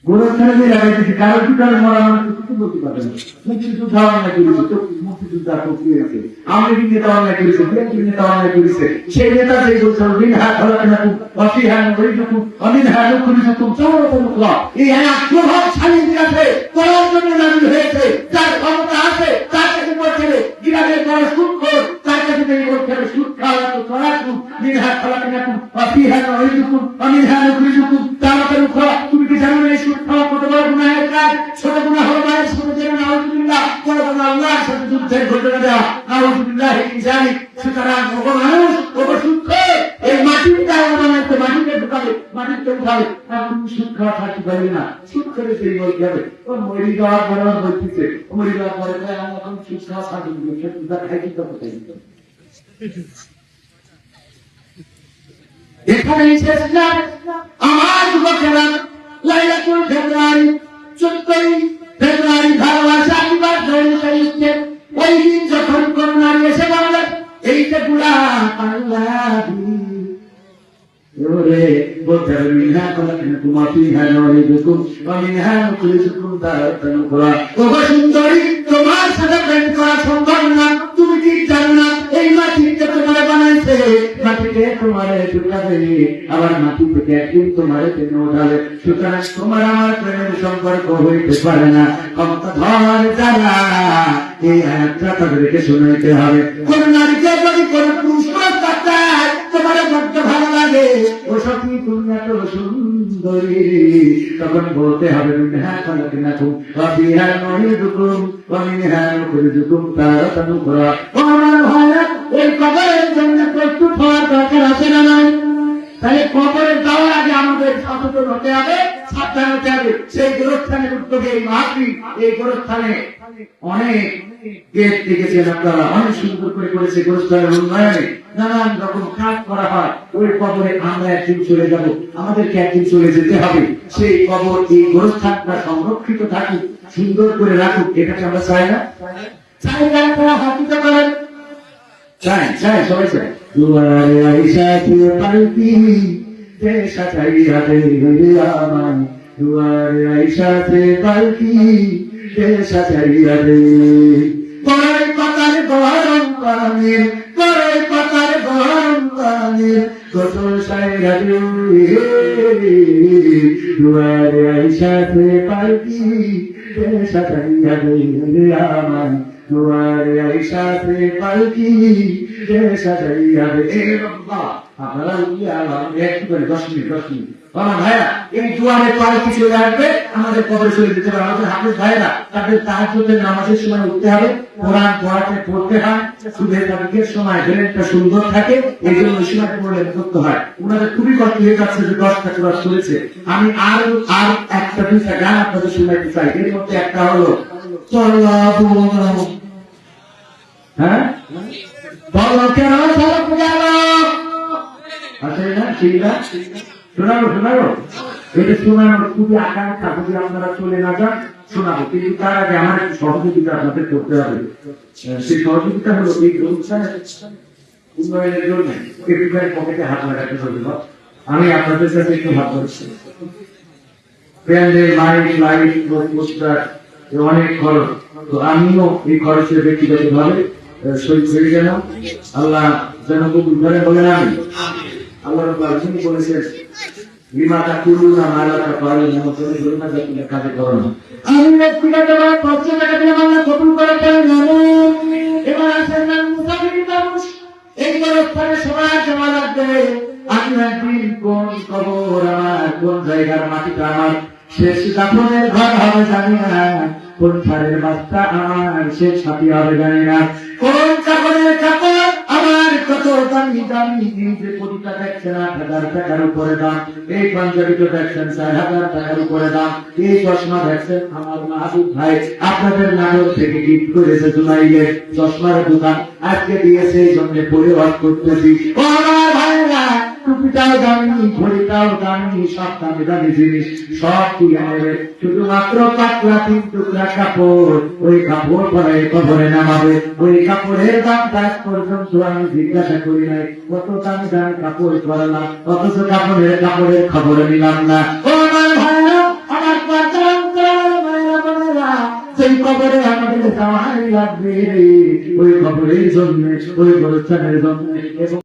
গোরস্থানে লাগাইতেছি, কারো পিতার মরা মানুষ কিছু বলতে পারে না। মুক্তিযুদ্ধ অন্যায় করেছে, মুক্তিযোদ্ধা প্রক্রিয়াছে, আওয়ামী লীগ নেতা অন্যায় করেছে, বিএনপি নেতা অন্যায় করেছে, সেই নেতা যে বলছে মিনহা খলাকনাকুম ওয়া ফিহা নুঈদুকুম ওয়া মিনহা নুখরিজুকুম তারাতান উখরা। এই আয়াত প্রভাবশালী আছে, পড়ার জন্য নাজিল হয়েছে, যার ক্ষমতা আছে তার কাছে বলছে গ্রামের বড় সুদখোর, তার কাছে বলছে সুদ খাওয়া তো করাকুম। মিনহা খলাকনাকুম ওয়া ফিহা নুঈদুকুম ওয়া মিনহা নুখরিজুকুম তারাতান উখরা। তুমি কি জানো না এই সুদ খাওয়া কত বড় গুনাহের কাজ? ছোট গুনাহ হলো মায়ের সাথে যেন নাউযুবিল্লাহ, বড় গুনাহ আল্লাহর সাথে যুদ্ধের ঘটনা দেওয়া, নাউযুবিল্লাহ মিন যালিক। সুতরাং ওগো মানুষ, ওগো সুদখোর, এই মাটিটা বানাইতে, মাটিতে ঢুকাবে, মাটিতে উঠাবে, এখন সুদ খাওয়া থাকতে পারবে না। সুদ করে সেই বলতে হবে ও মরি যাওয়ার পরে বলতেছে, মরি যাওয়ার পরে আমি এখন সুদ খাওয়া থাকবে, সুদ খাই কি করতে এখানে শেষ না। আমার যুবকেরা লাইলাতুল ফেব্রুয়ারি 14 ফেব্রুয়ারি ভালোবাসা দিবস ধরে ওই দিন যখন কোন নারী এসে বলবে এই যে গুলাম আল্লাহি ওরে বলতে হবে মিনহা খলাকনাকুম ওয়া ফিহা নুঈদুকুম ওয়া মিনহা নুখরিজুকুম তারাতান উখরা। ওগো সুন্দরী, তোমার সাথে প্রেম করা সম্ভব না, তুমি কি জানো না এই মাটিতে তোমারে বানাইছে, মাটিতে তোমারে ঢুকাবে, আবার মাটি থেকে একদিন তোমারে টেনে উঠাবে। সুতরাং তোমার আমার প্রেমের সম্পর্ক হইতে পারে না। ক্ষমতাধর যারা এই আয়াতটা তাদেরকে শোনাইতে হবে। কোন নারীকে যদি কোন পুরুষ প্রস্তাব দেয় তোমারে বড্ড ভালো লাগে, ও সত্যি তুমি এত সুন্দরী, তখন বলতে হবে মিনহা খলাকনাকুম ওয়া ফিহা নুঈদুকুম ওয়া মিনহা নুখরিজুকুম তারাতান উখরা। ও আমার ভাইরা, এই কবরের জন্য প্রস্তুত হওয়ার দরকার আছে না নাই? তাহলে কবরে যাওয়ার আগে আমাদের সচেতন হতে হবে, সাবধান হতে হবে। সেই গোরস্থানের উদ্যোগে এই মাহফিল, এই গোরস্থানে অনেক গেট দেখেছেন আপনারা, অনেক সুন্দর করে করেছে গোরস্থানের উন্নয়নে, নানান রকম কাজ করা হয়। ওই কবরে আমরা একদিন চলে যাব, আমাদেরকে একদিন চলে যেতে হবে। সেই কবর, এই গোরস্থানটা সংরক্ষিত থাকুক, সুন্দর করে রাখুক, এটাকে আমরা চাই না? চাই না? তারা হাতিতে পারেন, চাই চাই, সবাই চাই। দুয়ারে আইসাতে পালকি যে সাজাইয়া দে আমার, দুয়ারে আইসাতে পালকি যে সাজাইয়া দে। বড়ই পাতার গরম পানির, বড়ই পাতার গরম পানির গোসল সাইরা দে, দুয়ারে আইসাতে পালকি যে সাজাইয়া দে আমার, দুয়ারে আইসাতে পালকি যে সাজাইয়া দে। এ বাবা, আপনারা একটু করে 10 মিনিট বাবা ভাইয়া, এই দুয়ারে পালকি চলে আসবে, আমাদের কবরে চলে যেতে পারে। আমাদের হাফেজ ভাইরা তাদের তাহাজ্জুদের নামাজের সময় উঠতে হবে, কোরআন পড়তে হয়, সুবহে তাকবীরের সময় ব্রেনটা সুন্দর থাকে, এই জন্য ওই সময় পড়লে করতে হয়। ওনাদের খুবই কষ্ট হয়ে যাচ্ছে যে 10টা ক্লাস চলেছে। আমি আর একটা দুইটা গান আপনাদের শোনাইতে চাই। এর মধ্যে একটা হলো হ্যাঁ বলো কেন সব গেল, আছে না? ঠিক না? শোনাবো শোনাবো। এটা শোনানোর খুবই আকাঙ্ক্ষা, যদি আপনারা চলে না যান শোনাবো, কিন্তু তার আগে আমার একটু সহযোগিতা আপনাদের করতে হবে। সেই সহযোগিতা হলো এই অনুষ্ঠান উন্নয়নের জন্য এপিকারের পকেটে হাত লাগাতে হবে। আমি আপনাদের কাছে একটু হাত ধরছি। প্যান্ডেল, মাইক, লাইট, পোস্টার অনেক খরচ, তো আমিও এই খরচের ব্যক্তিগত ভাবে শরীর হয়ে গেলাম। আল্লাহ যেন কবুল করে, বলেন আমি। আল্লাহ রাব্বুল আলামিন বলেছেন লিমাতা কুলুনা মালাকা পালুনা মতনে গুরুনা জাতিকে কাজে করো না। আমি ব্যক্তিগত ভাবে 500 টাকা দিয়ে আল্লাহ কবুল করে বলেন আমিন। এবার আসেন না মুসাফির মানুষ এই বরফে সবাই জমা রাখবে। আমি একদিন কোন কবর আমার, কোন জায়গার মাটিটা আমার শেষ কাপড়ের ঘর হবে জানি না, কোন সারের বাচ্চা আমার শেষ সাথী হবে জানি না, কোন কাপড়ের কাপড় আমার কত দামি দামি, এই যে কোটিটা দেখছেন 8,000 টাকার উপরে দাম, এই পাঞ্জাবিটা দেখছেন 4,000 টাকার উপরে দাম, এই চশমা দেখছেন আমার মাহবুব ভাই আপনাদের নাগর থেকে গিফট করেছে জুনাইলের চশমার দোকান, আজকে দিয়েছে এই জন্য পরে ওয়াজ করতেছি। ও আমার ভাইরা, টুপিটাও দামি, ঘড়িটাও দামি, সব দামি দামি জিনিস সব তুলে নেবে, শুধুমাত্র পাতলা 3 টুকরা কাপড়, ওই কাপড় পরে কবরে নামাবে। ওই কাপড়ের দাম আজ পর্যন্ত আমি জিজ্ঞাসা করি নাই কত দামি দামি কাপড় পরলাম, অথচ কাপড়ের খবর নিলাম না। ও আমার ভাইরা, আমার বোনেরা, সেই কবরে আমাদের যাওয়াই লাগবে, ওই কবরের জন্য, ওই গোরস্থানের জন্য।